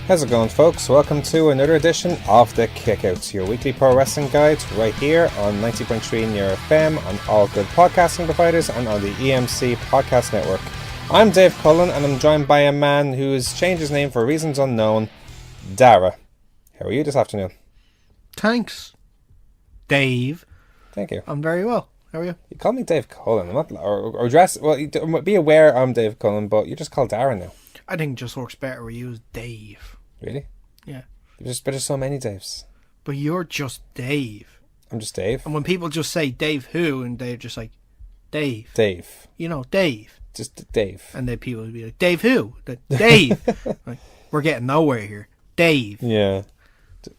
How's it going, folks? Welcome to another edition of The Kickouts, your weekly pro wrestling guide right here on 90.3 in your FM, on all good podcasting providers, and on the EMC Podcast Network. I'm Dave Cullen, and I'm joined by a man who's changed his name for reasons unknown, Daragh. How are you this afternoon? Thanks, Dave. Thank you. I'm very well. How are you? You call me Dave Cullen. I'm not, or dress. Well, be aware I'm Dave Cullen, but you just call Daragh now. I think it just works better with you as Dave. Really? Yeah. There's so many Daves. But you're just Dave. I'm just Dave. And when people just say Dave who, and they're just like, Dave. Dave. You know, Dave. Just Dave. And then people would be like, Dave who? Dave. Like, we're getting nowhere here. Dave. Yeah.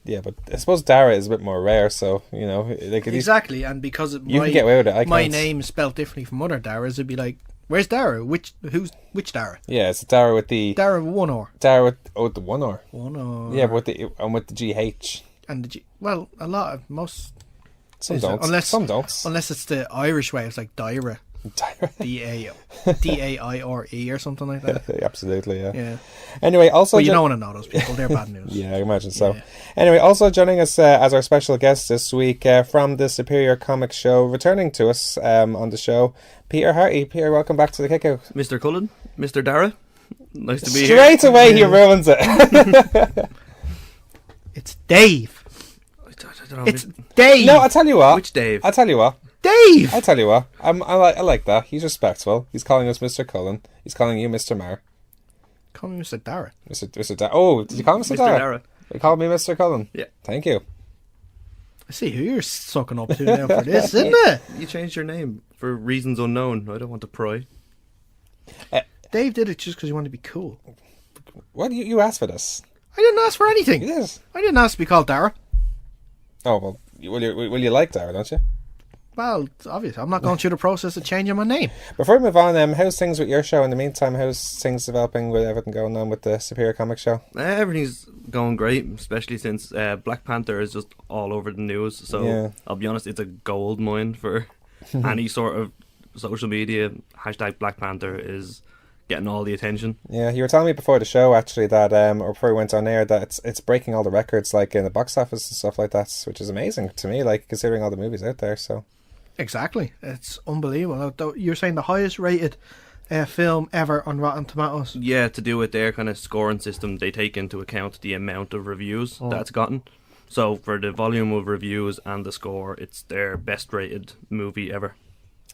Yeah, but I suppose Daragh is a bit more rare, so, you know. Like, exactly, and because you can get away with it. My name is spelled differently from other Darahs, it'd be like, where's Daragh? Which Daragh? Yeah, it's Daragh with the... Daragh with one R. Daragh with the one R. One R. Yeah, but with the GH. And the G... Well, a lot of... Most... Some don't. Some don't. Unless it's the Irish way, it's like Daragh. D-A-I-R-E or something like that. Absolutely, yeah. Yeah. Anyway, also... But you don't want to know those people. They're bad news. Yeah, I imagine so. Yeah. Anyway, also joining us as our special guest this week from the Superior Comics Show, returning to us on the show, Peter Hartie. Peter, welcome back to the Kickout. Mr. Cullen, Mr. Daragh. Nice to be here. Straight away he ruins it. It's Dave. I don't know. It's Dave. No, I'll tell you what. Which Dave? I'll tell you what. Dave. I'll tell you what. I like that. He's respectful. He's calling us Mr. Cullen. He's calling you Mr. Maher. Call me Mr. Daragh. Mr. Daragh. Oh, did you call him Mr. Daragh? You called me Mr. Cullen. Yeah. Thank you. I see who you're sucking up to now for this, isn't it? You changed your name for reasons unknown. I don't want to pry. Dave did it just because he wanted to be cool. What? You asked for this? I didn't ask for anything. It is. I didn't ask to be called Daragh. Oh, well, will you like Daragh, don't you? Well, it's obvious. I'm not going through the process of changing my name. Before we move on, how's things with your show in the meantime? How's things developing with everything going on with the Superior Comics Show? Everything's going great, especially since Black Panther is just all over the news. So yeah. I'll be honest, it's a gold mine for any sort of social media. Hashtag Black Panther is getting all the attention. Yeah, you were telling me before the show actually that, or before we went on air, that it's breaking all the records like in the box office and stuff like that, which is amazing to me, like considering all the movies out there. So. Exactly. It's unbelievable. You're saying the highest rated film ever on Rotten Tomatoes? Yeah, to do with their kind of scoring system, they take into account the amount of reviews that's gotten. So for the volume of reviews and the score, it's their best rated movie ever.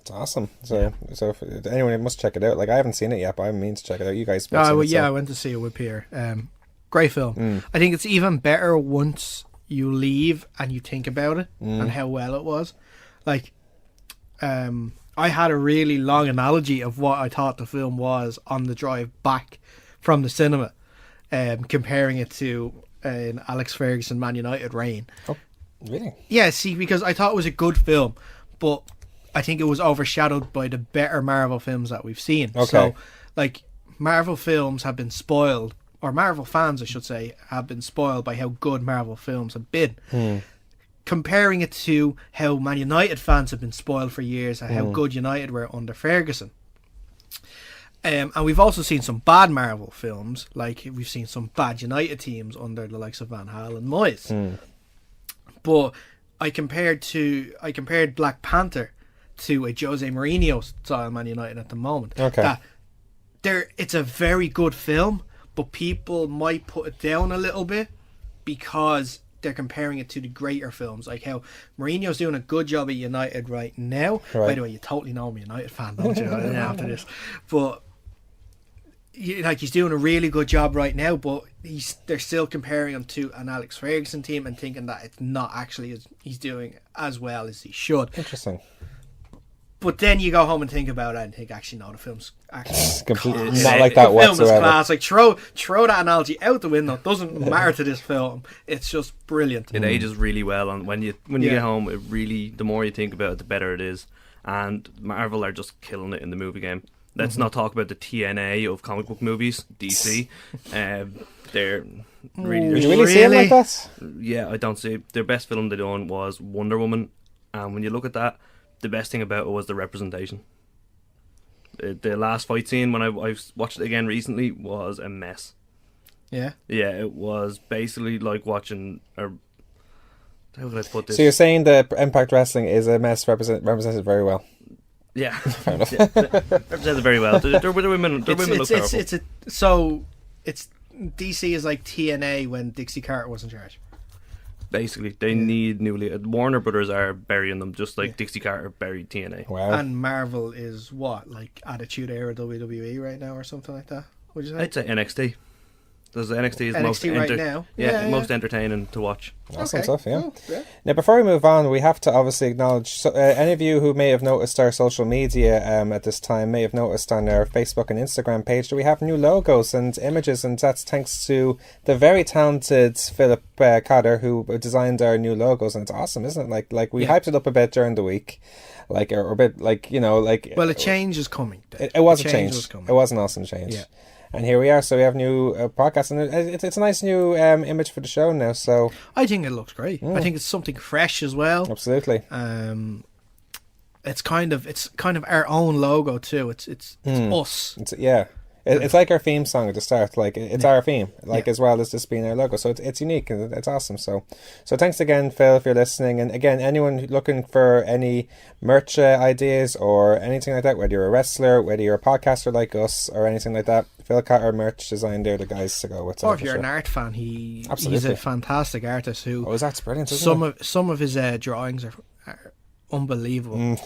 It's awesome. So if anyone must check it out. Like, I haven't seen it yet, but I mean to check it out. You guys I went to see it with Pierre. Great film. I think it's even better once you leave and you think about it and how well it was. Like, I had a really long analogy of what I thought the film was on the drive back from the cinema, comparing it to an Alex Ferguson Man United reign. Oh, really? Yeah, see, because I thought it was a good film, but I think it was overshadowed by the better Marvel films that we've seen. Okay. So, like, Marvel films have been spoiled, or Marvel fans, I should say, have been spoiled by how good Marvel films have been. Comparing it to how Man United fans have been spoiled for years and how good United were under Ferguson. And we've also seen some bad Marvel films, like we've seen some bad United teams under the likes of Van Hal and Moyes. But I compared Black Panther to a Jose Mourinho style Man United at the moment. Okay. It's a very good film, but people might put it down a little bit because they're comparing it to the greater films, like how Mourinho's doing a good job at United right now. Right. By the way, you totally know I'm a United fan, don't you? After this, but he's doing a really good job right now. But they're still comparing him to an Alex Ferguson team and thinking that it's not actually he's doing as well as he should. Interesting. But then you go home and think about it and think, actually, no, the film's actually completely not like that whatsoever. The film is class. Like, throw that analogy out the window. It doesn't matter to this film. It's just brilliant. It ages really well, and when you get home, it really, the more you think about it, the better it is. And Marvel are just killing it in the movie game. Let's not talk about the TNA of comic book movies, DC. They're really... Did you really see it like that? Yeah, I don't see it. Their best film they done was Wonder Woman, and when you look at that, the best thing about it was the representation. The last fight scene, when I watched it again recently, was a mess. Yeah. Yeah, it was basically like watching. How would I put this? So you're saying that Impact Wrestling is a mess represented very well. Yeah, fair enough. Yeah, represented very well. They're women. They're women look powerful. It's DC is like TNA when Dixie Carter was in charge. Basically, they need newly. Warner Brothers are burying them just like Dixie Carter buried TNA. Wow. And Marvel is what, like Attitude Era WWE right now or something like that? Would you say? I'd say NXT. Because NXT is NXT most right now. most entertaining to watch. Awesome stuff, yeah. Oh, yeah. Now, before we move on, we have to obviously acknowledge any of you who may have noticed our social media at this time may have noticed on our Facebook and Instagram page that we have new logos and images, and that's thanks to the very talented Philip Cotter who designed our new logos, and it's awesome, isn't it? Like we hyped it up a bit during the week, like or a bit like Well, a change is coming. It was a change. Coming. It was an awesome change. Yeah. And here we are. So we have new podcast, and it's a nice new image for the show now. So I think it looks great. I think it's something fresh as well. Absolutely. It's kind of our own logo too. It's us. It's like our theme song at the start. Like it's our theme, as well as this being our logo. So it's unique and it's awesome. So thanks again, Phil, if you're listening. And again, anyone looking for any merch ideas or anything like that, whether you're a wrestler, whether you're a podcaster like us, or anything like that, Phil Cotter merch design. They're the guys to go with. Or if you're an art fan, he's a fantastic artist who. Oh, his art's brilliant. Isn't some of his drawings are unbelievable.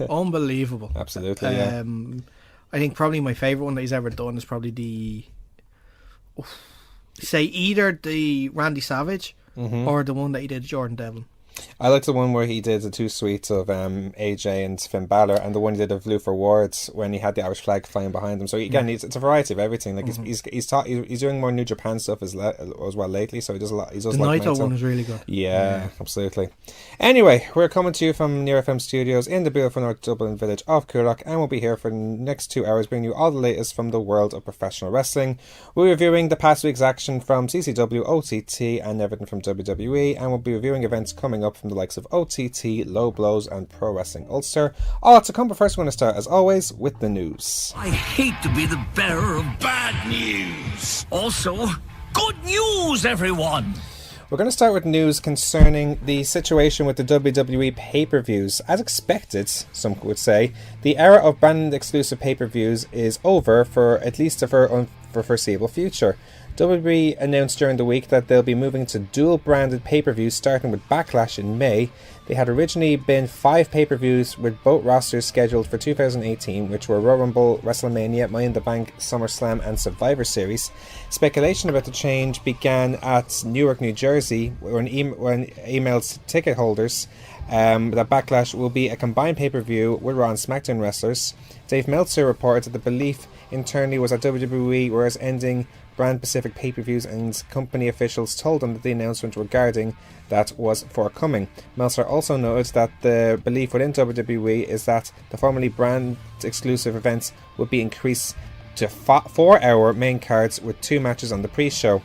Unbelievable. Absolutely. Yeah. I think probably my favourite one that he's ever done is probably either the Randy Savage or the one that he did Jordan Devlin. I like the one where he did the two suites of AJ and Finn Balor, and the one he did of Luther Ward when he had the Irish flag flying behind him. So again, it's a variety of everything. Like he's doing more New Japan stuff as well lately. So he does a lot. He does the like Naito one is really good. Yeah, absolutely. Anyway, we're coming to you from Near FM Studios in the beautiful North Dublin village of Coolock, and we'll be here for the next 2 hours, bringing you all the latest from the world of professional wrestling. We're reviewing the past week's action from CCW, OTT, and everything from WWE, and we'll be reviewing events coming up from the likes of OTT, Low Blows, and Pro Wrestling Ulster. All lots to come, but first we're going to start, as always, with the news. I hate to be the bearer of bad news. Also, good news, everyone! We're going to start with news concerning the situation with the WWE pay-per-views. As expected, some would say, the era of branded exclusive pay-per-views is over for at least for foreseeable future. WWE announced during the week that they'll be moving to dual-branded pay-per-views starting with Backlash in May. They had originally been 5 pay-per-views with both rosters scheduled for 2018, which were Royal Rumble, WrestleMania, Money in the Bank, SummerSlam and Survivor Series. Speculation about the change began at Newark, New Jersey, when emailed to ticket holders that Backlash will be a combined pay-per-view with Raw and SmackDown wrestlers. Dave Meltzer reported that the belief internally was that WWE was ending brand-specific pay-per-views, and company officials told them that the announcement regarding that was forthcoming. Meltzer also noted that the belief within WWE is that the formerly brand-exclusive events would be increased to 4-hour main cards with 2 matches on the pre-show.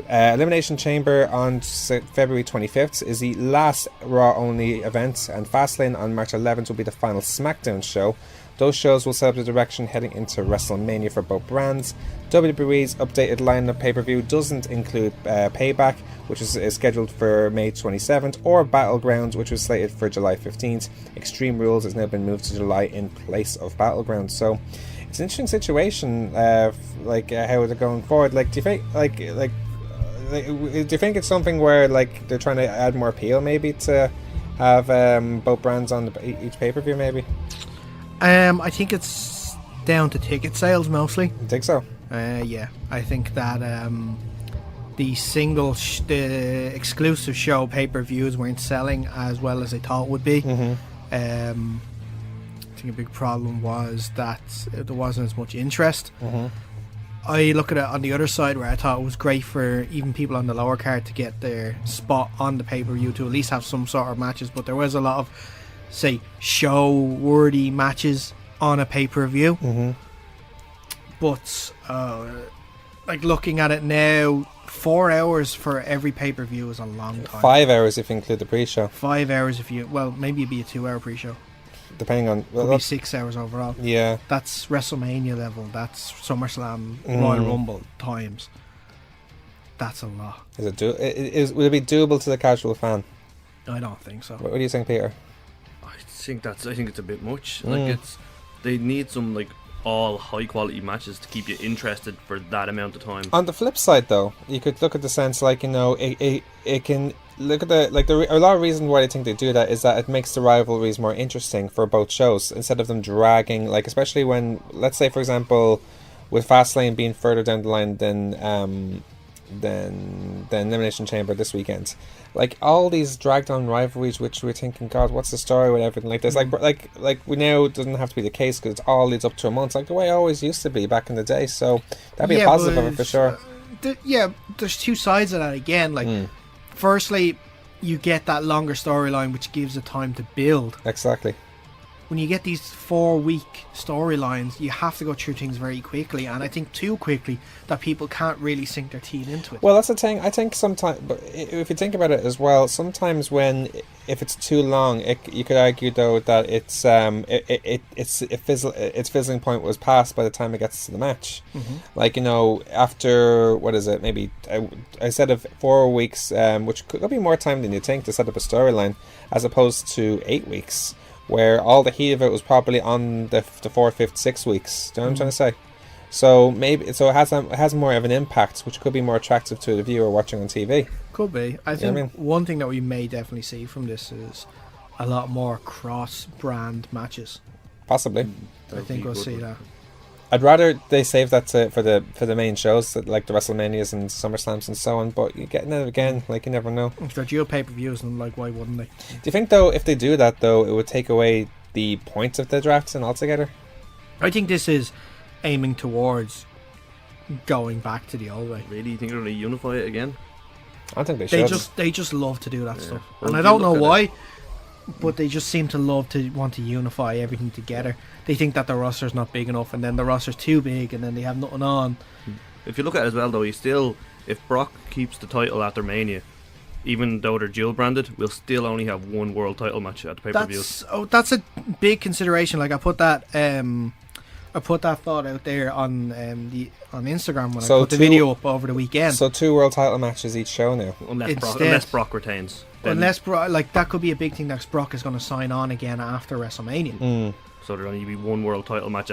Elimination Chamber on February 25th is the last Raw-only event, and Fastlane on March 11th will be the final SmackDown show. Those shows will set up the direction heading into WrestleMania for both brands. WWE's updated lineup pay-per-view doesn't include Payback, which is scheduled for May 27th, or Battlegrounds, which was slated for July 15th. Extreme Rules has now been moved to July in place of Battlegrounds. So it's an interesting situation, how they're going forward. Like, do you think, do you think it's something where they're trying to add more appeal, maybe, to have both brands on each pay-per-view, maybe? I think it's down to ticket sales mostly. You think so? Yeah, I think that the exclusive show pay-per-views weren't selling as well as they thought would be. I think a big problem was that there wasn't as much interest. I look at it on the other side, where I thought it was great for even people on the lower card to get their spot on the pay-per-view, to at least have some sort of matches. But there was a lot of, say, show-worthy matches on a pay-per-view. But looking at it now, 4 hours for every pay-per-view is a long time. 5 hours if you include the pre-show. 5 hours if you, maybe it'd be a 2-hour pre-show, depending on, could be 6 hours overall. Yeah, that's WrestleMania level. That's SummerSlam, Royal Rumble times. That's a lot. Is it will it be doable to the casual fan? I don't think so. What do you think, Peter? I think it's a bit much. Like they need some like all high quality matches to keep you interested for that amount of time. On the flip side, though, you could look at the sense like, you know, it can look at a lot of reason why I think they do that is that it makes the rivalries more interesting for both shows instead of them dragging, like, especially when, let's say for example, with Fastlane being further down the line than Elimination Chamber this weekend, like all these dragged on rivalries which we're thinking, God, what's the story with everything like this, like we now it doesn't have to be the case because it all leads up to a month, like the way it always used to be back in the day, so that'd be a positive of it for sure. There's two sides of that again, like firstly you get that longer storyline which gives it time to build. Exactly. When you get these 4-week storylines, you have to go through things very quickly, and I think too quickly that people can't really sink their teeth into it. Well, that's the thing. I think sometimes, but if you think about it as well, sometimes if it's too long, you could argue though that its fizzling point was passed by the time it gets to the match. Like, you know, after what is it? Maybe I said of 4 weeks, which could be more time than you think to set up a storyline, as opposed to 8 weeks. Where all the heat of it was probably on the 4th, 5th, 6 weeks. Do you know what I'm trying to say? So maybe it has more of an impact, which could be more attractive to the viewer watching on TV. Could be. I think one thing that we may definitely see from this is a lot more cross-brand matches. Possibly. I think we'll see that. I'd rather they save that for the main shows, like the WrestleManias and SummerSlams and so on, but you're getting it again, like you never know. If they're dual pay-per-views, then like why wouldn't they? Do you think though, if they do that though, it would take away the points of the drafts and altogether? I think this is aiming towards going back to the old way. Really? You think they're going to unify it again? I think they should. They just love to do that stuff. Well, and I don't know why, but they just seem to love to want to unify everything together. They think that the roster's not big enough, and then the roster's too big, and then they have nothing on. If you look at it as well, though, if Brock keeps the title after Mania, even though they're dual branded, we'll still only have one world title match at the pay-per-views. That's a big consideration. Like I put that thought out there on Instagram when I put the video up over the weekend. So 2 world title matches each show now, unless Brock retains. Unless Brock, like that could be a big thing that Brock is going to sign on again after WrestleMania. So there'll only be one world title match.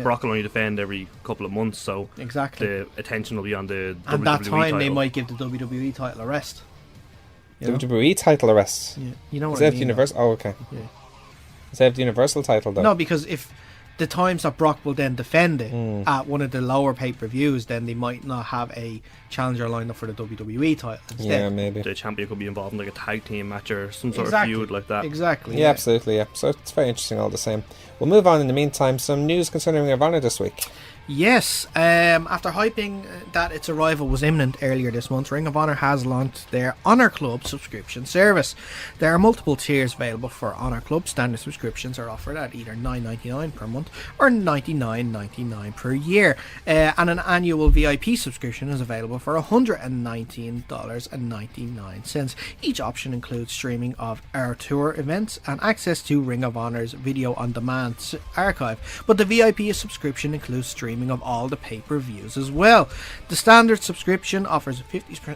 Brock will only defend every couple of months, so exactly the attention will be on the WWE and that time title. They might give the WWE title a rest. WWE title a rest? Yeah. You know what I mean? Have the Universal? Oh, okay. Yeah. Does they have the Universal title though? No, because if the times that Brock will then defend it at one of the lower pay-per-views, then they might not have a challenger lined up for the WWE title instead. Yeah, maybe. The champion could be involved in like a tag team match or some sort of feud like that. Exactly. Yeah, absolutely, yeah. So it's very interesting all the same. We'll move on in the meantime. Some news concerning Ring of Honor this week. Yes, after hyping that its arrival was imminent earlier this month, Ring of Honor has launched their Honor Club subscription service. There are multiple tiers available for Honor Club. Standard subscriptions are offered at either $9.99 per month or $99.99 per year, and an annual VIP subscription is available for $119.99. Each option includes streaming of our tour events and access to Ring of Honor's video on demand archive, but the VIP subscription includes streaming of all the pay-per-views as well. The standard subscription offers 50%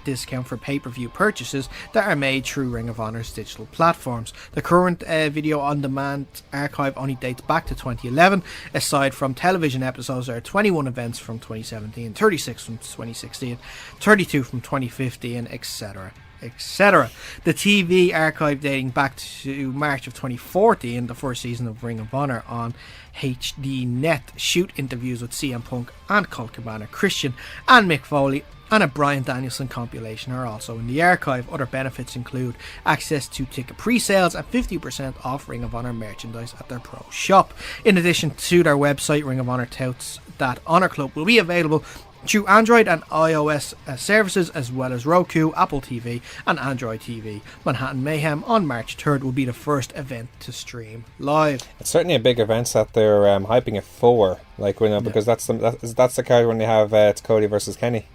discount for pay-per-view purchases that are made through Ring of Honor's digital platforms. The current video on demand archive only dates back to 2011. Aside from television episodes, there are 21 events from 2017, 36 from 2016, 32 from 2015, etc. etc. The TV archive dating back to March of 2014, the first season of Ring of Honor on HDNet, shoot interviews with CM Punk and Colt Cabana, Christian and Mick Foley, and a Bryan Danielson compilation are also in the archive. Other benefits include access to ticket pre-sales and 50% off Ring of Honor merchandise at their pro shop. In addition to their website, Ring of Honor touts that Honor Club will be available through Android and iOS services, as well as Roku, Apple TV and Android TV. Manhattan Mayhem on March 3rd will be the first event to stream live. It's certainly a big event that they're hyping it for, because that's the card when they have it's Cody versus Kenny.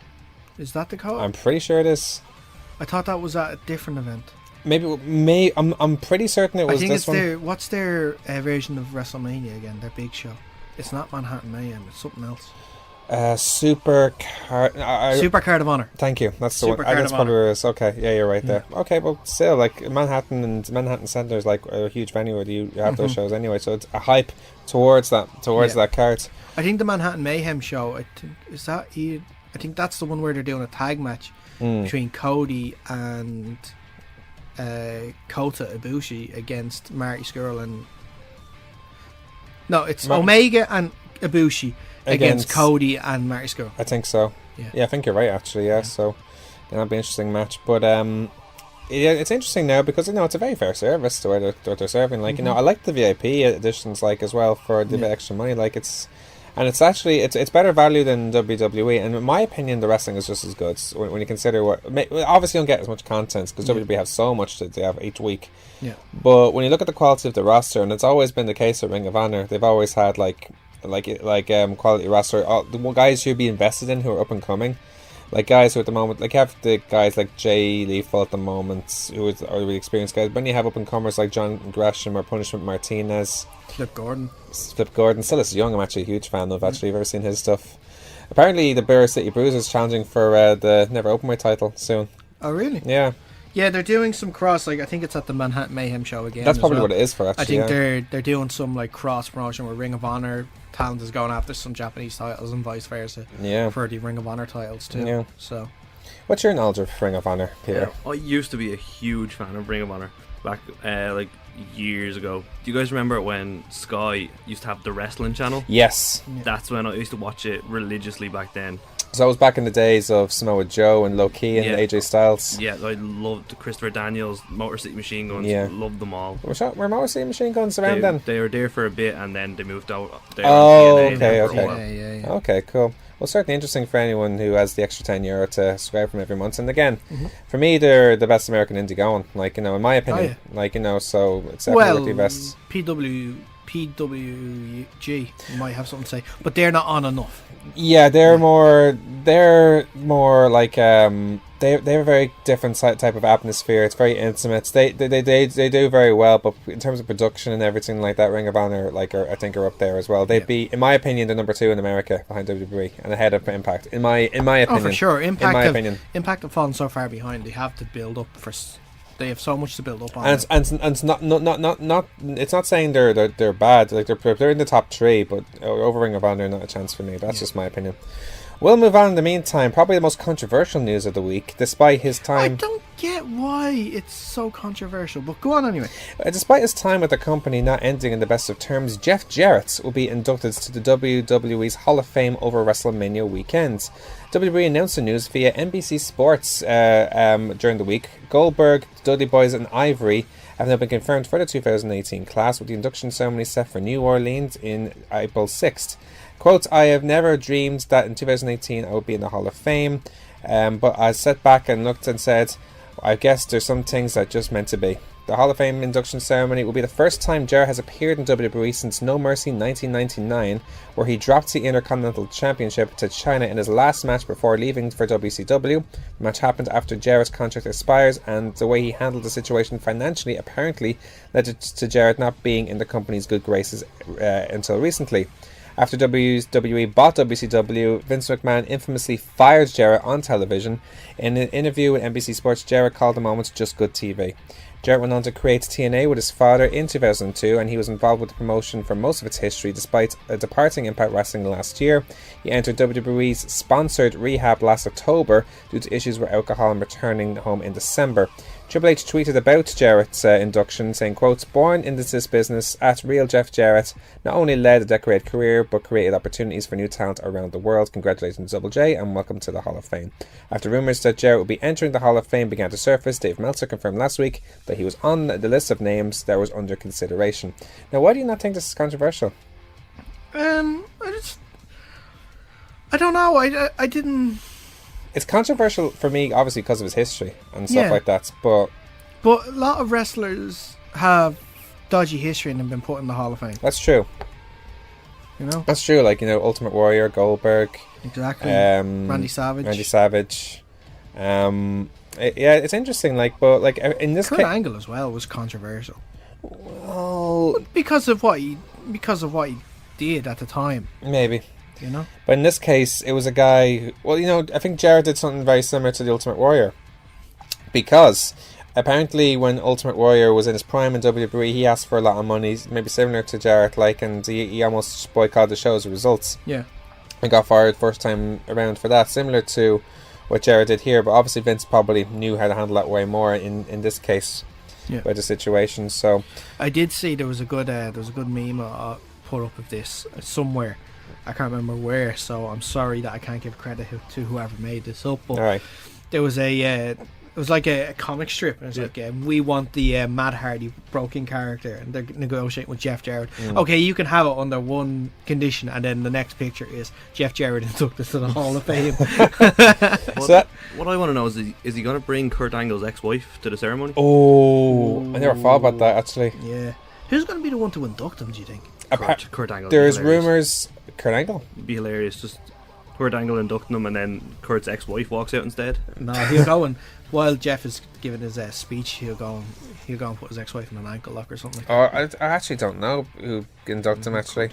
Is that the card? I'm pretty sure it is. I thought that was at a different event. I'm pretty certain it was. I think this one. What's their version of WrestleMania again? Their big show. It's not Manhattan Mayhem. It's something else. Super Card of Honor. Thank you. That's the one. Super Card That's of probably Honor. where it is. Okay, yeah, you're right there. Okay, but still, like Manhattan Center is like a huge venue where you have those shows anyway. So it's a hype towards that card. I think the Manhattan Mayhem show. I think that's the one where they're doing a tag match between Cody and Kota Ibushi against Marty Scurll and it's Omega and Ibushi against Cody and Marty Scurll. I think so. Yeah, I think you're right actually. Yeah. So that'll be an interesting match. But it's interesting now because it's a very fair service to what they're serving. Like I like the VIP editions like as well for the bit extra money. Like it's actually it's better value than WWE, and in my opinion the wrestling is just as good when you consider what obviously you don't get as much content because WWE have so much that they have each week, but when you look at the quality of the roster, and it's always been the case at Ring of Honor, they've always had like quality roster, the guys who'd be invested in who are up and coming, like guys who at the moment, like you have the guys like Jay Lethal at the moment who are really experienced guys, but then you have up and comers like John Gresham or Punishment Martinez, Flip Gordon still is young. I'm actually a huge fan of. Actually, I've ever seen his stuff. Apparently the Bear City Bruisers challenging for the Never Openweight title soon. Oh really? Yeah, they're doing some cross, like I think it's at the Manhattan Mayhem show again. That's probably what it is for actually. I think they're doing some like cross promotion where Ring of Honor talent is going after some Japanese titles and vice versa. Yeah, for the Ring of Honor titles too. Yeah. So what's your knowledge of Ring of Honor, Peter? I used to be a huge fan of Ring of Honor back like years ago. Do you guys remember when Sky used to have the wrestling channel? Yes. That's when I used to watch it religiously back then. So it was back in the days of Samoa Joe and Low Key and AJ Styles. Yeah, I loved Christopher Daniels, Motor City Machine Guns. Loved them all. Were Motor City Machine Guns around then? They were there for a bit and then they moved out there. Okay. Okay, cool. Well, certainly interesting for anyone who has the extra €10 to subscribe from every month. And again, for me, they're the best American indie going. Like, in my opinion. So it's definitely worth the best. PWG might have something to say, but they're not on enough. Yeah, they're more like they have a very different type of atmosphere. It's very intimate. They do very well, but in terms of production and everything like that, Ring of Honor I think are up there as well. They'd be, in my opinion, the number 2 in America behind WWE and ahead of Impact. In my opinion. Oh, for sure. Impact have fallen so far behind. They have to build up for. They have so much to build up on, and it's not. It's not saying they're bad. Like they're in the top 3, but over Ring of Honor, not a chance for me. That's just my opinion. We'll move on in the meantime. Probably the most controversial news of the week, despite his time. I don't get why it's so controversial, but go on anyway. Despite his time with the company not ending in the best of terms, Jeff Jarrett will be inducted to the WWE's Hall of Fame over WrestleMania weekend. WWE announced the news via NBC Sports during the week. Goldberg, Dudley Boyz and Ivory have now been confirmed for the 2018 class, with the induction ceremony set for New Orleans in April 6th. Quote, I have never dreamed that in 2018 I would be in the Hall of Fame, but I sat back and looked and said, I guess there's some things that just meant to be. The Hall of Fame induction ceremony will be the first time Jarrett has appeared in WWE since No Mercy 1999, where he dropped the Intercontinental Championship to China in his last match before leaving for WCW. The match happened after Jarrett's contract expires, and the way he handled the situation financially apparently led to Jarrett not being in the company's good graces until recently. After WWE bought WCW, Vince McMahon infamously fired Jarrett on television. In an interview with NBC Sports, Jarrett called the moment just good TV. Jarrett went on to create TNA with his father in 2002, and he was involved with the promotion for most of its history. Despite departing Impact Wrestling last year, he entered WWE's sponsored rehab last October due to issues with alcohol and returning home in December. Triple H tweeted about Jarrett's induction, saying, quote, born into this business at Real Jeff Jarrett not only led a decorated career, but created opportunities for new talent around the world. Congratulations, Double J, and welcome to the Hall of Fame. After rumours that Jarrett would be entering the Hall of Fame began to surface, Dave Meltzer confirmed last week that he was on the list of names that was under consideration. Now, why do you not think this is controversial? I don't know. I didn't... It's controversial for me, obviously, because of his history and stuff like that. But a lot of wrestlers have dodgy history and have been put in the Hall of Fame. That's true. You know? That's true. Like, Ultimate Warrior, Goldberg. Exactly. Randy Savage. It's interesting. Like, but like in this Kurt Angle as well was controversial. Well, because of what he did at the time. Maybe. you know. But in this case, it was a guy who, well, you know, I think Jarrett did something very similar to the Ultimate Warrior. Because apparently when Ultimate Warrior was in his prime in WWE, he asked for a lot of money, maybe similar to Jarrett, like, and he almost boycotted the show as a result. Yeah. And got fired first time around for that, similar to what Jarrett did here. But obviously Vince probably knew how to handle that way more in this case. Yeah. By the situation. So I did see there was a good meme put up of this somewhere. I can't remember where, so I'm sorry that I can't give credit to whoever made this up. But alright. there was it was like a comic strip, and it's like, we want the Matt Hardy broken character, and they're negotiating with Jeff Jarrett. Okay, you can have it under one condition, and then the next picture is Jeff Jarrett inducted to the Hall of Fame. What I want to know is he going to bring Kurt Angle's ex-wife to the ceremony? Oh, I never thought about that actually. Yeah. Who's going to be the one to induct him, do you think? Kurt Angle. There's rumours Kurt Angle. It'd be hilarious. Just Kurt Angle inducting him, and then Kurt's ex-wife walks out instead. No, he'll go and while Jeff is giving his speech, he'll go and put his ex-wife in an ankle lock or something. I actually don't know who inducted him actually.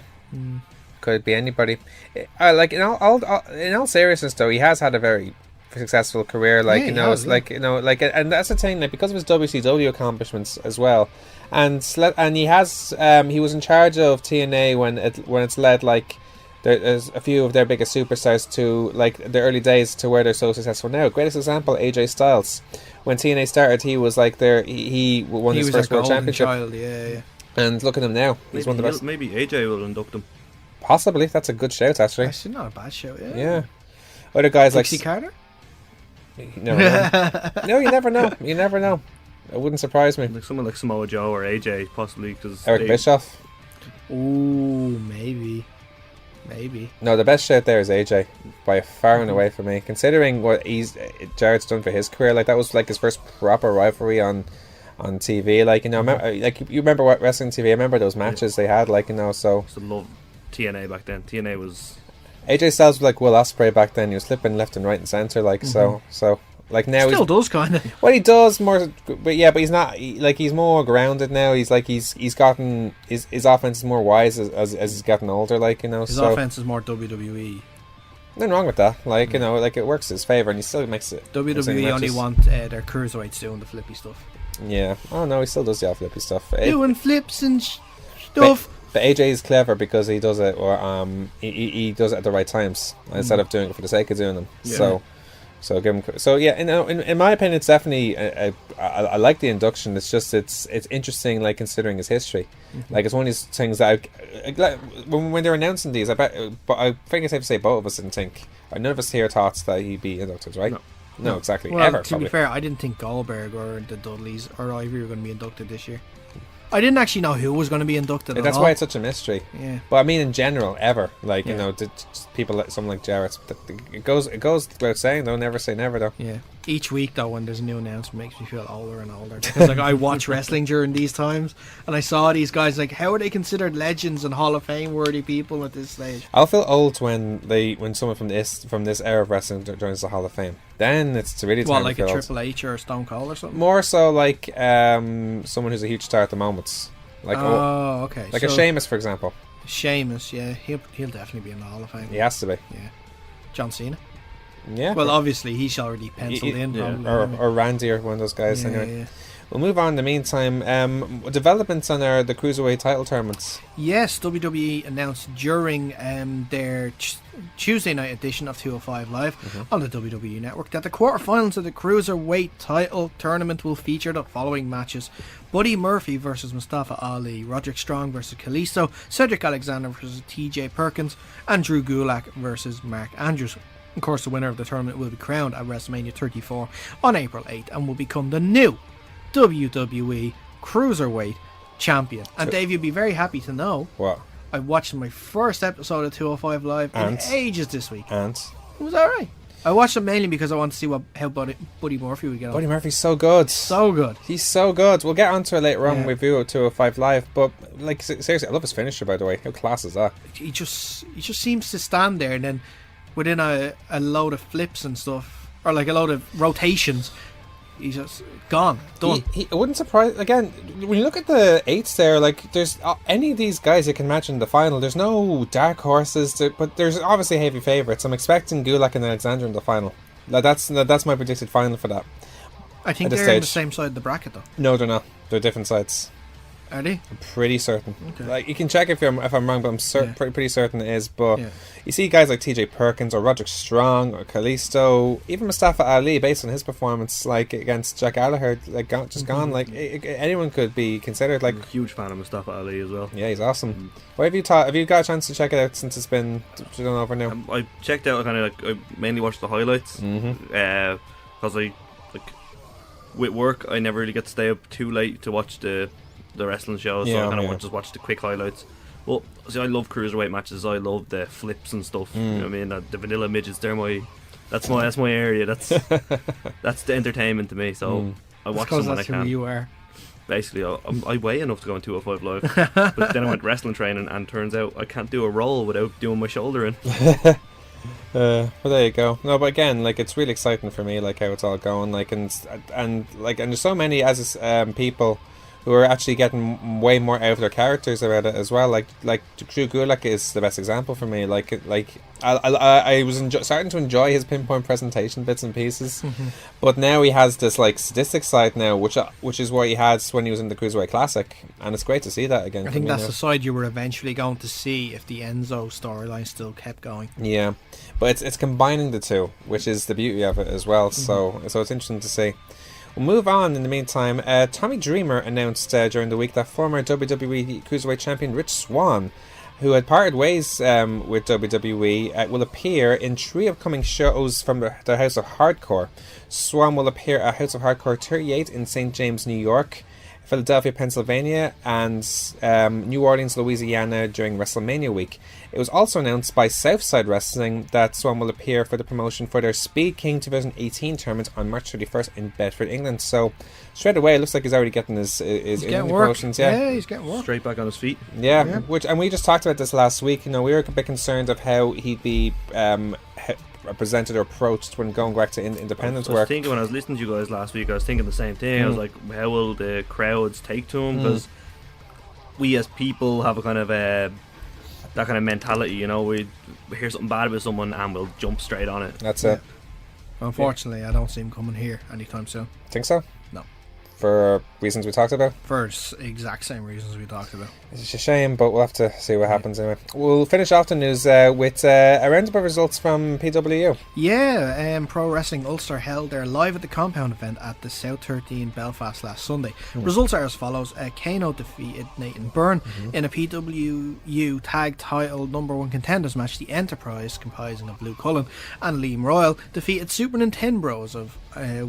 Could be anybody. Like in all seriousness though, he has had a very successful career. Like, and that's the thing. Like, because of his WCW accomplishments as well, and he has he was in charge of TNA when it's led like. There's a few of their biggest superstars to like the early days to where they're so successful now. Greatest example, AJ Styles. When TNA started, he was like he won his first world championship. Child, yeah. And look at him now. He's one of the best. Maybe AJ will induct him. Possibly. That's a good shout, actually. Actually, not a bad shout. Yeah. Yeah. Other guys Dixie like Carter. No, you never know. You never know. It wouldn't surprise me. Like someone like Samoa Joe or AJ, possibly, because Eric Bischoff. Ooh, maybe. No, the best shout there is AJ by far and away for me. Considering what Jarrett's done for his career, like that was like his first proper rivalry on TV. Like, you know, you remember what wrestling TV? I remember those matches they had. Like, you know, so. I used to love TNA back then. TNA was. AJ Styles was like Will Ospreay back then. He was flipping left and right and centre. Like so. Like now still does kind of. Well, he does more, but he's not he's more grounded now. He's gotten his offense is more wise as he's gotten older. Like, you know, his offense is more WWE. Nothing wrong with that. Like, you know, like it works in his favour, and he still makes it. WWE only want their cruiserweights doing the flippy stuff. Yeah. Oh no, he still does the flippy stuff. Doing flips and stuff. But AJ is clever because he does it, or he does it at the right times instead of doing it for the sake of doing them. Yeah. So give him. So yeah, in my opinion, it's definitely. I like the induction. It's just it's interesting, like considering his history. Like it's one of these things that when they're announcing these, but I think it's safe to say both of us didn't think. None of us here thought that he'd be inducted, right? No, exactly. Well, ever. To be fair, I didn't think Goldberg or the Dudleys or Ivory were going to be inducted this year. I didn't actually know who was going to be inducted. That's why it's such a mystery. Yeah. But I mean, in general, ever, like you know, people like someone like Jarrett. It goes without saying though. Never say never though. Yeah. Each week though, when there's a new announcement, makes me feel older and older because like I watch wrestling during these times, and I saw these guys like, how are they considered legends and Hall of Fame worthy people at this stage? I'll feel old when someone from this era of wrestling joins the Hall of Fame. Then it's really time like to a feel Triple H or Stone Cold or something. More so like someone who's a huge star at the moment. Like okay. Like a Sheamus, for example. Sheamus, yeah, he'll definitely be in the Hall of Fame. He has to be. Yeah. John Cena. Yeah. Well, obviously he's already penciled in. Probably. Or Randy or one of those guys. Yeah, anyway. yeah. We'll move on in the meantime. Developments on the Cruiserweight title tournaments. Yes, WWE announced during their Tuesday night edition of 205 Live on the WWE Network that the quarterfinals of the Cruiserweight title tournament will feature the following matches: Buddy Murphy versus Mustafa Ali, Roderick Strong versus Kalisto, Cedric Alexander versus TJ Perkins, and Drew Gulak versus Mark Andrews. Of course, the winner of the tournament will be crowned at WrestleMania 34 on April 8th and will become the new WWE Cruiserweight champion. And Dave, you'd be very happy to know what? I watched my first episode of 205 Live in ages this week. And it was alright. I watched it mainly because I wanted to see how Buddy Murphy would get on. Buddy Murphy's so good. So good. He's so good. We'll get onto it later on with review of 205 Live, but like seriously, I love his finisher, by the way. How class is that? He just seems to stand there, and then within a load of flips and stuff, or like a load of rotations, He's just gone, done. It wouldn't surprise. Again, when you look at the 8s there, like there's any of these guys you can imagine in the final. There's no dark horses, but there's obviously heavy favourites. I'm expecting Gulak and Alexander in the final. That's my predicted final for that. I think they're on the same side of the bracket, though. No, they're not. They're different sides. Are they? I'm pretty certain. Okay. Like you can check if I'm wrong, but I'm pretty certain it is. But you see guys like TJ Perkins or Roderick Strong or Kalisto, even Mustafa Ali, based on his performance, like against Jack Gallagher, like gone. Like anyone could be considered. Like I'm a huge fan of Mustafa Ali as well. Yeah, he's awesome. What have you thought? Have you got a chance to check it out since it's been done over now? I checked out. I mainly watched the highlights because I with work I never really get to stay up too late to watch the wrestling shows, so I kind of just watch the quick highlights. Well, see, I love cruiserweight matches. I love the flips and stuff. You know what I mean? The vanilla midgets, that's my area. That's the entertainment to me. So I watch them when I can. Who you are. Basically, I weigh enough to go on 205 Live, but then I went wrestling training, and turns out I can't do a roll without doing my shoulder in. Well, there you go. No, but again, like it's really exciting for me, like how it's all going, like and there's so many people who are actually getting way more out of their characters about it as well. Like Drew Gulak is the best example for me. I was starting to enjoy his pinpoint presentation bits and pieces, but now he has this like sadistic side now, which is what he had when he was in the Cruiserweight Classic, and it's great to see that again. I think that's the side you were eventually going to see if the Enzo storyline still kept going. Yeah, but it's combining the two, which is the beauty of it as well. So it's interesting to see. We'll move on in the meantime. Tommy Dreamer announced during the week that former WWE Cruiserweight Champion Rich Swann, who had parted ways with WWE, will appear in 3 upcoming shows from the House of Hardcore. Swann will appear at House of Hardcore 38 in St. James, New York, Philadelphia, Pennsylvania, and New Orleans, Louisiana during WrestleMania week. It was also announced by Southside Wrestling that Swann will appear for the promotion for their Speed King 2018 tournament on March 31st in Bedford, England. So straight away, it looks like he's already getting his promotions. Yeah, he's getting work. Straight back on his feet. Yeah, and we just talked about this last week. You know, we were a bit concerned of how he'd be represented or approached when going back to independent work. Thinking when I was listening to you guys last week, I was thinking the same thing. I was like, how will the crowds take to him? Because we as people have a kind of that kind of mentality, you know, we hear something bad about someone and we'll jump straight on it. That's it. Unfortunately, I don't see him coming here anytime soon. Think so? No. For reasons we talked about? For exact same reasons we talked about. It's a shame, but we'll have to see what happens anyway. We'll finish off the news with a roundup of results from PWU. Yeah, Pro Wrestling Ulster held their Live at the Compound event at the South 13 Belfast last Sunday. Results are as follows. Kano defeated Nathan Byrne in a PWU tag title #1 contenders match. The Enterprise, comprising of Luke Cullen and Liam Royal, defeated Super Nintendros, of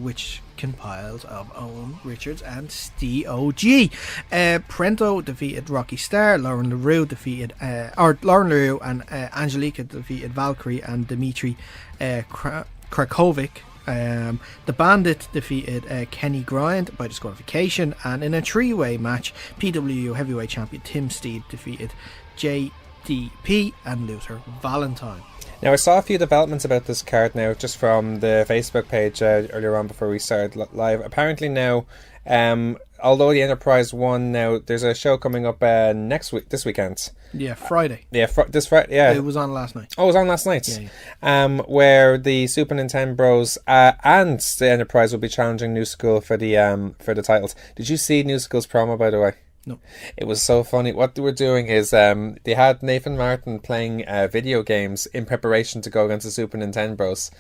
which compiled of Owen Richards and Steve OG. Prento defeated Rocky Star. Lauren LaRue and Angelica defeated Valkyrie and Dmitry Krakovic. The Bandit defeated Kenny Grind by disqualification, and in a 3-way match, PWU heavyweight champion Tim Steed defeated JDP and loser Valentine. Now, I saw a few developments about this card now, just from the Facebook page earlier on before we started live. Apparently now, although the Enterprise won, now there's a show coming up this weekend. Yeah, Friday. Yeah, this Friday. Yeah, it was on last night. Oh, it was on last night. Yeah. Where the Super Nintendo Bros and the Enterprise will be challenging New School for the titles. Did you see New School's promo, by the way? No. It was so funny. What they were doing is they had Nathan Martin playing video games in preparation to go against the Super Nintendo Bros.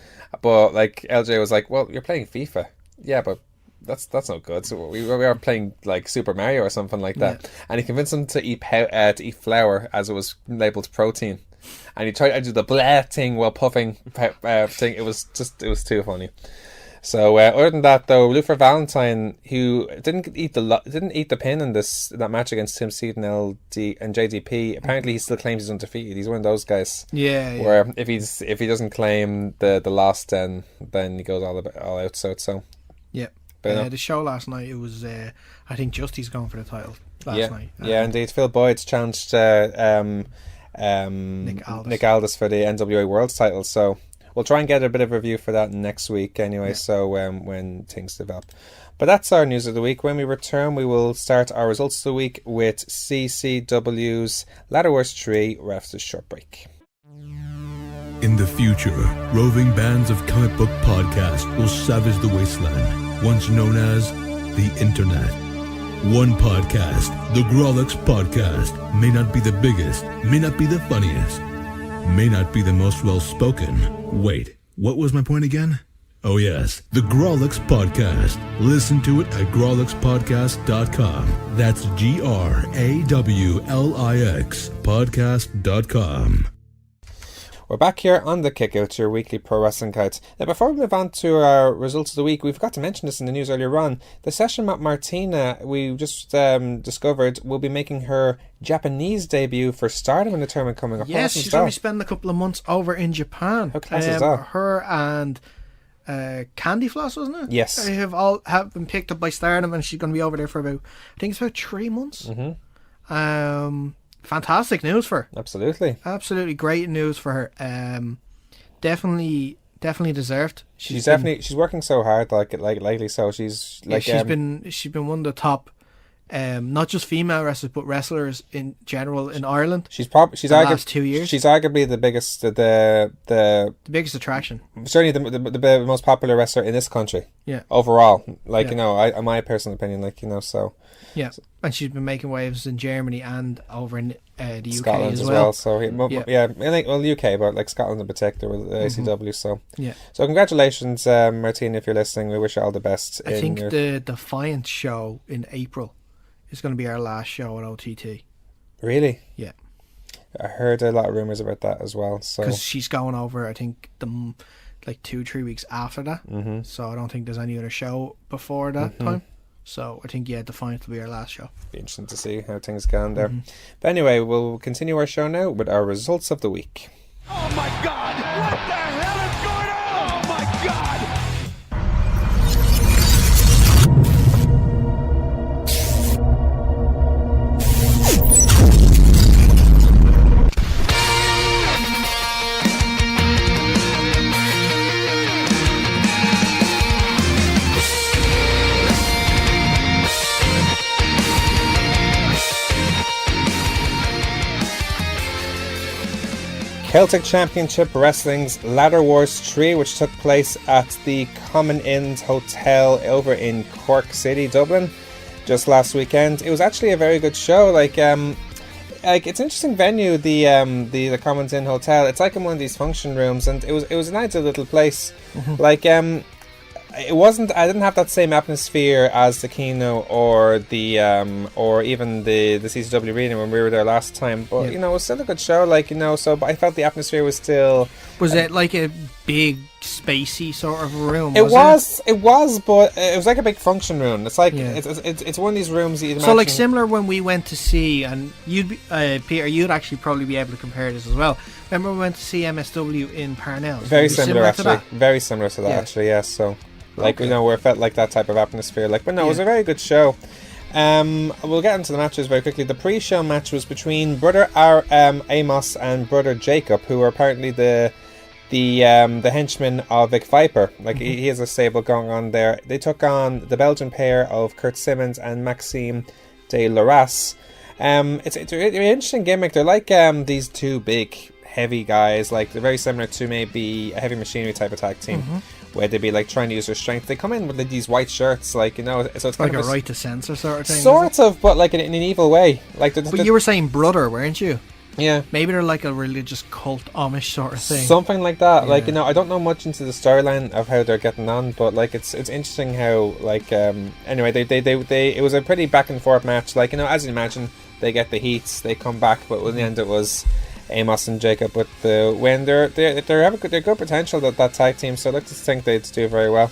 But like LJ was like, "Well, you're playing FIFA." Yeah, but that's not good. So we are playing like Super Mario or something like that. Yeah. And he convinced them to eat flour as it was labelled protein. And he tried to do the blah thing while puffing thing. It was too funny. So other than that, though, Luther Valentine, who didn't eat the pin in that match against Tim Steed and LD and JDP, apparently he still claims he's undefeated. He's one of those guys. Yeah. Where if he doesn't claim the loss, then he goes all out. So. Yeah. The show last night, it was I think Justy's going for the title last night. Yeah, indeed. Phil Boyd's challenged Nick Aldis for the NWA World title. So we'll try and get a bit of a review for that next week anyway, so when things develop. But that's our news of the week. When we return, we will start our results of the week with CCW's Ladder Wars 3 right after a short break. In the future, roving bands of comic book podcasts will savage the wasteland, once known as the Internet. One podcast, the Grolix Podcast, may not be the biggest, may not be the funniest, may not be the most well-spoken. Wait, what was my point again? Oh yes, the Grolix Podcast. Listen to it at grolixpodcast.com. That's GRAWLIX podcast.com. We're back here on the Kickout, your weekly pro wrestling guide. Now, before we move on to our results of the week, we forgot to mention this in the news earlier on. The session with Martina, we just discovered, will be making her Japanese debut for Stardom in the tournament coming up. Yes, she's going to be spending a couple of months over in Japan. How class is that? Her and Candy Floss, wasn't it? Yes. They have been picked up by Stardom, and she's going to be over there for I think it's about 3 months. Fantastic news for her. Absolutely great news for her. Definitely deserved. She's working so hard, lately. So she's like she's been one of the top, not just female wrestlers but wrestlers in general in Ireland. She's the last 2 years. She's arguably the biggest, the biggest attraction. Certainly the most popular wrestler in this country. Yeah. Overall, my personal opinion, so. Yeah, and she's been making waves in Germany and over in the UK Scotland as well. So UK, but Scotland in particular with the ACW. So so congratulations, Martina, if you're listening. We wish you all the best. I think the Defiant show in April is going to be our last show at OTT. Really? Yeah. I heard a lot of rumours about that as well. So because she's going over, I think 2-3 weeks after that. So I don't think there's any other show before that time. So I think, Defiant will be our last show. Be interesting to see how things go on there. But anyway, we'll continue our show now with our results of the week. Oh my God! What the hell is going on? Oh my God! Celtic Championship Wrestling's Ladder Wars 3, which took place at the Common Inns Hotel over in Cork City, Dublin, just last weekend. It was actually a very good show. It's an interesting venue, the Common Inn Hotel. It's like in one of these function rooms, and it was a nice little place. It wasn't. I didn't have that same atmosphere as the Kino or the or even the CCW Arena when we were there last time. But it was still a good show. But I felt the atmosphere was still. Was it like a big spacey sort of room? It was, but it was like a big function room. It's like it's one of these rooms that you'd imagine. So similar when we went to see, and you'd be, Peter, you'd actually probably be able to compare this as well. Remember we went to see MSW in Parnell? Very similar actually. Very similar to that actually. Yes. So. Where it felt like that type of atmosphere. It was a very good show. We'll get into the matches very quickly. The pre-show match was between brother Amos and brother Jacob, who are apparently the henchmen of Vic Viper. He has a stable going on there. They took on the Belgian pair of Kurt Simmons and Maxime de Laras. It's a really interesting gimmick. They're like these two big, heavy guys. They're very similar to maybe a Heavy Machinery type of tag team. Where they'd be trying to use their strength. They come in with these white shirts, so it's like a right to censor sort of thing. Sort of, but in an evil way. But you were saying brother, weren't you? Yeah. Maybe they're like a religious cult Amish sort of thing. Something like that. I don't know much into the storyline of how they're getting on, but it's interesting how anyway they it was a pretty back and forth match. As you imagine, they get the heats, they come back, but in the end it was Amos and Jacob with the win. They're good potential, that tag team, so I'd like to think they'd do very well.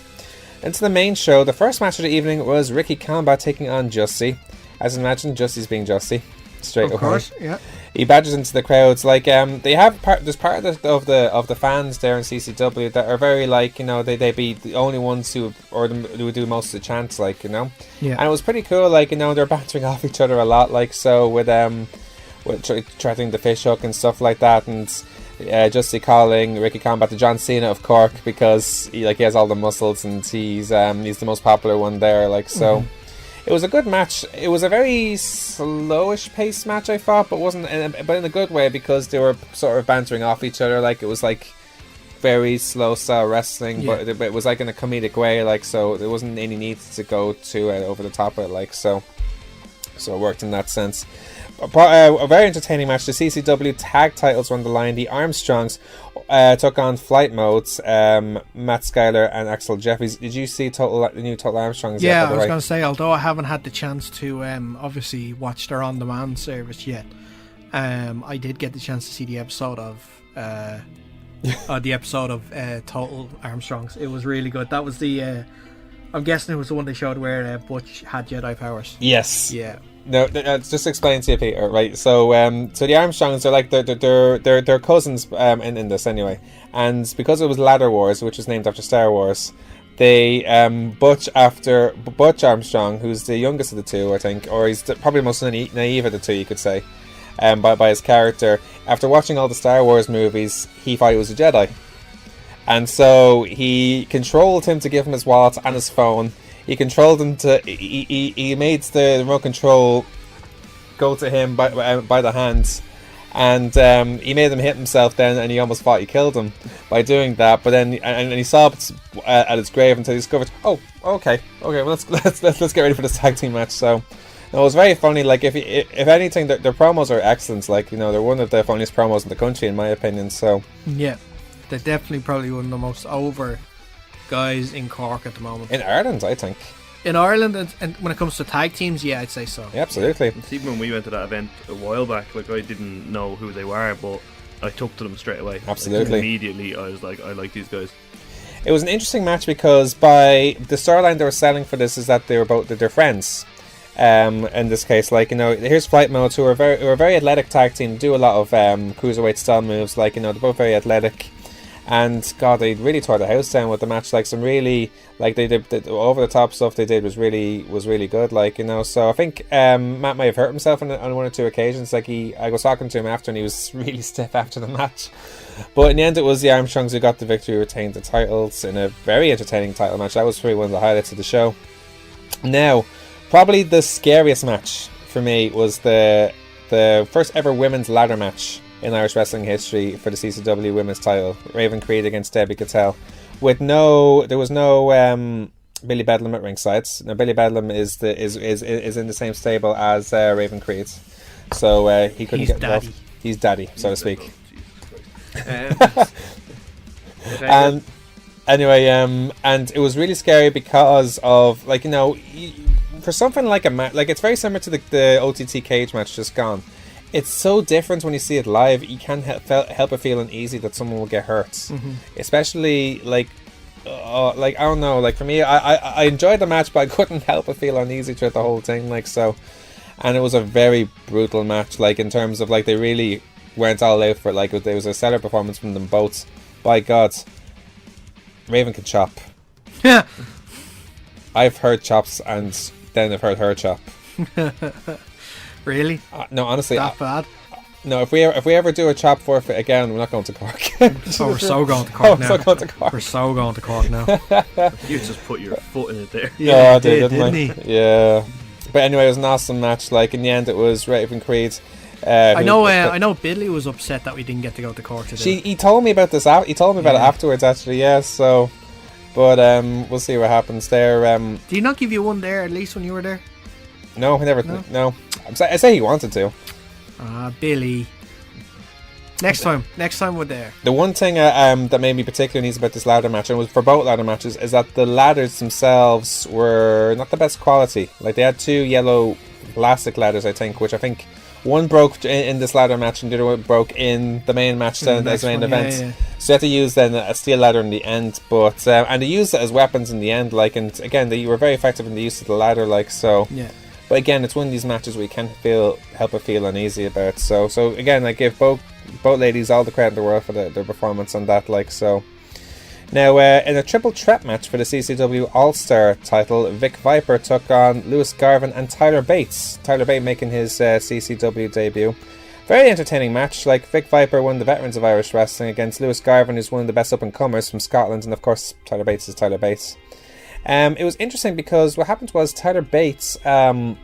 Into the main show, the first match of the evening was Ricky Combat taking on Justy. As you imagine, Justy's being Justy straight away. Of course, yeah. He badgers into the crowds. They have there's part of the fans there in CCW that are very they be the only ones who would do most of the chants, Yeah. And it was pretty cool. They're bantering off each other a lot. With threatening the fish hook and stuff like that, and Justy calling Ricky Combat the John Cena of Cork because he has all the muscles and he's the most popular one there. Like so, it was a good match. It was a very slowish paced match, I thought, but but in a good way because they were sort of bantering off each other. Like it was like very slow style wrestling, but it was like in a comedic way. Like so, there wasn't any need to go too over the top of it. Like so it worked in that sense. A very entertaining match. The CCW tag titles were on the line. The Armstrongs took on Flight Modes, Matt Schuyler and Axel Jeffries. Did you see the new Total Armstrongs? Yeah, I was going to say, although I haven't had the chance to obviously watch their on-demand service yet, I did get the chance to see the episode of Total Armstrongs. It was really good. That was the I'm guessing it was the one they showed where Butch had Jedi powers. Yes. Yeah. No, just explain to you, Peter. Right, so the Armstrongs are like they're cousins in this anyway, and because it was Ladder Wars, which was named after Star Wars, they Butch Armstrong, who's the youngest of the two, I think, or he's probably the most naive of the two, you could say, by his character. After watching all the Star Wars movies, he thought he was a Jedi, and so he controlled him to give him his wallet and his phone. He controlled him to. He made the remote control go to him by the hands, and he made him hit himself. Then, and he almost thought he killed him by doing that. But then, and he sobbed at his grave until he discovered. Oh, okay. Well, let's get ready for this tag team match. So, it was very funny. Like if anything, their promos are excellent. Like they're one of the funniest promos in the country, in my opinion. So yeah, they're definitely probably one of the most over guys in Cork at the moment. In Ireland, I think. In Ireland, and when it comes to tag teams, yeah, I'd say so. Yeah, absolutely. It's even when we went to that event a while back, like I didn't know who they were, but I took to them straight away. Absolutely. Like, immediately, I was like, I like these guys. It was an interesting match because by the storyline they were selling for this is that they're friends. In this case, here's Flight Modes, who are very athletic tag team, do a lot of cruiserweight style moves. They're both very athletic. And God, they really tore the house down with the match. Like some really, they did the over the top stuff they did was really good. So I think Matt may have hurt himself on one or two occasions. I was talking to him after, and he was really stiff after the match. But in the end, it was the Armstrongs who got the victory, retained the titles in a very entertaining title match. That was probably one of the highlights of the show. Now, probably the scariest match for me was the first ever women's ladder match in Irish wrestling history for the CCW women's title. Raven Creed against Debbie Cattell. There was no Billy Bedlam at ringside. Now Billy Bedlam is in the same stable as Raven Creed, so he couldn't get involved. He's daddy, so to speak. And anyway, and it was really scary because of for something like a match, it's very similar to the OTT cage match just gone. It's so different when you see it live. You can't help but feel uneasy that someone will get hurt, especially I don't know. For me, I enjoyed the match, but I couldn't help but feel uneasy throughout the whole thing. And it was a very brutal match. In terms of they really went all out for it. There was a stellar performance from them both. By God, Raven can chop. Yeah, I've heard chops, and then I've heard her chop. Really? No, honestly, that bad? No, if we ever do a chop forfeit again, we're not going to Cork. We're so going to Cork now. So going to Cork. We're so going to Cork now. You just put your foot in it there. Yeah, didn't he? Yeah. But anyway, it was an awesome match. In the end, it was Raven Creed. I know Bidley was upset that we didn't get to go to Cork today. He told me about this. He told me about it afterwards, actually. Yeah. So, but we'll see what happens there. Did he not give you one there at least when you were there? No, he never. No. I say he wanted to. Billy. Next time we're there. The one thing that made me particularly uneasy about this ladder match, and it was for both ladder matches, is that the ladders themselves were not the best quality. They had two yellow plastic ladders, I think, which I think one broke in this ladder match and the other one broke in the main match then as the main event. Yeah. So you had to use then a steel ladder in the end, but and they used it as weapons in the end. And again, they were very effective in the use of the ladder. So. Yeah. But again, it's one of these matches where you can't help but feel uneasy about. So again, I give both ladies all the credit in the world for their performance on that. So now in a triple threat match for the CCW All-Star title, Vic Viper took on Lewis Garvin and Tyler Bates. Tyler Bates making his CCW debut. Very entertaining match. Like, Vic Viper, one of the veterans of Irish wrestling, against Lewis Garvin, who's one of the best up-and-comers from Scotland, and of course Tyler Bates is Tyler Bates. It was interesting because what happened was Tyler Bates got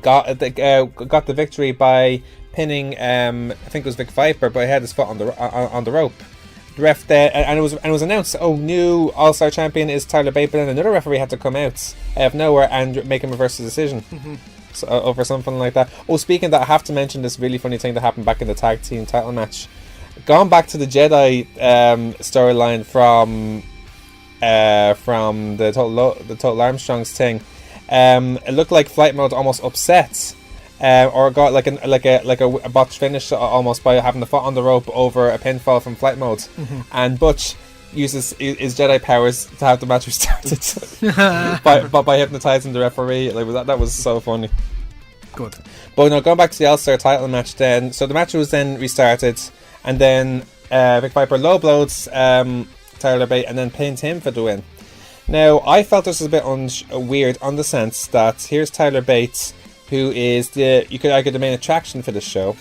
the victory by pinning I think it was Vic Viper, but he had his foot on the rope. The ref there, and it was announced, new All-Star champion is Tyler Bates, but then another referee had to come out out of nowhere and make him reverse the decision. So, over something like that. Speaking of that, I have to mention this really funny thing that happened back in the tag team title match. Going back to the Jedi storyline from the total Armstrongs thing, it looked like Flight Mode almost upset, or got like a botched finish almost by having the foot on the rope over a pinfall from Flight Mode, and Butch uses his Jedi powers to have the match restarted by hypnotizing the referee. Like, that was so funny. Good. But no, going back to the All-Star title match then, so the match was then restarted, and then Vic Viper low blows Tyler Bates and then pinned him for the win. Now, I felt this was a bit weird on the sense that here's Tyler Bates, who is you could argue the main attraction for the show,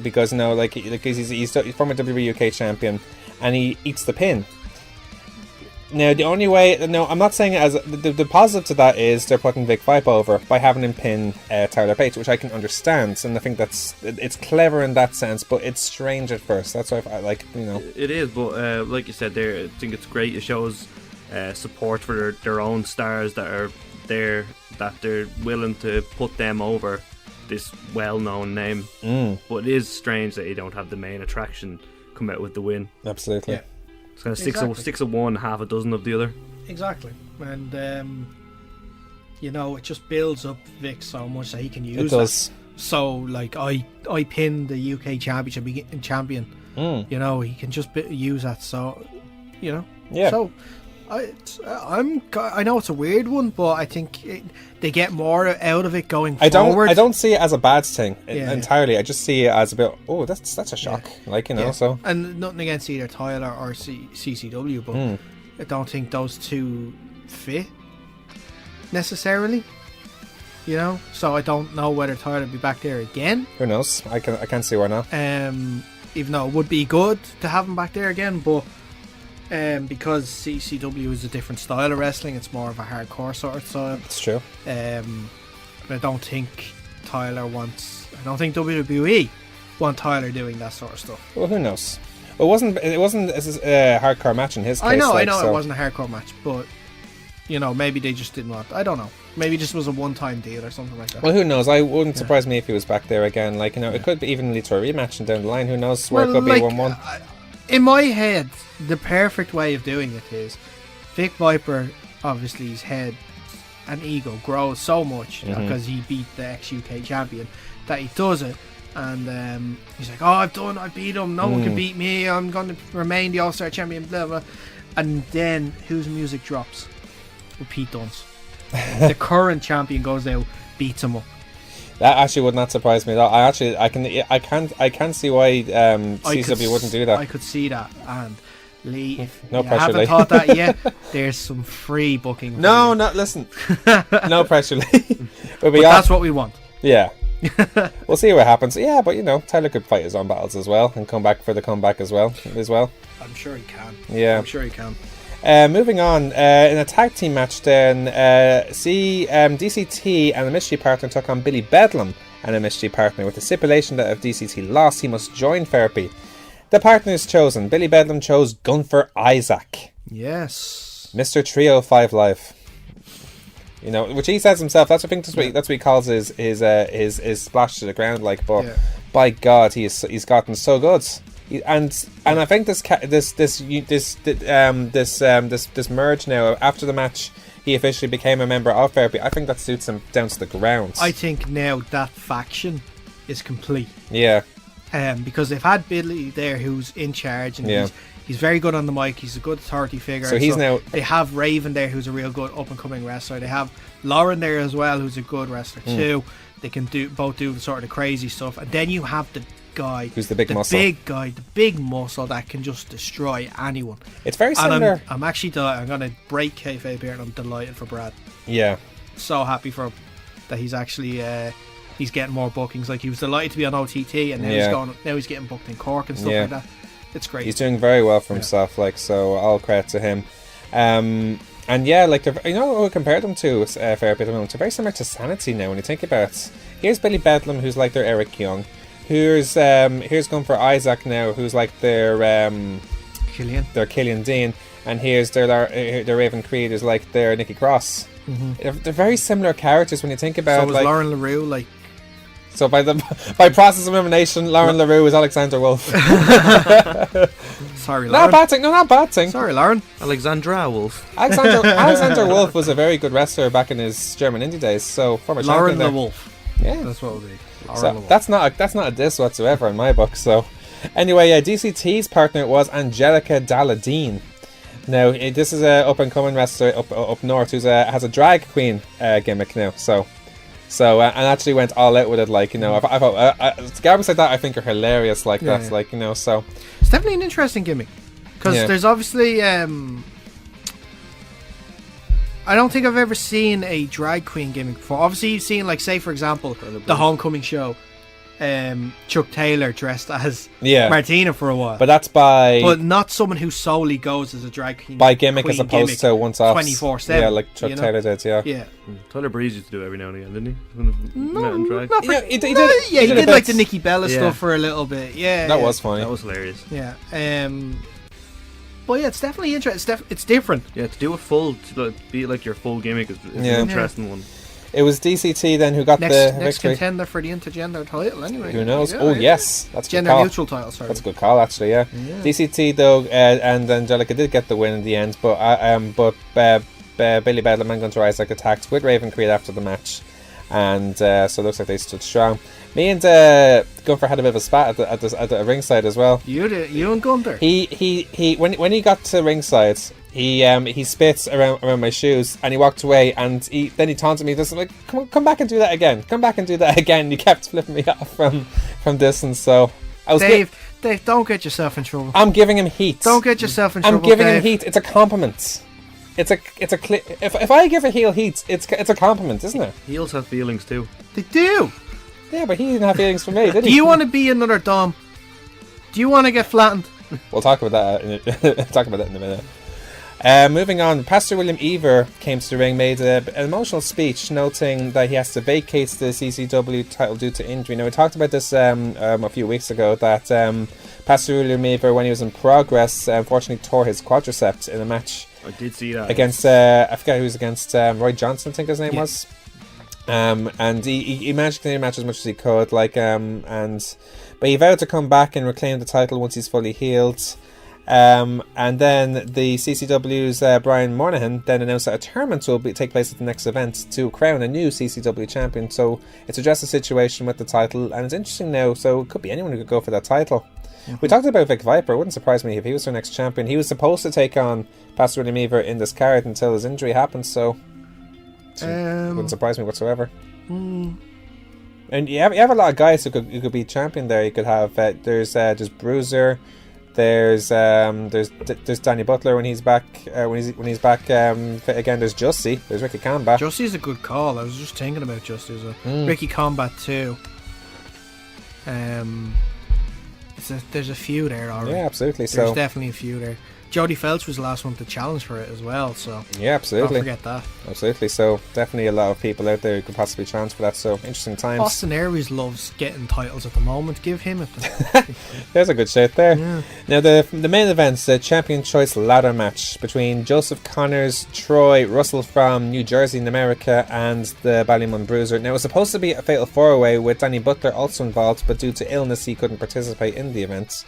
because he's former WWE UK champion, and he eats the pin. Now, the only way... No, I'm not saying it as... The positive to that is they're putting Vic Viper over by having him pin Tyler Bates, which I can understand, and I think it's clever in that sense, but it's strange at first. That's why I like, It is, but like you said there, I think it's great. It shows support for their own stars that are there, that they're willing to put them over this well-known name. But it is strange that you don't have the main attraction come out with the win. Absolutely. Yeah. It's kind of six of one, half a dozen of the other. Exactly. And it just builds up Vic so much that he can use it does. That. So like I pinned the UK champion. He can just use that. So yeah. So I know it's a weird one, but I think they get more out of it going forward. I don't see it as a bad thing entirely. I just see it as a bit. Oh, that's a shock. So. And nothing against either Tyler or CCW, but I don't think those two fit necessarily. So I don't know whether Tyler will be back there again. Who knows? I can't see why not. Even though it would be good to have him back there again, but. Because CCW is a different style of wrestling, it's more of a hardcore sort of style. It's true. But I don't think WWE want Tyler doing that sort of stuff. Well, who knows? It wasn't a hardcore match in his case. I know it wasn't a hardcore match, but maybe they just didn't want. I don't know. Maybe this was a one-time deal or something like that. Well, who knows? I wouldn't surprise me if he was back there again. It could be even lead to a rematch and down the line. Who knows where it could be 1-1. In my head, the perfect way of doing it is Vic Viper, obviously his head and ego grows so much because he beat the ex-UK champion that he does it, and he's like, I beat him, no one can beat me, I'm going to remain the All-Star champion, blah blah. And then whose music drops? With Pete Dunne's. The current champion goes out, beats him up. That actually would not surprise me. I can see why CCW wouldn't do that. I could see that, and Lee, if no you pressure, haven't Lee. thought that yet, there's some free booking. No, listen. No pressure, Lee. But that's what we want. Yeah. We'll see what happens. Yeah, but Tyler could fight his own battles as well and come back for the comeback as well. I'm sure he can. Yeah. I'm sure he can. Moving on, in a tag team match then, DCT and a mystery partner took on Billy Bedlam and a mystery partner with the stipulation that if DCT lost, he must join therapy. The partners chosen. Billy Bedlam chose Gunther Isaac. Yes. Mr. Trio 5 Live. Which he says himself. That's what he calls his splash to the ground. By God, he's gotten so good. And I think this merge now after the match, he officially became a member of therapy. I think that suits him down to the ground. I think now that faction is complete. Yeah. Because they've had Billy there, who's in charge, and he's very good on the mic. He's a good authority figure. So now. They have Raven there, who's a real good up and coming wrestler. They have Lauren there as well, who's a good wrestler too. They can both do the sort of crazy stuff, and then you have the guy who's the big muscle, the big muscle that can just destroy anyone. It's very similar. And I'm actually delighted. I'm going to break kayfabe here, and I'm delighted for Brad. Yeah, so happy for him that he's actually he's getting more bookings. Like, he was delighted to be on OTT, and now he's getting booked in Cork and stuff like that. It's great. He's doing very well for himself, like, so all credit to him. And yeah, like, you know what we compared them to a fair bit of them? They're very similar to Sanity now when you think about it. Here's Billy Bedlam, who's like their Eric Young. Here's going for Isaac now, who's like their Killian Dean. And here's their Raven Creed, who's like their Nikki Cross. Mm-hmm. They're very similar characters when you think about it. So was Lauren LaRue like... So by process of elimination, Lauren LaRue is Alexander Wolf. Sorry, Lauren. Not a bad thing. No, not a bad thing. Sorry, Lauren. Alexandra Wolf. Alexander Wolf was a very good wrestler back in his German indie days. So former Lauren champion the Wolf. Yeah, that's what it would be. So that's not a diss whatsoever in my book. So anyway, DCT's partner was Angelica Dalladine. Now this is a up and coming wrestler up north who's has a drag queen gimmick now. So and actually went all out with it. Like, you know, I thought garbage like that I think are hilarious. Like that's like, you know, so it's definitely an interesting gimmick because there's obviously I don't think I've ever seen a drag queen gimmick before. Obviously, you've seen, like, say for example, the Homecoming show. Chuck Taylor dressed as Martina for a while, but not someone who solely goes as a drag queen by gimmick as opposed to once off 24/7. Yeah, like Chuck Taylor did. Yeah. Tyler Breeze used to do it every now and again, didn't he? He did like the Nikki Bella stuff for a little bit. Yeah, that was funny. That was hilarious. Yeah. But yeah, it's definitely interesting. It's different. Yeah, to do a full, to be like your full gimmick is an interesting one. It was DCT then who got the next victory. contender for the intergender title. Anyway, who knows? Yes, that's a gender neutral title. Sorry, that's a good call actually. Yeah. DCT though, and Angelica did get the win in the end, but Billy Bedlam and Gunter Isaac attacked with Raven Creed after the match, and so it looks like they stood strong. Me and Gunther had a bit of a spat at the ringside as well. You and Gunther. He when he got to ringside, he spits around my shoes and he walked away, and then he taunted me. Just like, come back and do that again. Come back and do that again. He kept flipping me off from distance. So I was Dave, don't get yourself in trouble. I'm giving him heat. Don't get yourself in trouble. I'm giving Dave. him heat. It's a compliment. If I give a heel heat, it's a compliment, isn't it? Heels have feelings too. They do. Yeah, but he didn't have feelings for me, did he? Do you want to be another Dom? Do you want to get flattened? We'll talk about that in a minute. Moving on, Pastor William Ever came to the ring, made an emotional speech noting that he has to vacate the CCW title due to injury. Now, we talked about this a few weeks ago, that Pastor William Ever, when he was in Progress, unfortunately tore his quadriceps in a match. I did see that. Against, I forget who was against, Roy Johnson, I think his name was. And he managed to clear the match as much as he could, but he vowed to come back and reclaim the title once he's fully healed. And then the CCW's Brian Moynihan then announced that a tournament will take place at the next event to crown a new CCW champion. So it's addressed the situation with the title, and it's interesting now. So it could be anyone who could go for that title. Mm-hmm. We talked about Vic Viper. It wouldn't surprise me if he was our next champion. He was supposed to take on Pastor William Ever in this card until his injury happened. So wouldn't surprise me whatsoever. And you have a lot of guys who could be champion there. You could have there's Bruiser, there's Danny Butler when he's back when he's back fit again. There's Justy, there's Ricky Combat. Justy's a good call. I was just thinking about Justy. Ricky Combat too. There's a few there already. Yeah, absolutely. There's definitely a few there. Jody Felch was the last one to challenge for it as well, so yeah, absolutely. Don't forget that. Absolutely. So definitely a lot of people out there who could possibly challenge for that. So interesting times. Austin Aries loves getting titles at the moment. Give him it. There's a good shout there. Yeah. Now the main event's the Champion Choice Ladder match between Joseph Connors, Troy Russell from New Jersey in America, and the Ballymun Bruiser. Now it was supposed to be a fatal 4-way with Danny Butler also involved, but due to illness he couldn't participate in the event.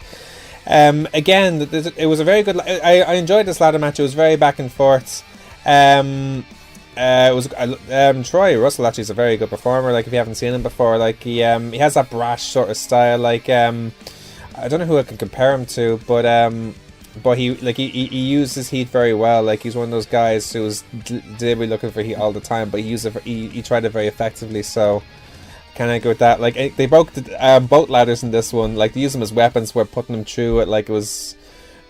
Again, it was a very good. I enjoyed this ladder match. It was very back and forth. It was Troy Russell actually is a very good performer. Like, if you haven't seen him before, like he has that brash sort of style. Like I don't know who I can compare him to, but he uses heat very well. Like, he's one of those guys who's deliberately looking for heat all the time, but he tried it very effectively. So. Can I go with that? Like, they broke the boat ladders in this one. Like, they used them as weapons. We're putting them through it. Like, it was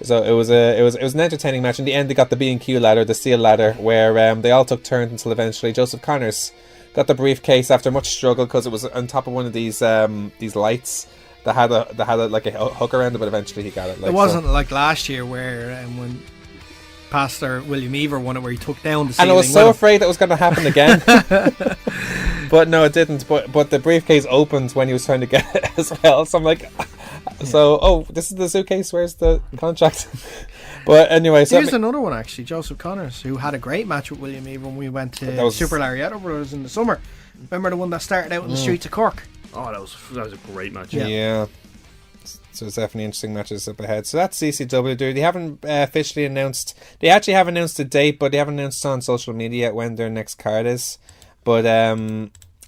an entertaining match. In the end, they got the B&Q ladder, the steel ladder, where they all took turns until eventually Joseph Connors, got the briefcase after much struggle because it was on top of one of these lights that had like a hook around it, but eventually he got it. Like, it wasn't like last year where when Pastor William Ever won it, where he took down the and ceiling. I was so afraid that was going to happen again. But no, it didn't. But the briefcase opened when he was trying to get it as well. So I'm like, this is the suitcase. Where's the contract? But anyway, so here's another one actually. Joseph Connors, who had a great match with William Ever when we went to Super Lariato Brothers in the summer. Remember the one that started out in the streets of Cork? Oh, that was a great match. Yeah. So it's definitely interesting matches up ahead. So that's CCW. They haven't officially announced. They actually have announced a date, but they haven't announced on social media yet when their next card is. But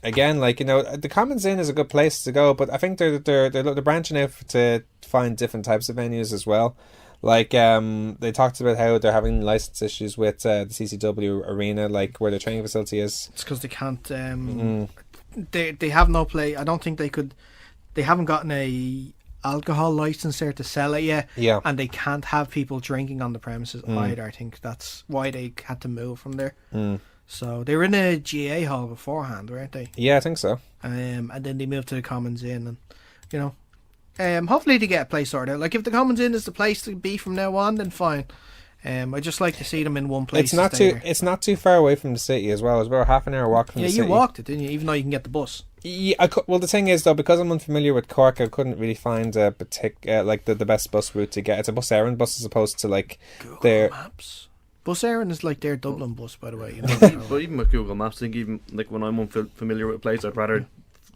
again, like, you know, the Commons Inn is a good place to go, but I think they're branching out to find different types of venues as well. Like they talked about how they're having license issues with the CCW arena, like where their training facility is. It's because they can't. They have no play. I don't think they could. They haven't gotten a alcohol license there to sell it yet. Yeah, and they can't have people drinking on the premises either. I think that's why they had to move from there. So they were in a GA hall beforehand, weren't they? Yeah, I think so. And then they moved to the Commons Inn, and you know, hopefully they get a place sorted out. Like if the Commons Inn is the place to be from now on, then fine. I just like to see them in one place. It's not too far away from the city as well. It's about half an hour walk from the city. Yeah, you walked it, didn't you? Even though you can get the bus. Yeah, well, the thing is though, because I'm unfamiliar with Cork, I couldn't really find a like the best bus route to get. It's a bus errand bus as opposed to like Google Maps. Bus errand is like their Dublin bus, by the way. You know? But even with Google Maps, I think even like when I'm unfamiliar with a place, I'd rather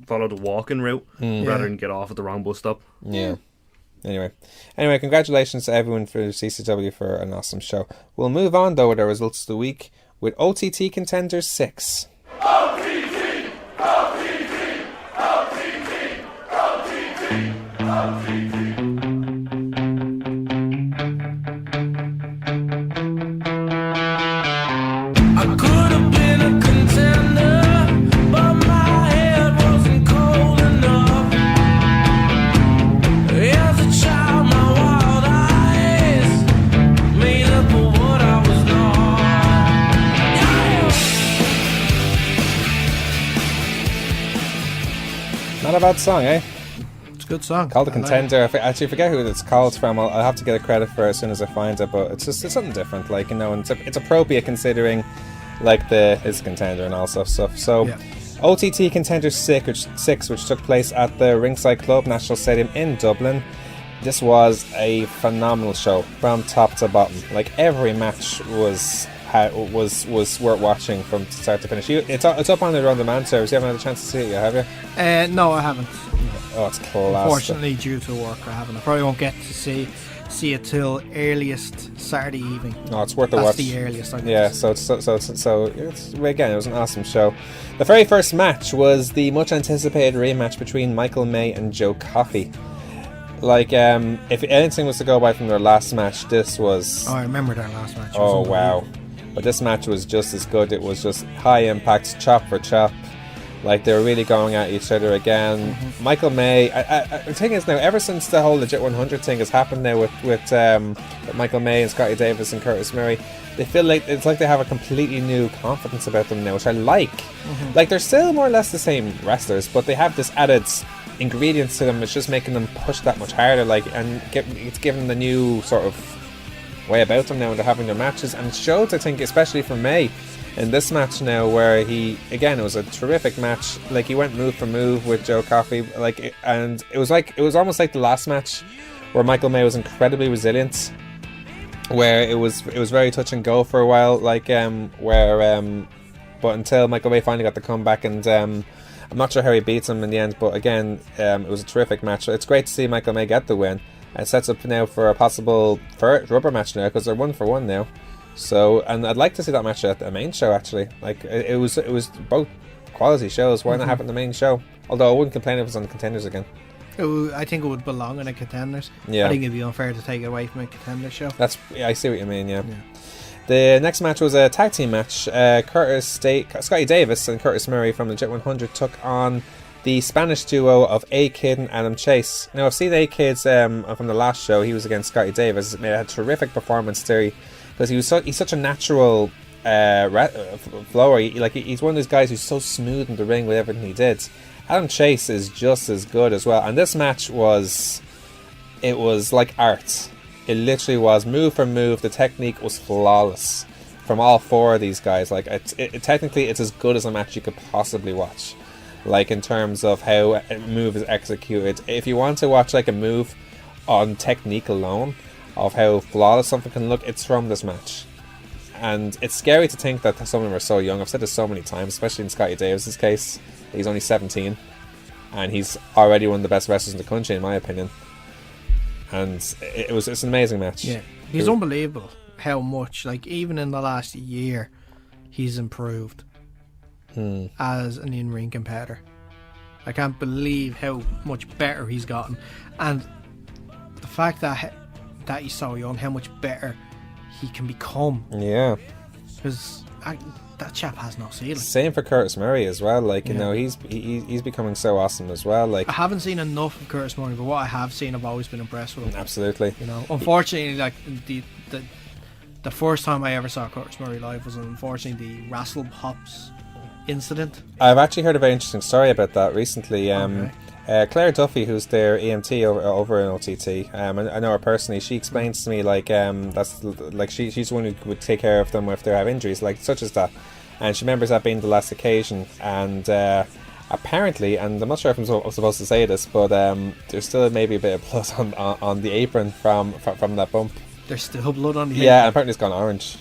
follow the walking route rather than get off at the wrong bus stop. Yeah. Anyway, congratulations to everyone for CCW for an awesome show. We'll move on though with our results of the week with OTT Contenders 6. OTT! Not a bad song, eh? It's a good song. Called The Contender. I actually forget who it's called from. I'll have to get a credit for it as soon as I find it, but it's something different, like, you know, and it's appropriate considering like his Contender and all stuff. So OTT Contenders 6, which took place at the Ringside Club National Stadium in Dublin. This was a phenomenal show from top to bottom. Like every match was worth watching from start to finish. It's up on the On Demand service. You haven't had a chance to see it yet, have you? No, I haven't. Oh, it's class. Unfortunately, due to work, I haven't. I probably won't get to see it till earliest Saturday evening. No, it's worth a watch. That's the earliest. So again, it was an awesome show. The very first match was the much anticipated rematch between Michael May and Joe Coffey. Like, if anything was to go by from their last match, this was... Oh, I remember their last match. Oh, wow. But this match was just as good. It was just high impact, chop for chop. Like, they were really going at each other again. Michael May... the thing is now, ever since the whole Legit 100 thing has happened now with Michael May and Scotty Davis and Curtis Murray, they feel like it's like they have a completely new confidence about them now, which I like. Like, they're still more or less the same wrestlers, but they have this added ingredients to them. It's just making them push that much harder, like, and it's giving them the new sort of way about them now, and they're having their matches. And it showed, I think, especially for May in this match now, where it was a terrific match. Like, he went move for move with Joe Coffey, like, and it was almost like the last match where Michael May was incredibly resilient, where it was very touch and go for a while, like, but until Michael May finally got the comeback, and I'm not sure how he beats him in the end, but again, it was a terrific match. So it's great to see Michael May get the win. It sets up now for a possible rubber match now, because they're 1-for-1 now. So, and I'd like to see that match at the main show, actually. Like, it was both quality shows. Why not have it in the main show? Although I wouldn't complain if it was on the Contenders again. I think it would belong in a Contenders. Yeah. I think it'd be unfair to take it away from a Contenders show. I see what you mean, yeah. The next match was a tag team match. Scotty Davis and Curtis Murray from Legit 100 took on the Spanish duo of A-Kid and Adam Chase. Now, I've seen A-Kid from the last show. He was against Scotty Davis. He made a terrific performance there, because he's such a natural flow. He's one of those guys who's so smooth in the ring with everything he did. Adam Chase is just as good as well, and this match was like art. It literally was move for move. The technique was flawless from all four of these guys. Like technically, it's as good as a match you could possibly watch. Like in terms of how a move is executed. If you want to watch like a move on technique alone of how flawless something can look, it's from this match. And it's scary to think that some of them are so young. I've said this so many times, especially in Scotty Davis's case. He's only 17, and he's already one of the best wrestlers in the country, in my opinion. And it's an amazing match. Yeah, he's unbelievable how much, like, even in the last year, he's improved as an in-ring competitor. I can't believe how much better he's gotten, and the fact that he's so young, how much better he can become. Yeah, because that chap has no ceiling. Same for Curtis Murray as well. Like, you know, he's becoming so awesome as well. Like, I haven't seen enough of Curtis Murray, but what I have seen, I've always been impressed with him. Absolutely. You know, unfortunately, like the first time I ever saw Curtis Murray live was unfortunately the Wrestle Hops incident. I've actually heard a very interesting story about that recently. Claire Duffy, who's their EMT over in OTT, I know her personally. She explains to me that's like she's the one who would take care of them if they have injuries, like such as that. And she remembers that being the last occasion. And apparently, and I'm not sure if I'm supposed to say this, but there's still maybe a bit of blood on the apron from that bump. There's still blood on the apron. Yeah, and apparently it's gone orange.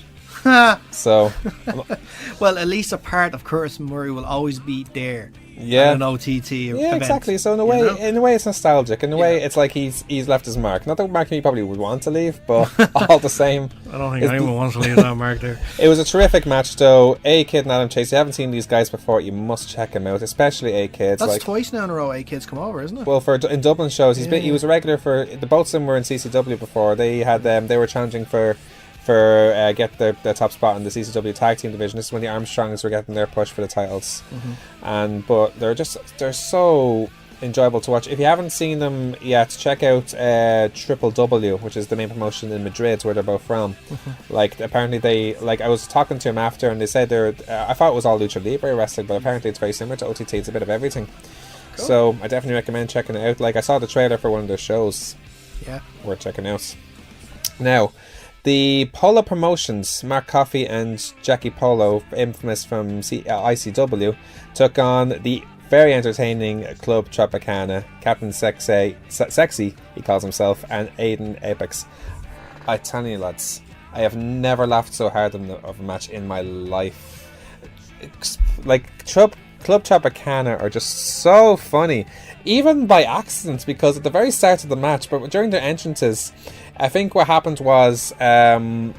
So, well, at least a part of Curtis Murray will always be there. Yeah, an OTT event. Yeah, exactly. So in a way, it's nostalgic. In a way, it's like he's left his mark. Not the mark he probably would want to leave, but all the same. I don't think anyone wants to leave that mark there. It was a terrific match, though. A-Kid and Adam Chase. You haven't seen these guys before, you must check him out, especially A-Kid. That's twice now in a row A-Kid's come over, isn't it? Well, in Dublin shows, he was a regular for the both of them were in CCW before. They had they were challenging for get their top spot in the CCW tag team division. This is when the Armstrongs were getting their push for the titles, but they're so enjoyable to watch. If you haven't seen them yet, check out Triple W, which is the main promotion in Madrid where they're both from. Like, apparently they, like, I was talking to him after and they said I thought it was all Lucha Libre wrestling, but apparently it's very similar to OTT. It's a bit of everything. Cool. So I definitely recommend checking it out. Like, I saw the trailer for one of their shows. Yeah, worth checking out. Now, the Polo Promotions, Mark Coffey and Jackie Polo, infamous from ICW, took on the very entertaining Club Tropicana, Captain Sexy, he calls himself, and Aiden Apex. I tell you, lads, I have never laughed so hard of a match in my life. Like, Club Tropicana are just so funny, even by accident, because at the very start of the match, but during their entrances, I think what happened was one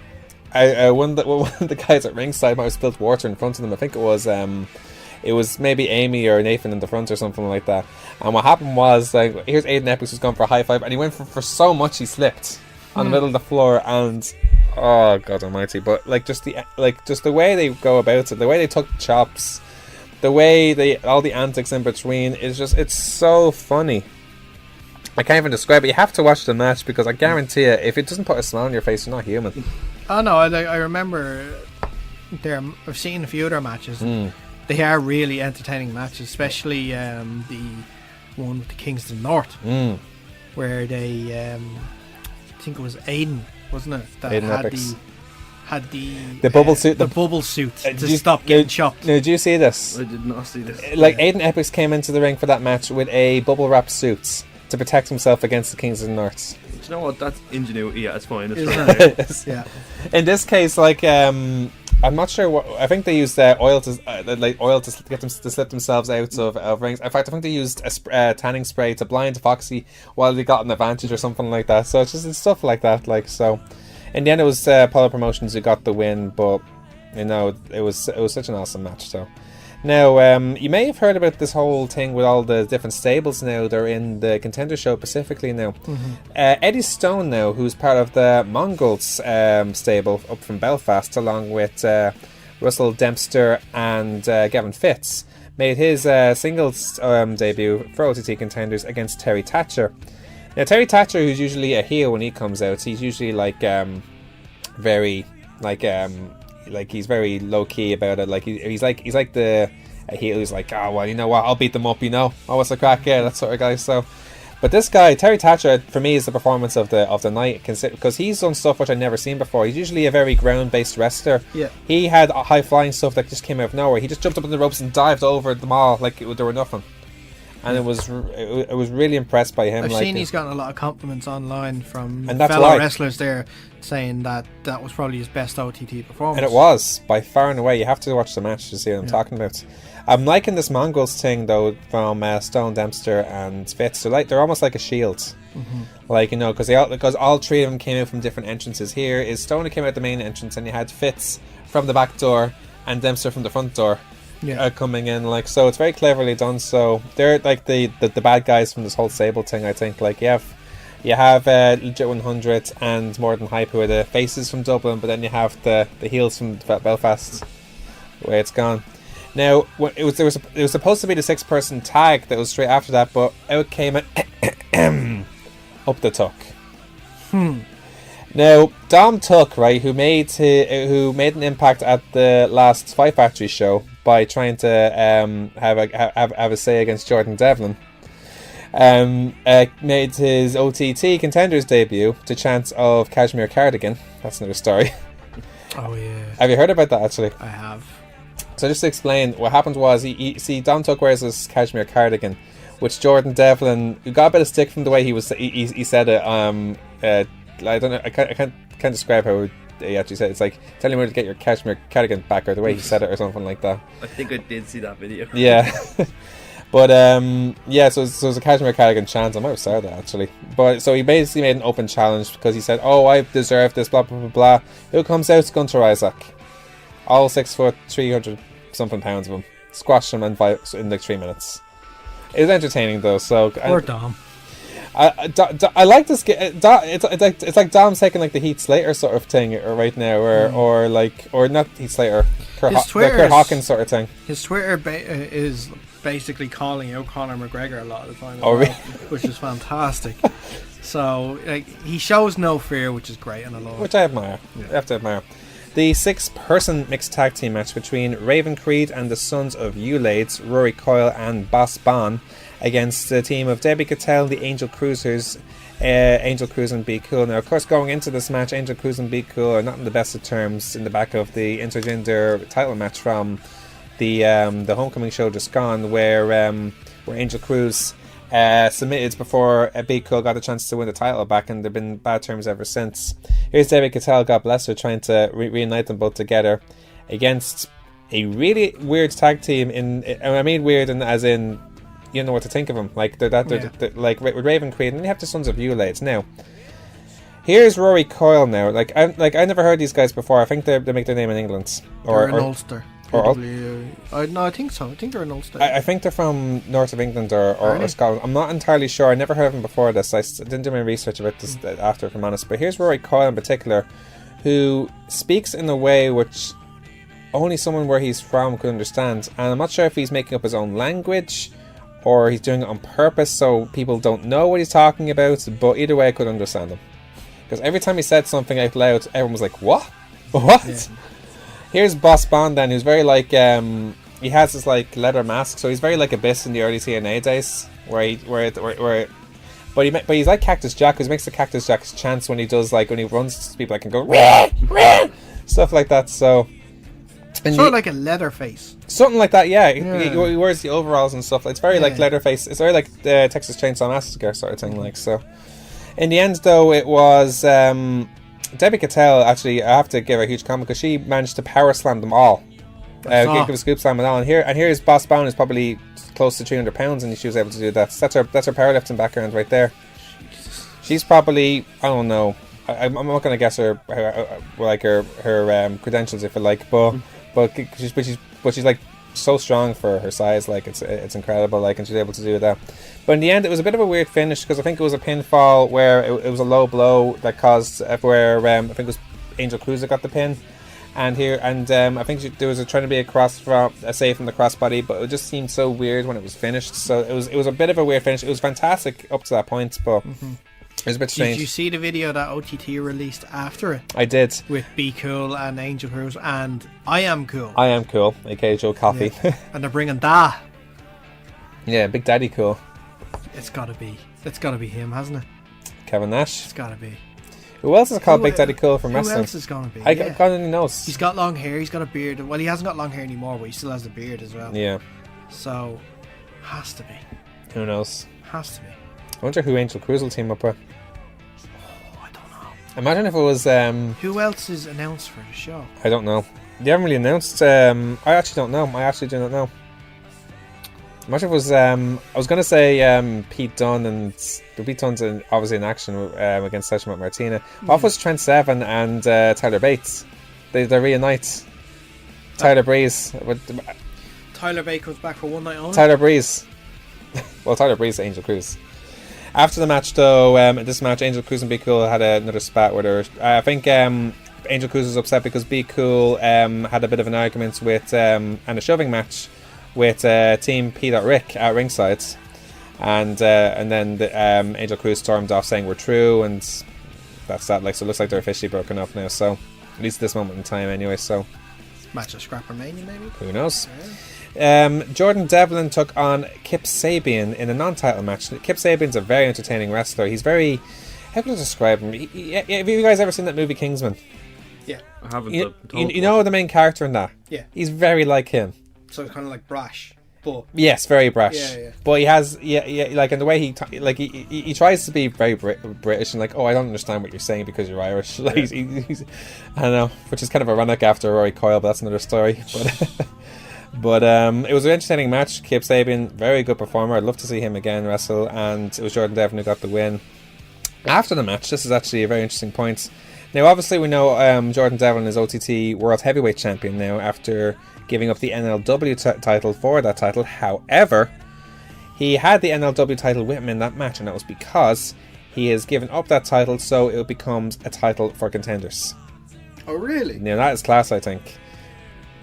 of the guys at ringside might have spilled water in front of them. I think it was maybe Amy or Nathan in the front or something like that. And what happened was, like, here's Aiden Epix who's gone for a high five, and he went for so much he slipped on the middle of the floor, and oh god almighty! But just the way they go about it, the way they took the chops, the way all the antics in between it's so funny. I can't even describe it. You have to watch the match, because I guarantee you, if it doesn't put a smile on your face, you're not human. Oh no, I remember I've seen a few of their matches. They are really entertaining matches, especially the one with the Kingston North, where they I think it was Aiden, wasn't it? That Aiden had the bubble suit. The bubble suit to stop getting chopped. Now, did you see this? I did not see this. Aiden Epix came into the ring for that match with a bubble wrap suit to protect himself against the Kingston North. Do you know what? That's ingenuity. Yeah, it's fine. It's yeah. In this case, I'm not sure what. I think they used oil to get them to slip themselves out of rings. In fact, I think they used a tanning spray to blind Foxy while they got an advantage or something like that. So it's stuff like that. So, in the end, it was Polo Promotions who got the win, but it was such an awesome match. So. Now, you may have heard about this whole thing with all the different stables now. They're in the Contender Show specifically now. Eddie Stone now, who's part of the Mongols stable up from Belfast, along with Russell Dempster and Gavin Fitz, made his singles debut for OTT Contenders against Terry Thatcher. Now, Terry Thatcher, who's usually a heel when he comes out, he's usually very he's very low key about it. Like he's like the heel who's like, oh well, you know what, I'll beat them up, you know, oh what's the crack, yeah, that sort of guy. So, but this guy Terry Thatcher for me is the performance of the night, because he's done stuff which I've never seen before. He's usually a very ground based wrestler. Yeah, he had high flying stuff that just came out of nowhere. He just jumped up on the ropes and dived over them all like there were nothing. And I was really impressed by him. I've seen he's gotten a lot of compliments online from and that's fellow right. wrestlers there, saying that was probably his best OTT performance. And it was, by far and away. You have to watch the match to see what I'm talking about. I'm liking this Mongols thing, though, from Stone, Dempster and Fitz. They're almost like a shield. Like, you know, because all three of them came out from different entrances. Here is Stone who came out the main entrance, and you had Fitz from the back door and Dempster from the front door. Coming in, like, so it's very cleverly done. So they're like the bad guys from this whole Sable thing, I think. Like you have Legit 100 and More Than Hype, who are the faces from Dublin, but then you have the heels from Belfast, the way it's gone. Now there was supposed to be the 6-person tag that was straight after that, but out came it Up the Tuck. Now Dom Tuck, right, who made an impact at the last Fight Factory show by trying to have a say against Jordan Devlin, made his OTT Contenders debut to chants of Cashmere Cardigan. That's another story. Oh yeah. Have you heard about that, actually? I have. So just to explain, what happened was, Dom Tuck wears this Cashmere Cardigan, which Jordan Devlin, who got a bit of stick from the way he said it. I don't know. I can't describe how he actually said it. It's like telling him where to get your Cashmere Cardigan back, or the way he said it, or something like that. I think I did see that video. Yeah. But so it was a Cashmere Cardigan chance. I might have said that, actually. But so he basically made an open challenge because he said, "Oh, I deserve this." Blah blah blah blah. Who comes out? Gunter Isaac. All 6 foot, 300 something pounds of him. Squashed him in like 3 minutes. It was entertaining though. So poor Dom. I like this. It's like Dom's taking like the Heath Slater sort of thing right now, or not Heath Slater, Kurt Hawkins sort of thing. His Twitter is basically calling out Conor McGregor a lot of the time, really? Which is fantastic. So like, he shows no fear, which is great, and I love it. Which I admire. I have to admire. The 6-person mixed tag team match between Raven Creed and the sons of Ulades, Rory Coyle and Boss Bon, against the team of Debbie Cattell, the Angel Cruisers, Angel Cruz and Be Cool. Now, of course, going into this match, Angel Cruz and Be Cool are not in the best of terms in the back of the intergender title match from the Homecoming show just gone, where Angel Cruz submitted before Be Cool got a chance to win the title back, and they've been bad terms ever since. Here's Debbie Cattell, God bless her, trying to reunite them both together against a really weird tag team. And I mean weird, and as in, you know what to think of them. Like they're like with Raven Creed, and then you have the Sons of Ulades. Now, here's Rory Coyle. Now, I never heard these guys before. I think they make their name in England or in Ulster. No, I think so. I think they're in Ulster. I think they're from north of England or Scotland. I'm not entirely sure. I never heard of them before this. I didn't do my research about this after, if I'm honest. But here's Rory Coyle in particular, who speaks in a way which only someone where he's from could understand. And I'm not sure if he's making up his own language or he's doing it on purpose so people don't know what he's talking about. But either way, I could understand him. Because every time he said something out loud, everyone was like, "What? What?" Yeah. Here's Boss Bond then, who's very like, he has this like leather mask, so he's very like Abyss in the early TNA days, but he's like Cactus Jack, who makes the Cactus Jack's chants when he does, like when he runs to people, like, and go rah, rah, stuff like that. So sort of like a Leatherface, something like that. Yeah, he wears the overalls and stuff. It's very like Leatherface. It's very like the Texas Chainsaw Massacre sort of thing. Like, so in the end, though, it was Debbie Cattell. Actually, I have to give her a huge compliment because she managed to power slam them all. Give a scoop slam and all. And here's Boss Bound, is probably close to 300 pounds, and she was able to do that. So that's her powerlifting background right there. She's probably, I don't know, I'm not going to guess her credentials, if you like, but she's like so strong for her size. Like, it's incredible. Like, and she's able to do that. But in the end, it was a bit of a weird finish because I think it was a pinfall where it was a low blow that caused where I think it was Angel Cruz that got the pin, and I think there was trying to be a save from the crossbody, but it just seemed so weird when it was finished. So it was a bit of a weird finish. It was fantastic up to that point, but was a bit strange. Did you see the video that OTT released after it? I did. With Be Cool and Angel Cruz and I Am Cool. I Am Cool, aka Joe Coffey. Yeah. And they're bringing Da. Yeah, Big Daddy Cool. It's gotta be him, hasn't it? Kevin Nash. It's gotta be. Who else is called Big Daddy Cool from wrestling? Who else is gonna be? God only knows. He's got long hair. He's got a beard. Well, he hasn't got long hair anymore, but he still has the beard as well. Yeah. So, has to be. Who knows? Has to be. I wonder who Angel Cruz will team up with. Oh, I don't know. Imagine if it was... Who else is announced for the show? I don't know. They haven't really announced... I actually don't know. I actually do not know. Imagine if it was... I was going to say Pete Dunne, and Pete Dunne's obviously in action against Session with Martina. What if it was Trent Seven and Tyler Bates? They reunite. Tyler Breeze. Tyler Bate comes back for one night only? Tyler Breeze. Well, Tyler Breeze, Angel Cruz. After the match, though, in this match, Angel Cruz and Be Cool had another spat with her. I think Angel Cruz was upset because Be Cool had a bit of an argument with and a shoving match with Team P.Rick at ringside, and then Angel Cruz stormed off saying we're true, and that's that. Like, so it looks like they're officially broken up now. So at least at this moment in time, anyway. So match of Scrapper Mania, maybe. Who knows? Yeah. Jordan Devlin took on Kip Sabian in a non-title match. Kip Sabian's a very entertaining wrestler. He's very... How can I describe him? Have you guys ever seen that movie Kingsman? Yeah. I haven't. You know the main character in that? Yeah. He's very like him. So it's kind of like brash, but... Yes, very brash. Yeah. But he has... Yeah, like in the way he tries to be very British and like, oh, I don't understand what you're saying because you're Irish. Like, he's I don't know, which is kind of ironic after Rory Coyle, but that's another story. But it was an entertaining match. Kip Sabian, very good performer. I'd love to see him again wrestle, and it was Jordan Devlin who got the win. After the match, this is actually a very interesting point. Now, obviously, we know Jordan Devlin is OTT World Heavyweight Champion now after giving up the NLW title for that title. However, he had the NLW title with him in that match, and that was because he has given up that title, so it becomes a title for contenders. Oh, really? Now, that is class, I think.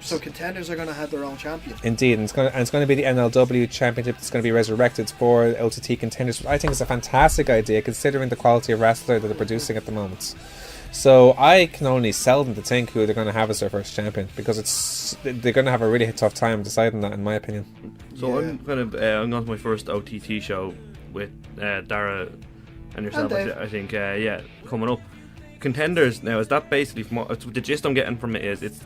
So contenders are going to have their own champion. Indeed, and it's going to be the NLW Championship that's going to be resurrected for OTT Contenders, which I think is a fantastic idea considering the quality of wrestler that they're producing at the moment. So I can only sell them to think who they're going to have as their first champion, because they're going to have a really tough time deciding that, in my opinion. So I'm going to my first OTT show with Daragh and yourself, I think, coming up. Contenders, now, is that basically, the gist I'm getting from it is it's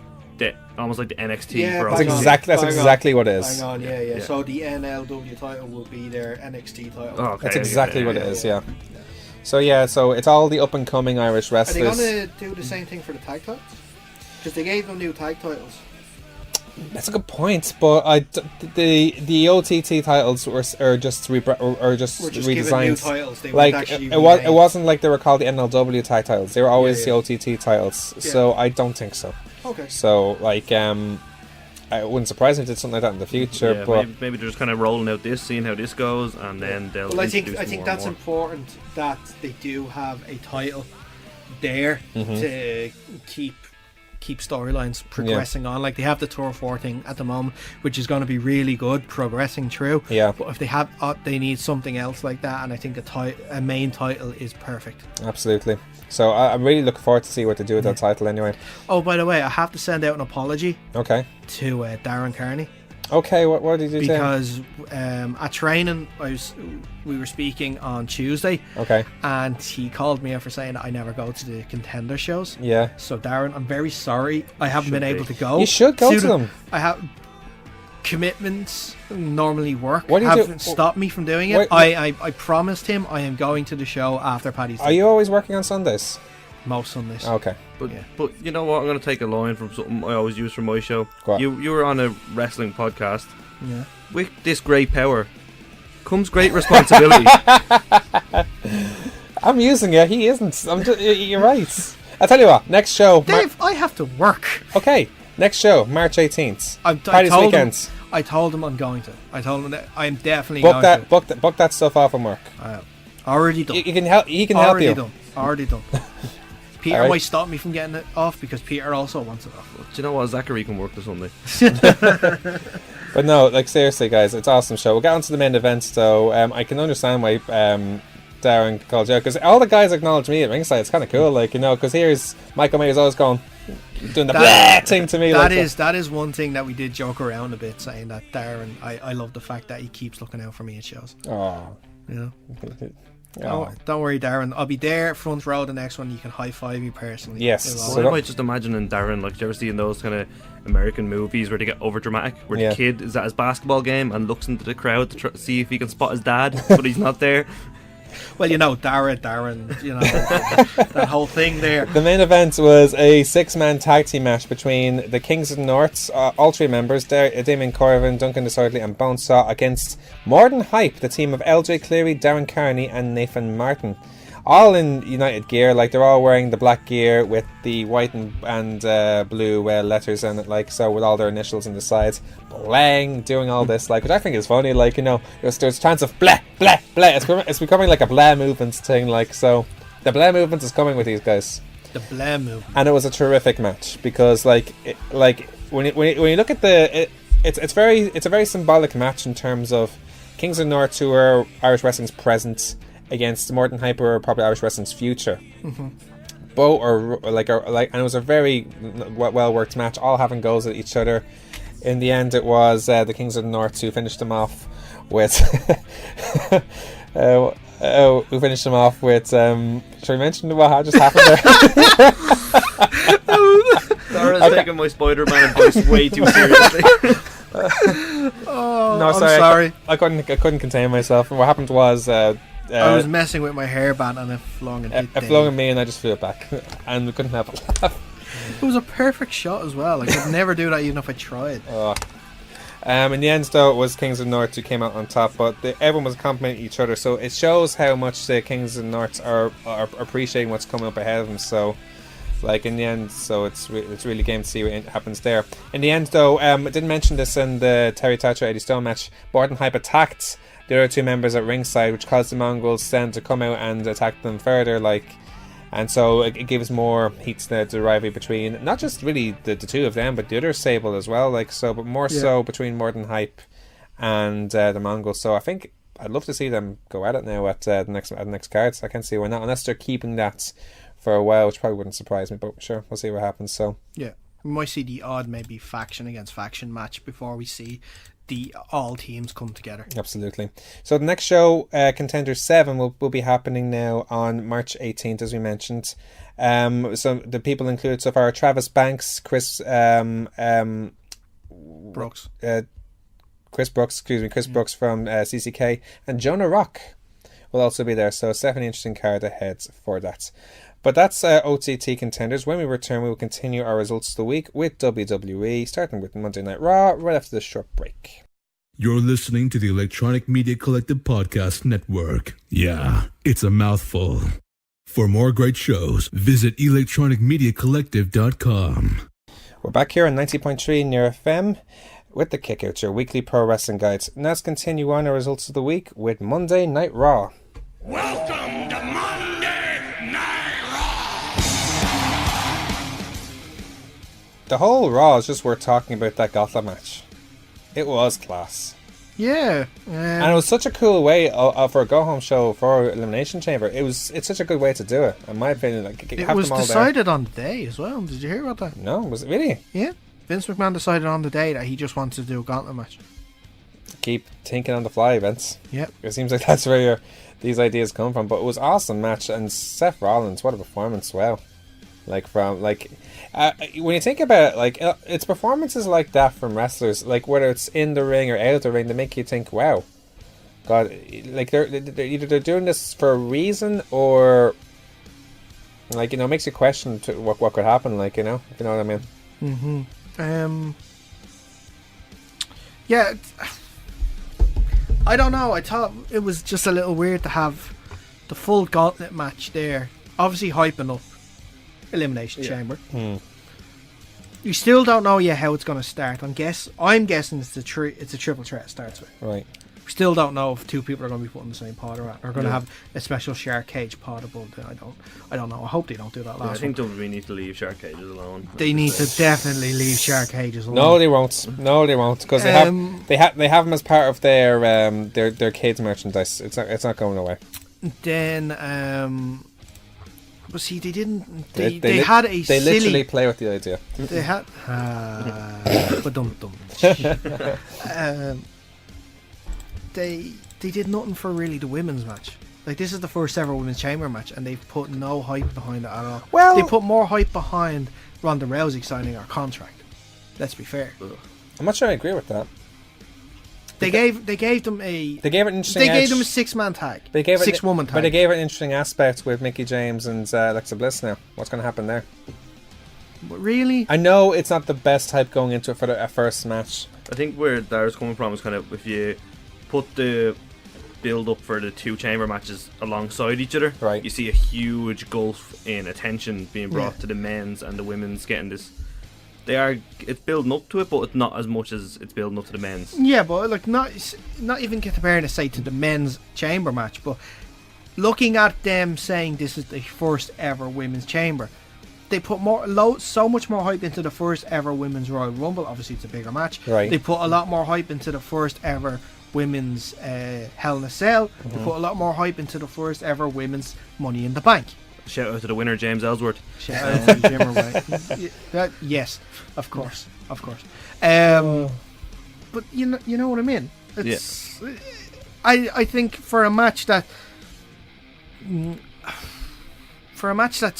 almost like the NXT for OTT. That's exactly what it is. Hang on, yeah. So the NLW title will be their NXT title. Oh, okay. That's exactly what it is, yeah. So it's all the up and coming Irish wrestlers. Are they going to do the same thing for the tag titles? Because they gave them new tag titles. That's a good point, but the OTT titles are just redesigned. New titles. They like it wasn't like they were called the NLW tag titles. They were always the OTT titles. Yeah. So I don't think so. Okay. So like it wouldn't surprise me if they did something like that in the future. Yeah, but maybe they're just kind of rolling out this, seeing how this goes, and then they'll. Well, I think that's important that they do have a title there to keep storylines progressing on. Like they have the Tour 4 thing at the moment, which is going to be really good, progressing through. Yeah. But if they have, they need something else like that, and I think a main title is perfect. Absolutely. So I'm really looking forward to see what they do with that title anyway. Oh, by the way, I have to send out an apology. Okay. To Darren Carney. Okay, what did you do? Because at training, we were speaking on Tuesday. Okay. And he called me out for saying that I never go to the contender shows. Yeah. So Darren, I'm very sorry. I haven't been able to go. You should go to them. I have commitments normally work. What do you haven't stopped me from doing it. I promised him I am going to the show after Paddy's Day. Are you always working on Sundays? Most Sundays. Okay. But you know what? I'm going to take a line from something I always use for my show. You were on a wrestling podcast. Yeah. With this great power comes great responsibility. I'm using it. He isn't. You're right. I'll tell you what. Next show. Dave, I have to work. Okay. Next show, March 18th. Paddy's weekend. I told him I'm going to. I told him that I'm definitely going to. Book that stuff off from work. Already done. He can help you. Already done. Peter might stop me from getting it off because Peter also wants it off. Do you know what? Zachary can work the Sunday. But no, like seriously, guys, it's an awesome show. We'll get on to the main event, though. I can understand why Darren called Yoke, because all the guys acknowledge me at ringside. It's kind of cool, like, you know, because here's Michael Mayer's always doing the blah thing to me. That is one thing that we did joke around a bit, saying that Darren, I love the fact that he keeps looking out for me at shows. Oh, you know. Oh. Don't worry, Darren. I'll be there front row the next one. You can high five me personally. Yes. So I might just imagining Darren, like, do you ever see in those kind of American movies where they get over dramatic, where the kid is at his basketball game and looks into the crowd to see if he can spot his dad, but he's not there. Well, you know, Darren, you know, that whole thing there. The main event was a 6-man tag team match between the Kings of the North, all 3 members, Damien Corvin, Duncan Disorderly and Bonesaw, against More Than Hype, the team of LJ Cleary, Darren Carney and Nathan Martin. All in United gear, like they're all wearing the black gear with the white and blue letters in it, like so, with all their initials on the sides, blang, doing all this, like, which I think is funny, like, you know, there's chance of blah blah blah. It's becoming like a blah movements thing, like, so the blah movement is coming with these guys. The blah movement, and it was a terrific match because, like, when you look at it's a very symbolic match in terms of Kings of the North, who are Irish wrestling's present, against More Than Hype, or probably Irish wrestling's future. Both are like, and it was a very well worked match, all having goals at each other. In the end, it was the Kings of the North who finished them off with. Who finished them off with? Should we mention what just happened there? Dara's taking my Spider-Man voice way too seriously. Oh, no, I'm sorry. I couldn't contain myself. And what happened was. I was messing with my hairband and it flung and hit. It flung at me and I just flew it back, and we couldn't help it. It was a perfect shot as well. Like, I'd never do that even if I tried. In the end, though, it was Kings of the North who came out on top, but everyone was complimenting each other, so it shows how much the Kings of the North are appreciating what's coming up ahead of them. So, like, in the end, so it's really game to see what happens there. In the end, though, I didn't mention this in the Terry Thatcher Eddie Stone match. More Than Hype attacked the other 2 members at ringside, which caused the Mongols then to come out and attack them further, like, and so it gives more heat to the rivalry between not just really the 2 of them, but the other stable as well, like, so, but more so between More Than Hype and the Mongols. So I think I'd love to see them go at it now at the next cards. I can't see why not, unless they're keeping that for a while, which probably wouldn't surprise me, but sure, we'll see what happens. So yeah, we might see the odd maybe faction against faction match before we see all teams come together. Absolutely. So the next show, Contenders 7, will be happening now on March 18th, as we mentioned. So the people included so far are Travis Banks, Chris Brooks, Chris Brooks from CCK, and Jonah Rock will also be there. So it's definitely an interesting card ahead for that. But that's OTT Contenders. When we return, we will continue our results of the week with WWE, starting with Monday Night Raw, right after this short break. You're listening to the Electronic Media Collective Podcast Network. Yeah, it's a mouthful. For more great shows, visit electronicmediacollective.com. We're back here on 90.3 Near FM with the Kickouts, your weekly pro wrestling guides. Now let's continue on our results of the week with Monday Night Raw. Welcome to Monday Night Raw! The whole Raw is just worth talking about that Gauntlet match. It was class. Yeah. And it was such a cool way for a go-home show for Elimination Chamber. It's such a good way to do it, in my opinion. Like, it was decided on the day as well. Did you hear about that? No, was it really? Yeah. Vince McMahon decided on the day that he just wanted to do a Gauntlet match. Keep thinking on the fly, Vince. Yeah. It seems like that's where these ideas come from. But it was an awesome match, and Seth Rollins, what a performance! Wow. When you think about it, like, it's performances like that from wrestlers, like whether it's in the ring or out of the ring, they make you think, wow, God, like they're either they're doing this for a reason, or, like, you know, it makes you question what could happen, like, you know, if you know what I mean. Yeah, I don't know. I thought it was just a little weird to have the full Gauntlet match there, obviously hyping up Elimination Chamber. You still don't know yet how it's going to start. I'm guessing it's a triple threat starts with. Right. We still don't know if 2 people are going to be put in the same pod or are going to have a special shark cage pod above them. I don't know. I hope they don't do that last one. I think WWE need to leave shark cages alone. They need to definitely leave shark cages alone. No, they won't, because they have them as part of their kids merchandise. It's not going away. Then, but see, they didn't. They had a They silly. literally play with the idea. They had. But dum. They did nothing for really the women's match. Like, this is the first ever women's chamber match, and they've put no hype behind it at all. Well, they put more hype behind Ronda Rousey signing her contract. Let's be fair. I'm not sure I agree with that. They gave them They gave it an interesting. They gave edge. them a 6-man tag. They gave it 6-woman tag. But they gave it an interesting aspect with Mickie James and Alexa Bliss now. What's going to happen there? Really? I know it's not the best type going into it for a first match. I think where Dar's coming from is kind of if you put the build up for the two chamber matches alongside each other, Right. you see a huge gulf in attention being brought to the men's and the women's getting this. It's building up to it, but it's not as much as it's building up to the men's. Yeah, but like not even comparing to say to the men's chamber match, but looking at them saying this is the first ever women's chamber, they put so much more hype into the first ever women's Royal Rumble. Obviously, it's a bigger match. Right. They put a lot more hype into the first ever women's Hell in a Cell. They put a lot more hype into the first ever women's Money in the Bank. Shout out to the winner, James Ellsworth. Shout out to Jim White. Yes, of course. But you know what I mean. It's, I think for a match that's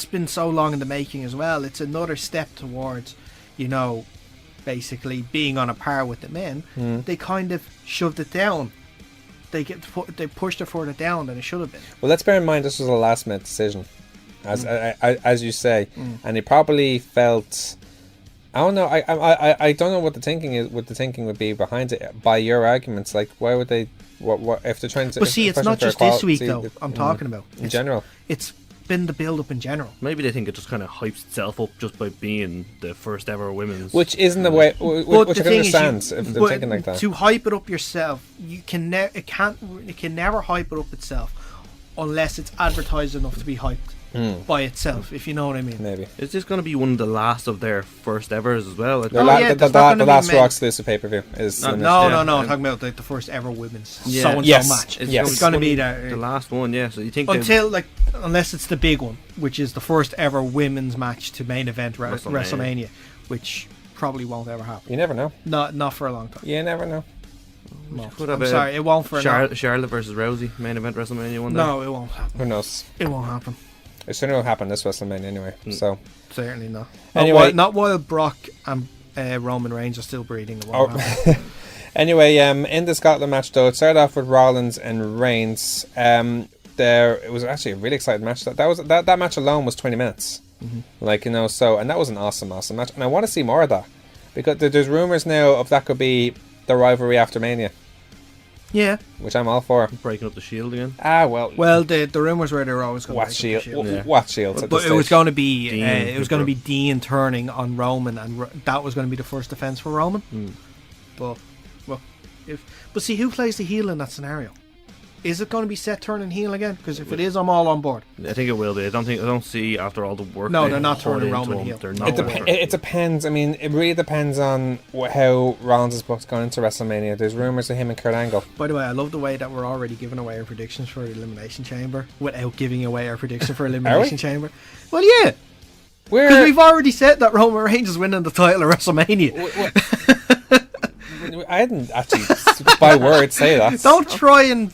been so long in the making as well, it's another step towards, basically being on a par with the men. They kind of shoved it down. They pushed it further down than it should have been. Well, let's bear in mind this was a last minute decision, as you say, and they probably felt. I don't know. I don't know what the thinking is. What the thinking would be behind it. By your arguments, like why would they? What if they're trying to? But see, it's not just this week though. I'm talking about in general. It's been the build up in general. Maybe they think it just kind of hypes itself up just by being the first ever women's. Which isn't the way. Which I can understand if they're thinking like that. To hype it up yourself, it can never hype it up itself unless it's advertised enough to be hyped by itself. If you know what I mean. Maybe. Is this going to be one of the last of their first evers as well? The last Raw exclusive pay per view is. No. I'm talking about the first ever women's so-and-so match. It's going to be the last one, yeah. So you think unless it's the big one, which is the first ever women's match to main event WrestleMania, which probably won't ever happen. You never know. Not for a long time. You never know. I'm sorry, it won't for Charlotte versus Rousey main event WrestleMania one day. No, it won't happen. Who knows? It won't happen. It certainly will happen this WrestleMania anyway. So certainly not. Anyway, not while Brock and Roman Reigns are still breathing. It won't happen. Anyway, in the Scotland match though, it started off with Rollins and Reigns. It was actually a really exciting match. That match alone was 20 minutes. And that was an awesome match. And I want to see more of that because there's rumors now of that could be the rivalry after Mania. Yeah, which I'm all for. Breaking up the Shield again. Well, the rumors were they were always going to break up the Shield. What Shield? But it was going to be Dean turning on Roman, and that was going to be the first defense for Roman. But see, who plays the heel in that scenario? Is it going to be Seth turning heel again? Because if it is, I'm all on board. I think it will be. I don't see after all the work. No, they're not turning Roman heel. It depends. I mean, it really depends on how Rollins is booked going into WrestleMania. There's rumors of him and Kurt Angle. By the way, I love the way that we're already giving away our predictions for Elimination Chamber without giving away our prediction for Elimination Chamber. Well, yeah. Because we've already said that Roman Reigns is winning the title of WrestleMania. I didn't actually by word say that. Don't try and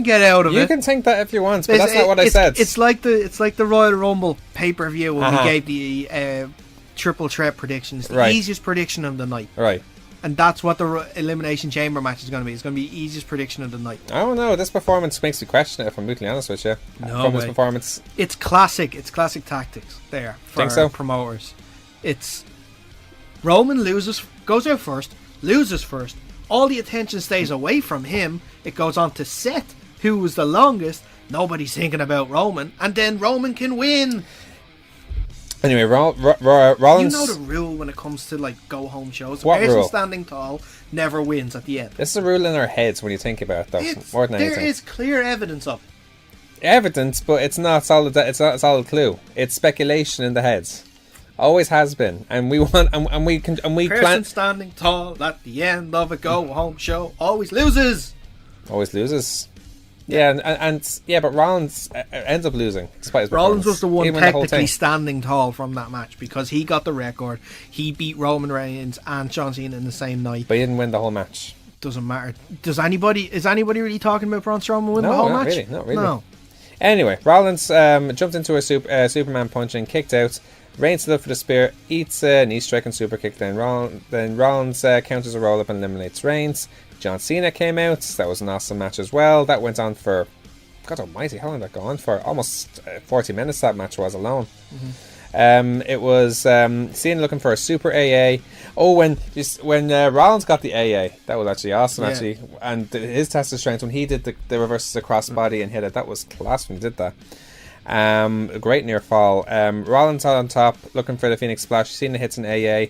get out of it. You can think that if you want, but that's not what I said. It's like the Royal Rumble pay-per-view when we gave the triple threat predictions, the easiest prediction of the night. Right. And that's what the Elimination Chamber match is going to be. It's going to be the easiest prediction of the night. I don't know. This performance makes me question it, if I'm brutally honest with you. No way. This performance. It's classic. It's classic tactics there for promoters. It's Roman goes out first, loses first. All the attention stays away from him. It goes on to Seth, who was the longest. Nobody's thinking about Roman. And then Roman can win. Anyway, Rollins... You know the rule when it comes to go-home shows. The What person rule? Standing tall never wins at the end. This is a rule in our heads when you think about it, though. More than anything. There is clear evidence of it. Evidence, but it's not solid. It's not a solid clue. It's speculation in the heads. Always has been, and we want, and we Person standing tall at the end of a go-home show always loses. Always loses. Yeah, but Rollins ends up losing despite his Rollins performance. was the one He won the whole technically thing. standing tall from that match because he got the record. He beat Roman Reigns and John Cena in the same night. But he didn't win the whole match. Doesn't matter. Is anybody really talking about Braun Strowman winning the whole not match? Really, not really. No. Anyway, Rollins jumped into a Superman punch and kicked out. Reigns stood up for the spear, eats a knee strike and super kick. Then Rollins counters a roll up and eliminates Reigns. John Cena came out. That was an awesome match as well. That went on for, God almighty, how long did that go on for? Almost 40 minutes that match was alone. It was Cena looking for a super AA. Oh, when Rollins got the AA, that was actually awesome, actually. And his test of strength, when he did the reverse the crossbody and hit it, that was class when he did that. A great near fall. Rollins on top, looking for the Phoenix Splash. Cena hits an AA,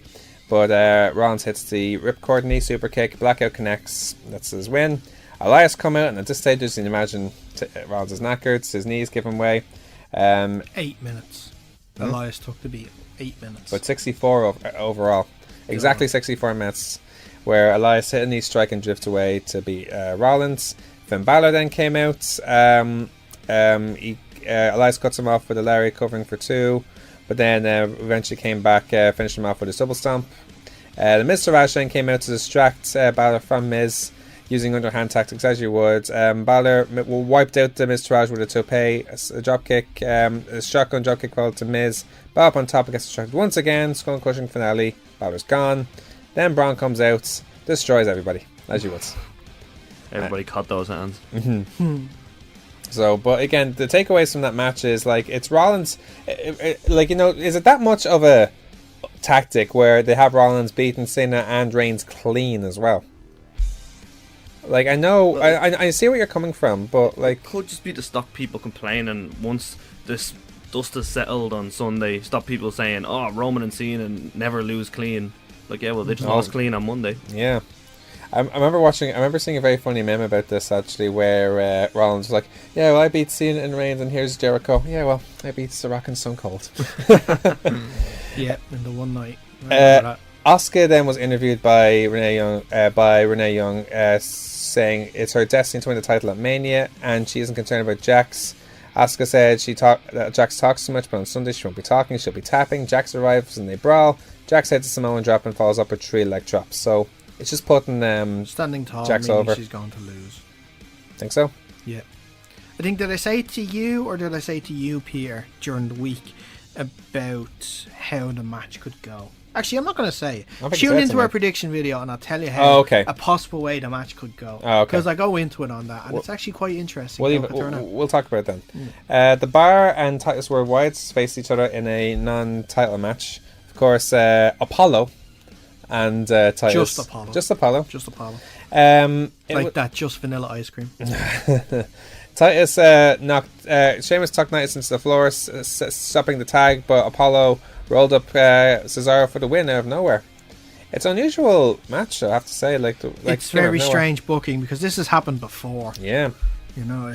but Rollins hits the ripcord knee super kick. Blackout connects. That's his win. Elias come out, and at this stage, you can imagine Rollins is knackered. His knees give him way. 8 minutes. Elias took the beat. 8 minutes. But 64 overall. Exactly 64 minutes, where Elias hit a knee strike and drift away to beat Rollins. Finn Balor then came out. Elias cuts him off with a lariat covering for 2, but then eventually came back, finished him off with a double stomp. The Miz Taraj then came out to distract Balor from Miz, using underhand tactics as you would. Balor wiped out the Miz Taraj with a tope, a drop kick, a shotgun drop kick followed to Miz. Balor up on top gets distracted once again, skull crushing finale. Balor's gone. Then Braun comes out, destroys everybody, as you would. Everybody caught those hands. So, but again, the takeaways from that match is like it's Rollins. Is it that much of a tactic where they have Rollins beating Cena and Reigns clean as well? Like, I know, I see where you're coming from, but like, it could just be to stop people complaining once this dust is settled on Sunday. Stop people saying, "Oh, Roman and Cena never lose clean." Like, yeah, well, they just lost clean on Monday. Yeah. I remember seeing a very funny meme about this actually, where Rollins was like, "Yeah, well, I beat Cena and Reigns, and here's Jericho. Yeah, well, I beat The Rock and Stone Cold." Yeah, in the one night. Asuka then was interviewed by Renee Young, saying it's her destiny to win the title at Mania, and she isn't concerned about Jax. Asuka said Jax talks too much, but on Sunday she won't be talking, she'll be tapping. Jax arrives and they brawl. Jax heads to Samoan drop and follows up with 3 leg drops. So it's just putting standing tall, Jax meaning over. she's going to lose. Think so? Yeah. I think, did I say to you or did I say to you, Peter, during the week about how the match could go? Actually, I'm not going to say it. Tune into our prediction video and I'll tell you how a possible way the match could go. Because I go into it on that, and it's actually quite interesting. We'll talk about it then. The Bar and Titus Worldwide face each other in a non-title match. Of course, Apollo and Titus. Just Apollo. Just Apollo. Just Apollo. That, just vanilla ice cream. Titus knocked Sheamus tucked Titus into the floor, stopping the tag, but Apollo rolled up Cesaro for the win out of nowhere. It's an unusual match, I have to say. It's very strange booking because this has happened before. Yeah, you know,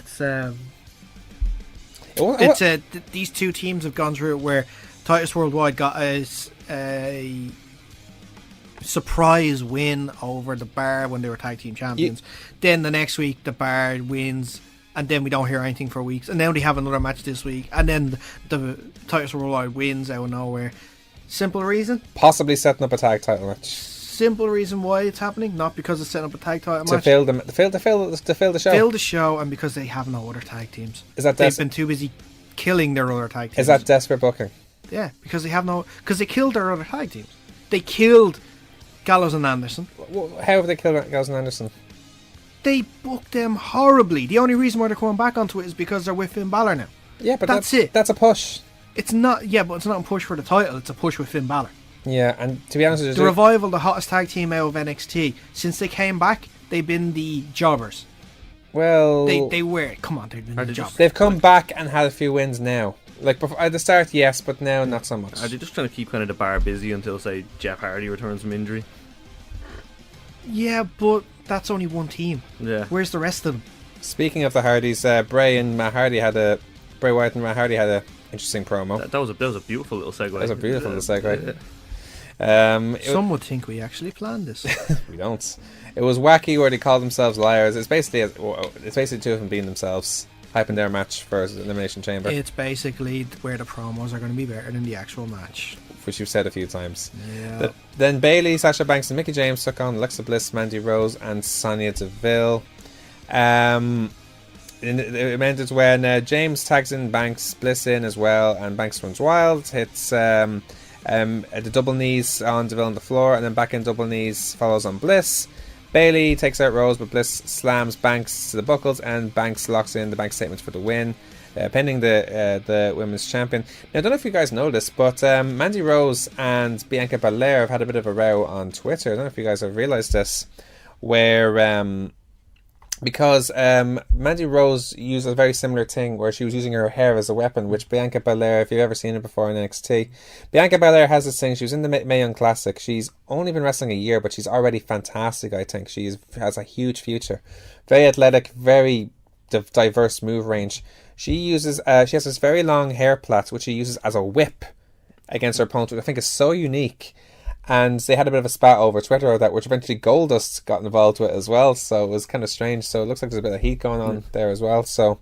these two teams have gone through it where Titus Worldwide got a surprise win over the Bar when they were tag team champions. Then the next week the Bar wins, and then we don't hear anything for weeks, and now they have another match this week, and then the Titus Worldwide wins out of nowhere. Simple reason? Possibly setting up a tag title match. Simple reason why it's happening, not because it's setting up a tag title match. To fill the show. Fill the show, and because they have no other tag teams. They've been too busy killing their other tag teams. Is that desperate booking? Yeah, because they killed their other tag teams. They killed Gallows and Anderson. How have they killed Gallows and Anderson? They booked them horribly. The only reason why they're coming back onto it is because they're with Finn Balor now. Yeah, but that's it. That's a push. It's not. Yeah, but it's not a push for the title. It's a push with Finn Balor. Yeah, and to be honest with you, the Revival, the hottest tag team out of NXT, since they came back, they've been the jobbers. Well, they were. Come on, they've been the jobbers. They've come back and had a few wins now. Like before, at the start, yes, but now not so much. Are they just trying to keep kind of the Bar busy until, say, Jeff Hartie returns from injury? Yeah, but that's only one team. Yeah. Where's the rest of them? Speaking of the Hardys, Bray and Matt Hardy had a interesting promo. That was a beautiful little segue. That was a beautiful little segue. Some would think we actually planned this. We don't. It was wacky where they called themselves liars. It's basically two of them being themselves, hyping their match for Elimination Chamber. It's basically where the promos are going to be better than the actual match, which you've said a few times. Yeah. Then Bayley, Sasha Banks and Mickie James took on Alexa Bliss, Mandy Rose and Sonya Deville. It ended when James tags in Banks, Bliss in as well, and Banks runs wild, hits the double knees on Deville on the floor, and then back in double knees follows on Bliss. Bayley takes out Rose, but Bliss slams Banks to the buckles, and Banks locks in the Banks statement for the win, pending the women's champion. Now, I don't know if you guys know this, but Mandy Rose and Bianca Belair have had a bit of a row on Twitter. I don't know if you guys have realised this, where because Mandy Rose used a very similar thing where she was using her hair as a weapon, which Bianca Belair, if you've ever seen it before in NXT, Bianca Belair has this thing. She was in the Mae Young Classic. She's only been wrestling a year, but she's already fantastic. I think she has a huge future. Very athletic, very diverse move range. She has this very long hair plait which she uses as a whip against her opponent, which I think is so unique. And they had a bit of a spat over Twitter of that, which eventually Goldust got involved with as well. So it was kind of strange. So it looks like there's a bit of heat going on there as well. So,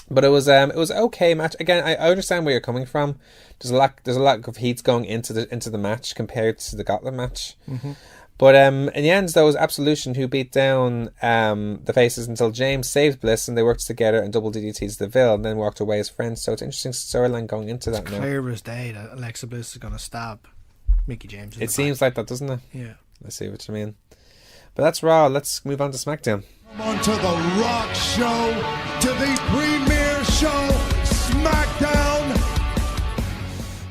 but it was okay match. Again, I understand where you're coming from. There's a lot of heat going into the match compared to the Gauntlet match. Mm-hmm. But in the end, there was Absolution who beat down the Faces until James saved Bliss, and they worked together and double DDTs Deville, and then walked away as friends. So it's an interesting storyline going into that. It's clear as day that Alexa Bliss is going to stab Mickie James. It seems like that, doesn't it? Yeah. I see what you mean. But that's Raw. Let's move on to SmackDown. Come on to the Rock Show, to the premiere show, SmackDown.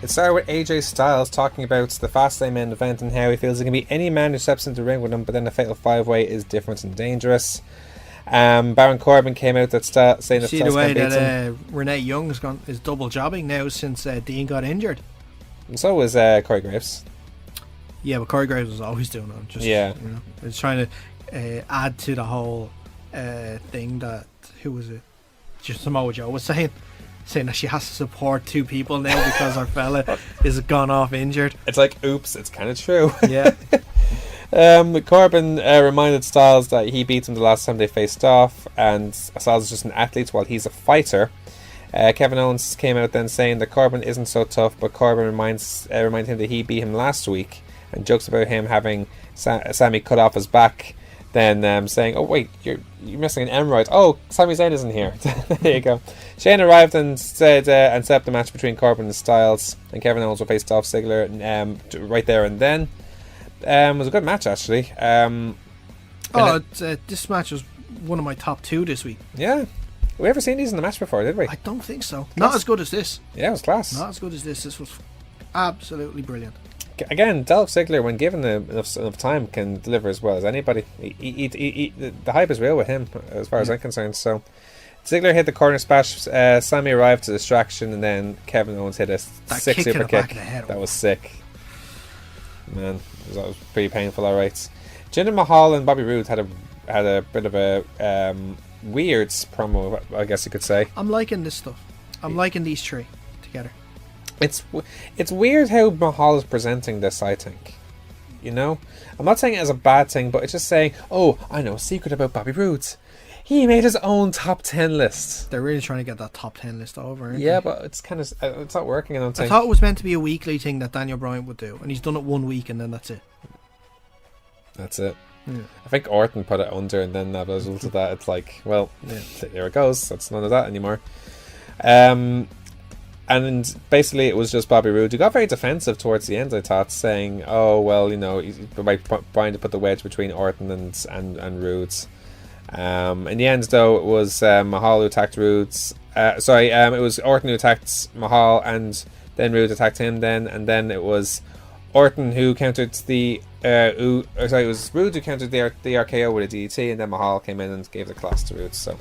It started with AJ Styles talking about the Fastlane main event and how he feels it can be any man who steps into the ring with him, but then a fatal 5-way is different and dangerous. Baron Corbin came out saying that see Styles the way can beat that him. Renee Young is double jobbing now since Dean got injured. And so was Corey Graves. Yeah, but Corey Graves was always doing it. Just, yeah. You know, it's trying to add to the whole thing that, who was it? Just Samoa Joe was saying that she has to support two people now because our fella is gone off injured. It's like, oops, it's kind of true. Yeah. Corbin reminded Styles that he beat him the last time they faced off, and Styles is just an athlete while he's a fighter. Kevin Owens came out then saying that Corbin isn't so tough, but Corbin reminds him that he beat him last week, and jokes about him having Sami cut off his back, then saying, oh wait, you're missing an emerald. Oh, Sami Zayn isn't here. There you go. Shane arrived and said and set up the match between Corbin and Styles, and Kevin Owens will face Dolph Ziggler right there and then. It was a good match actually. This match was one of my top 2 this week. Yeah. We ever seen these in the match before, did we? I don't think so. Not as good as this. Yeah, it was class. Not as good as this. This was absolutely brilliant. Again, Dolph Ziggler, when given enough time, can deliver as well as anybody. The hype is real with him, as far as I'm concerned. So, Ziggler hit the corner splash. Sami arrived to distraction, and then Kevin Owens hit a sick super kick. That was sick. Man, that was pretty painful. All right. Jinder Mahal and Bobby Roode had a bit of a weird promo, I guess you could say. I'm liking this stuff. I'm liking these three together. It's weird how Mahal is presenting this, I think. You know? I'm not saying it as a bad thing, but it's just saying, oh, I know a secret about Bobby Roode. He made his own top 10 list. They're really trying to get that top 10 list over. Yeah, but it's kind of it's not working. I thought it was meant to be a weekly thing that Daniel Bryan would do, and he's done it 1 week, and then that's it. That's it. Yeah. I think Orton put it under, and then as a result of that, it's like, well, yeah, there it goes. That's none of that anymore. And basically, it was just Bobby Roode who got very defensive towards the end. I thought, saying, "Oh well, you know, by trying to put the wedge between Orton and Roode." In the end, though, it was Mahal who attacked Roode's. It was Orton who attacked Mahal, and then Roode attacked him. And then it was Orton who countered the. It was Roode who countered the RKO with a DDT, and then Mahal came in and gave the class to Roode. So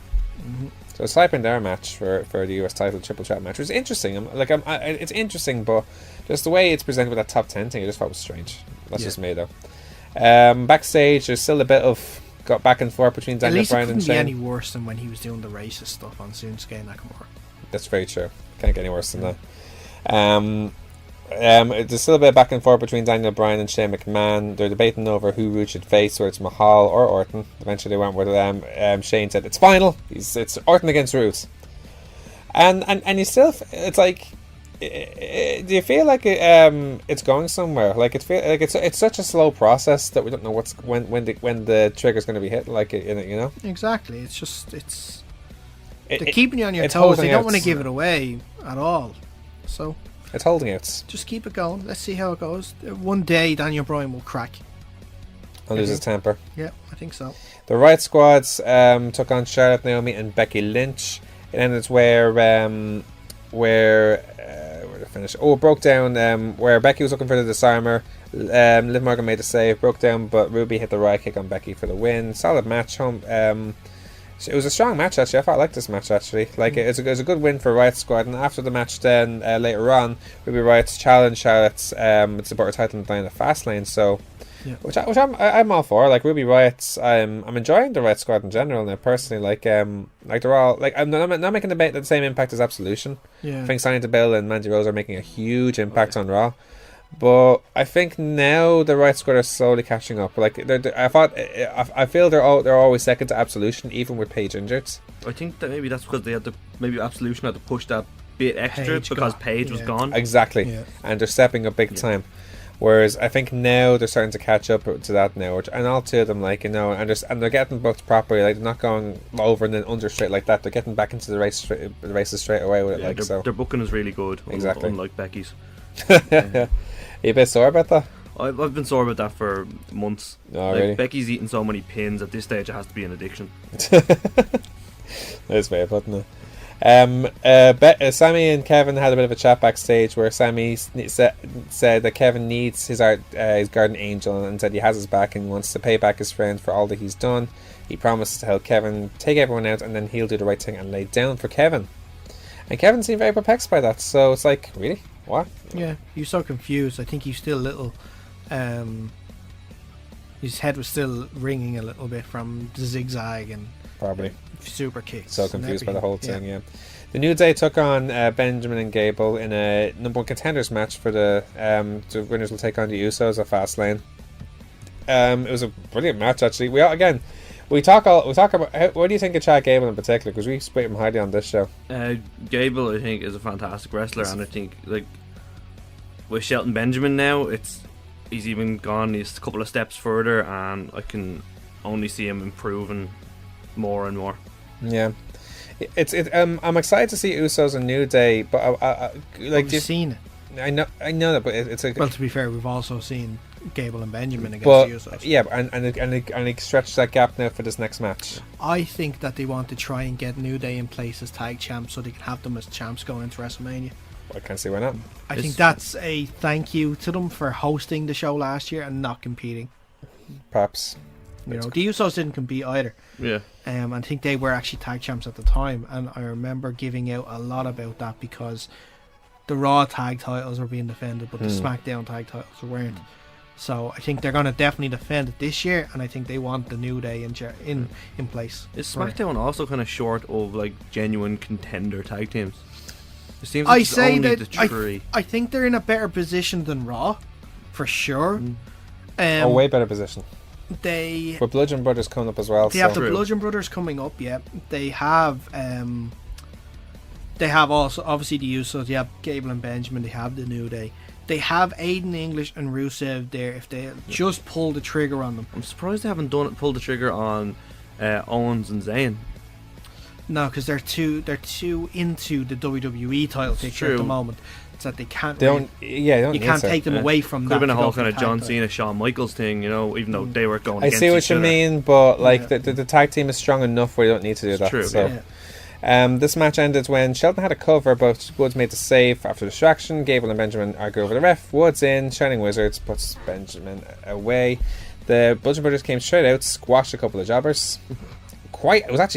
it's typing their match for the US title triple threat match. It was interesting. It's interesting, but just the way it's presented with that top 10 thing, I just thought was strange. That's just me though. Backstage, there's still a bit of got back and forth between Daniel Bryan and Shane. At least it couldn't be any worse than when he was doing the racist stuff on Shinsuke Nakamura. That's very true. Can't get any worse than that. There's still a bit of back and forth between Daniel Bryan and Shane McMahon. They're debating over who Roode should face, whether it's Mahal or Orton. Eventually they went with Shane said it's final. It's Orton against Roode. And you still, it's like, do you feel like it's going somewhere? Like it's such a slow process that we don't know when the trigger's going to be hit. Like you know. Exactly. It's just they're keeping you on your toes. They don't want to give it away at all. So it's holding out. Just keep it going. Let's see how it goes. One day Daniel Bryan will crack. I'll lose his temper. Yeah, I think so. The Riot Squads took on Charlotte, Naomi, and Becky Lynch. It ended where to finish? Oh, it broke down where Becky was looking for the disarmer. Liv Morgan made the save, broke down, but Ruby hit the Riot kick on Becky for the win. Solid match. It was a strong match actually. I liked this match actually. Like it was a good win for Riot Squad. And after the match, then later on, Ruby Riot's challenge Charlotte's it's about her title down the Fastlane. So. Yeah. Which I'm all for. Like Ruby Riot, I'm enjoying the Riot Squad in general now. Personally, like they're all like I'm not making the same impact as Absolution. Yeah. I think Sonya Deville and Mandy Rose are making a huge impact on Raw, but I think now the Riot Squad are slowly catching up. Like I feel they're always second to Absolution, even with Paige injured. I think that maybe that's because maybe Absolution had to push that bit extra because Paige was gone. Exactly, and they're stepping up big time. Whereas I think now they're starting to catch up to that now, and all two of them, like and they're getting booked properly. Like they're not going over and then under straight like that. They're getting back into the races straight away with it. Their booking is really good. Exactly, unlike Becky's. Are you a bit sore about that? I've been sore about that for months. Oh, really? Becky's eating so many pins at this stage; it has to be an addiction. Nice way of putting it. Sammy and Kevin had a bit of a chat backstage where Sammy said that Kevin needs his guardian angel and said he has his back and wants to pay back his friend for all that he's done. He promises to help Kevin take everyone out and then he'll do the right thing and lay down for Kevin. And Kevin seemed very perplexed by that, so it's like, really? What? Yeah, you're so confused. I think he's still a little his head was still ringing a little bit from the zigzag and probably super kicks. So confused by the whole thing. Yeah. The New Day took on Benjamin and Gable in a number one contenders match for the winners will take on the Usos at Fastlane. It was a brilliant match actually. We talk about what do you think of Chad Gable in particular, because we split him highly on this show. Gable I think is a fantastic wrestler, and I think like with Shelton Benjamin now he's even gone he's a couple of steps further, and I can only see him improving more and more. Yeah, I'm excited to see Usos and New Day, but like you've seen it. I know that, but it's a well. To be fair, we've also seen Gable and Benjamin against the Usos. Yeah, and they stretch that gap now for this next match. I think that they want to try and get New Day in place as tag champs, so they can have them as champs going into WrestleMania. I can't see why not. I think that's a thank you to them for hosting the show last year and not competing. Perhaps. The Usos didn't compete either. Yeah. I think they were actually tag champs at the time, and I remember giving out a lot about that because the Raw tag titles were being defended, but the SmackDown tag titles weren't. So I think they're going to definitely defend it this year, and I think they want the New Day in place. Is SmackDown also kind of short of like genuine contender tag teams? It seems like I think they're in a better position than Raw, for sure. A way better position. But Bludgeon Brothers coming up as well. They have the Bludgeon Brothers coming up. Yeah, they have. They have also obviously the Usos. They have Gable and Benjamin. They have the New Day. They have Aiden English and Rusev there. If they just pull the trigger on them, I'm surprised they haven't pulled the trigger on Owens and Zayn. No, because they're too into the WWE title picture at the moment. It's that they can't. You can't take them away from Could that. have been a whole kind of John Cena, Shawn Michaels thing, even though they were going. I against see what each you other. mean, but like the tag team is strong enough where you don't need to do that. True. So. This match ended when Shelton had a cover, but Woods made the save after distraction. Gable and Benjamin argue over the ref. Woods in, Shining Wizards puts Benjamin away. The Bludgeon Brothers came straight out, squashed a couple of jobbers. I loved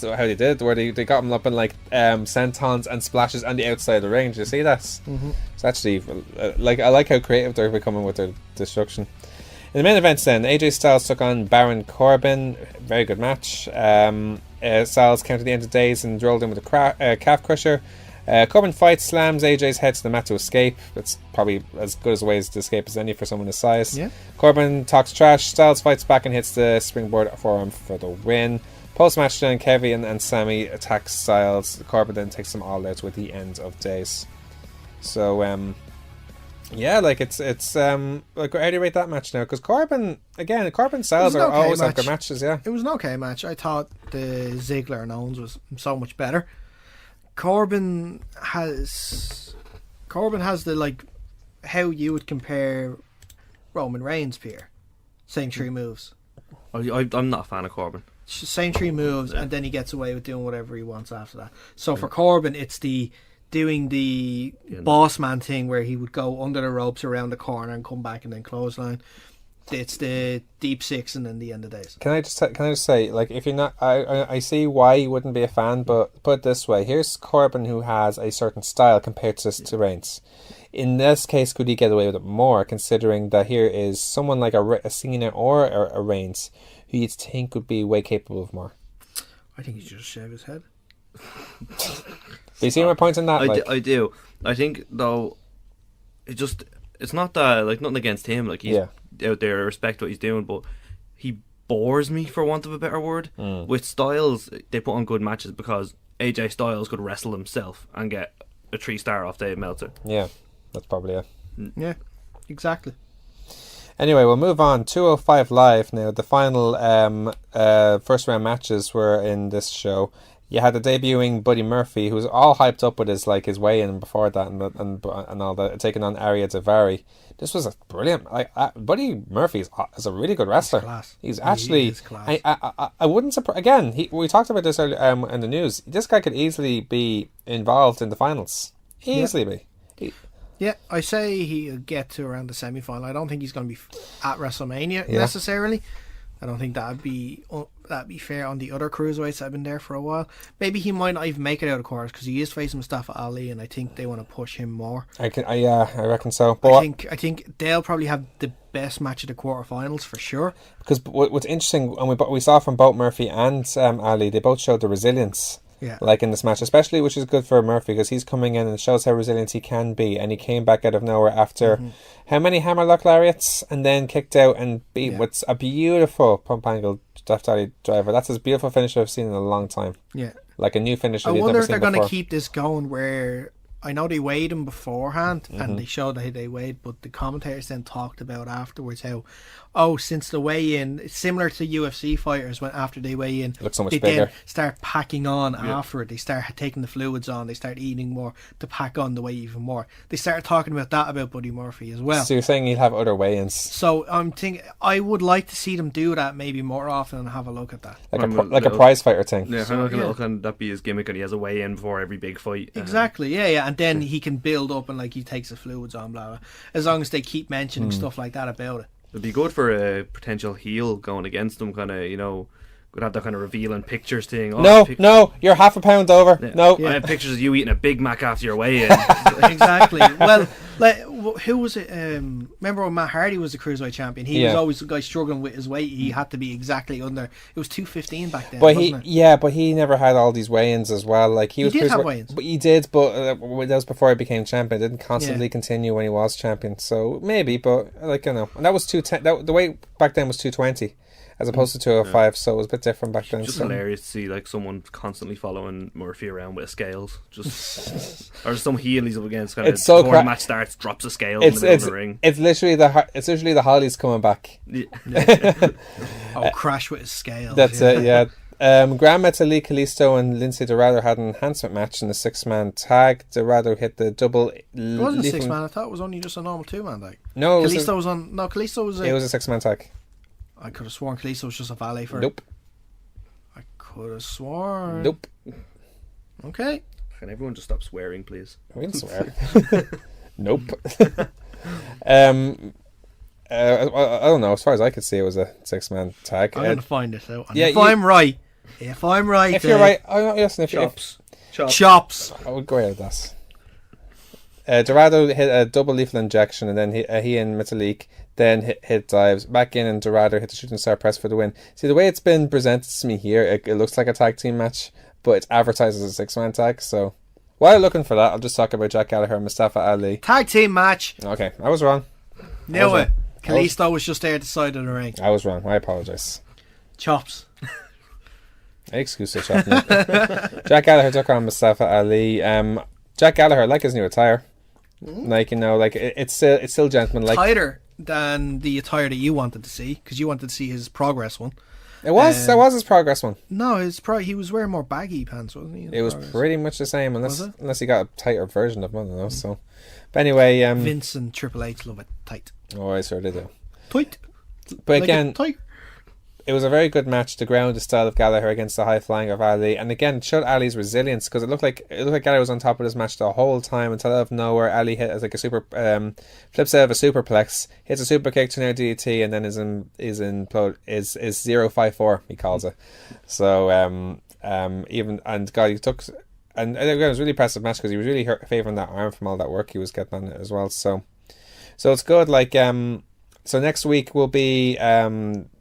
how they did it, where they got them up in like sentons and splashes on the outside of the ring. Did you see that? Mm-hmm. It's actually I like how creative they're becoming with their destruction. In the main events then, AJ Styles took on Baron Corbin. Very good match. Styles counted the end of days and rolled in with a calf crusher. Corbin fights, slams AJ's head to the mat to escape. That's probably as good as a way to escape as any for someone his size. Yeah. Corbin talks trash. Styles fights back and hits the springboard forearm for the win. Post-match then, Kevin and Sammy attack Styles. Corbin then takes them all out with the end of days. So, yeah, like it's like, how do you rate that match now? Because Corbin Styles are always have good matches. Yeah, it was an okay match. I thought the Ziggler and Owens was so much better. Corbin has the, like, how you would compare Roman Reigns, Pierre. Same three moves. I'm not a fan of Corbin. Same three moves, and then he gets away with doing whatever he wants after that. So for Corbin, it's doing the boss man thing where he would go under the ropes around the corner and come back and then clothesline. It's the deep six and then the end of days. Can I just say, like, if you're not, I see why you wouldn't be a fan, but put it this way: here's Corbin who has a certain style compared to Reigns. In this case, could he get away with it more, considering that here is someone like a Cena or a Reigns, who you'd think would be way capable of more? I think he should just shave his head. Do you see my point on that? I do. I think, though, it's not that, like, nothing against him. Like, he's out there, I respect what he's doing, but he bores me, for want of a better word. With Styles, they put on good matches because AJ Styles could wrestle himself and get a 3-star off Dave Meltzer. Yeah, that's probably it. Yeah, exactly. Anyway, we'll move on. 205 Live now. The final first round matches were in this show. You had the debuting Buddy Murphy, who was all hyped up with his weigh-in before that and all that, taking on Ariya Daivari. This was a brilliant. Buddy Murphy is a really good wrestler. He's actually. He is class. I wouldn't surprise. Again, we talked about this earlier, in the news. This guy could easily be involved in the finals. Easily be. Yeah, I say he'll get to around the semi-final. I don't think he's going to be at WrestleMania necessarily. I don't think that'd be fair on the other cruiserweights that have been there for a while. Maybe he might not even make it out of quarters because he is facing Mustafa Ali, and I think they want to push him more. I reckon so. But I think they'll probably have the best match of the quarterfinals for sure. Because what's interesting, and we saw from both Murphy and Ali, they both showed the resilience. Yeah. Like in this match, especially, which is good for Murphy because he's coming in and shows how resilient he can be, and he came back out of nowhere after how many hammerlock lariats and then kicked out and beat with a beautiful pump angle Death Valley driver. That's as beautiful finish I've seen in a long time. Yeah, like a new finish. I wonder if they're going to keep this going where I know they weighed him beforehand and they showed how they weighed, but the commentators then talked about afterwards how, since the weigh-in, it's similar to UFC fighters when after they weigh in, looks so much they bigger. Then start packing on afterward. They start taking the fluids on. They start eating more to pack on the weight even more. They started talking about that about Buddy Murphy as well. So you're saying he'll have other weigh-ins? So I'm thinking I would like to see them do that maybe more often and have a look at that, like a prize fighter thing. Yeah, can that be his gimmick? And he has a weigh-in before every big fight. Exactly. Yeah, and then he can build up and like he takes the fluids on, blah blah. As long as they keep mentioning stuff like that about it. It'd be good for a potential heel going against them, kind of, could have that kind of revealing pictures thing. No, you're half a pound over. Yeah. No. I have pictures of you eating a Big Mac after your weigh-in. Exactly. Well, like, who was it? Remember when Matt Hardy was the Cruiserweight champion? He was always the guy struggling with his weight. He had to be exactly under. It was 215 back then, wasn't it? But he never had all these weigh-ins as well. Like he did have weigh-ins. But he did, but that was before he became champion. It didn't constantly continue when he was champion. So maybe, but and that was 210. The weight back then was 220. As opposed to 205, so it was a bit different back then. Just hilarious to see like someone constantly following Murphy around with scales, or some heel he's up against. Kind of before the match starts, drops a scale in the middle of the ring. It's literally the Hollies coming back. Crash with his scales. That's it. Yeah. Gran Metalik, Kalisto, and Lindsay Dorado had an enhancement match in the 6-man tag. Dorado hit the double. It wasn't a 6-man. I thought it was only just a normal 2-man tag. No, Kalisto was on. No, Kalisto was. It was a 6-man tag. I could have sworn Kalisto was just a valet for. Nope. I could have sworn. Nope. Okay. Can everyone just stop swearing, please? We can swear. Nope. I don't know. As far as I could see, it was a 6-man tag. I'm going to find this out. If I'm right, if you're right, listen. Chops. I would go ahead with that. Dorado hit a double lethal injection, and then he and Metalik then hit dives back in, and Dorado hit the shooting star press for the win. See, the way it's been presented to me here, it looks like a tag team match, but it's advertised as a 6-man tag, so While looking for that, I'll just talk about Jack Gallagher and Mustafa Ali. Tag team match. Okay, I was wrong. Knew it. Kalisto was just there at the side of the ring. I was wrong. I apologise. Chops. I excuse the chop. Jack Gallagher took on Mustafa Ali. Jack Gallagher, I like his new attire. Like, you know, like it's still gentleman. Like tighter than the attire that you wanted to see, because you wanted to see his progress one. It was his progress one. No, he was wearing more baggy pants, wasn't he? It was pretty much the same, unless he got a tighter version of one, I don't know. So, but anyway, Vince and Triple H love it tight. Oh, I sure do. Tight. But like again, tight. It was a very good match to ground the style of Gallagher against the high flying of Ali, and again it showed Ali's resilience, because it looked like Gallagher was on top of this match the whole time until out of nowhere Ali hit as like a super flips out of a superplex, hits a super kick to an DDT, and then is 054 he calls it. So he took, and again, it was a really impressive match because he was really favouring that arm from all that work he was getting on it as well. So it's good. Like so next week will be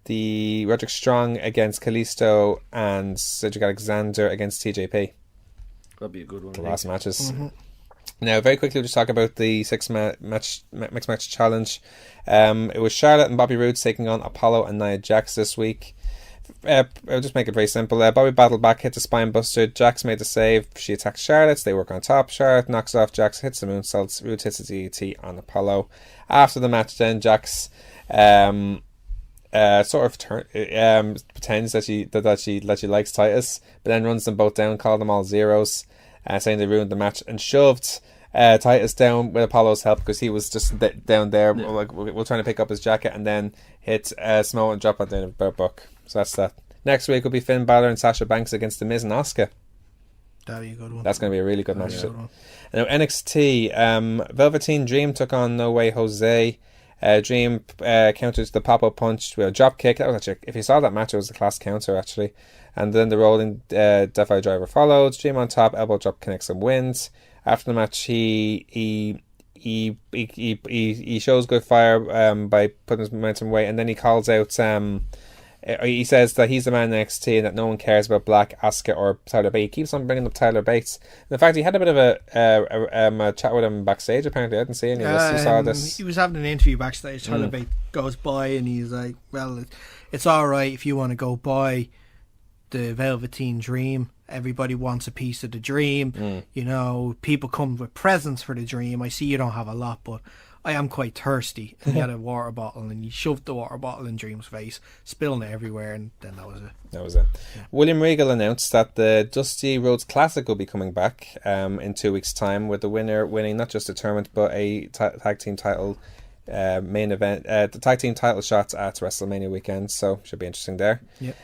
the Roderick Strong against Kalisto and Cedric Alexander against TJP. That'd be a good one. The last matches. Mm-hmm. Now, very quickly, we'll just talk about the mixed match challenge. It was Charlotte and Bobby Roode taking on Apollo and Nia Jax this week. I'll just make it very simple. Bobby battled back, hit the spine buster. Jax made the save. She attacks Charlotte. They work on top. Charlotte knocks off Jax, hits the moonsaults. Roode hits the DDT on Apollo. After the match, then Jax pretends that she likes Titus, but then runs them both down, called them all zeros, saying they ruined the match, and shoved Titus down with Apollo's help because he was just down there, like we're trying to pick up his jacket, and then hit Samoa and drop it down the book. So that's that. Next week will be Finn Balor and Sasha Banks against The Miz and Asuka. That'll be a good one. That's going to be a really good match. Now NXT, Velveteen Dream took on No Way Jose. Dream counters the pop-up punch with a drop kick. That was actually, if you saw that match, it was a class counter actually. And then the rolling Death Eye Driver followed. Dream on top, elbow drop connects and wins. After the match, he shows good fire by putting his momentum away, and then he calls out. He says that he's the man in NXT and that no one cares about Black, Asuka, or Tyler Bates. He keeps on bringing up Tyler Bates. In fact, he had a bit of a chat with him backstage, apparently. I didn't see any of this. You saw this. He was having an interview backstage. Tyler Bates goes by and he's like, well, it's alright if you want to go by the Velveteen Dream. Everybody wants a piece of the dream. You know, people come with presents for the dream. I see you don't have a lot, but I am quite thirsty. And he had a water bottle and he shoved the water bottle in Dream's face, spilling it everywhere, and then that was it. Yeah. William Regal announced that the Dusty Rhodes Classic will be coming back in 2 weeks' time, with the winner winning not just a tournament but a tag team title main event, the tag team title shots at WrestleMania weekend, so should be interesting there. Yep.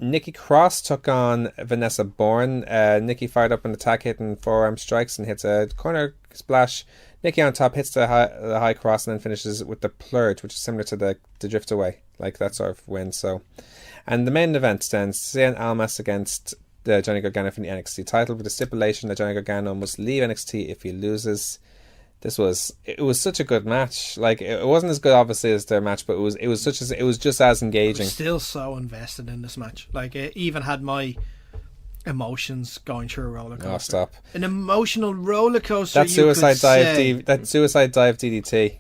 Nikki Cross took on Vanessa Bourne. Nikki fired up an attack, hitting forearm strikes and hits a corner splash. Nikki on top hits the high cross and then finishes with the plurge, which is similar to the drift away, like that sort of win. So, and the main event then, Cien Almas against Johnny Gargano for the NXT title, with the stipulation that Johnny Gargano must leave NXT if he loses. It was such a good match. Like, it wasn't as good obviously as their match, but it was just as engaging. I was still so invested in this match. Like, it even had my emotions going through a roller coaster. Oh, stop! An emotional roller coaster. That suicide dive DDT,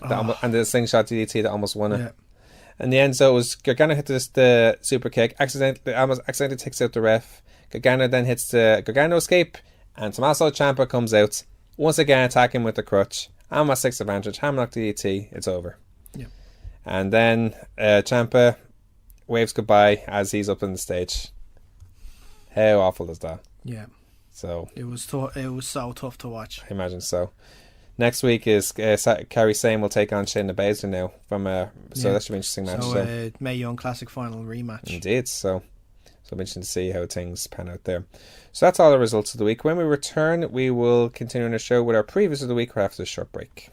and the slingshot DDT that almost won it. Yeah. In the end, so it was Gargano hit the super kick, almost accidentally takes out the ref. Gargano then hits the Gargano escape, and Tommaso Ciampa comes out once again, attacking with the crutch. Almas takes advantage. Hamlock DDT. It's over. Yeah. And then Ciampa waves goodbye as he's up on the stage. How awful is that? Yeah. So it was so tough to watch. I imagine so. Next week is Kairi Sane will take on Shayna Baszler now so that should be an interesting match. So Mae Young Classic final rematch. Indeed. So it'll be interesting to see how things pan out there. So that's all the results of the week. When we return, we will continue on the show with our previews of the week after a short break.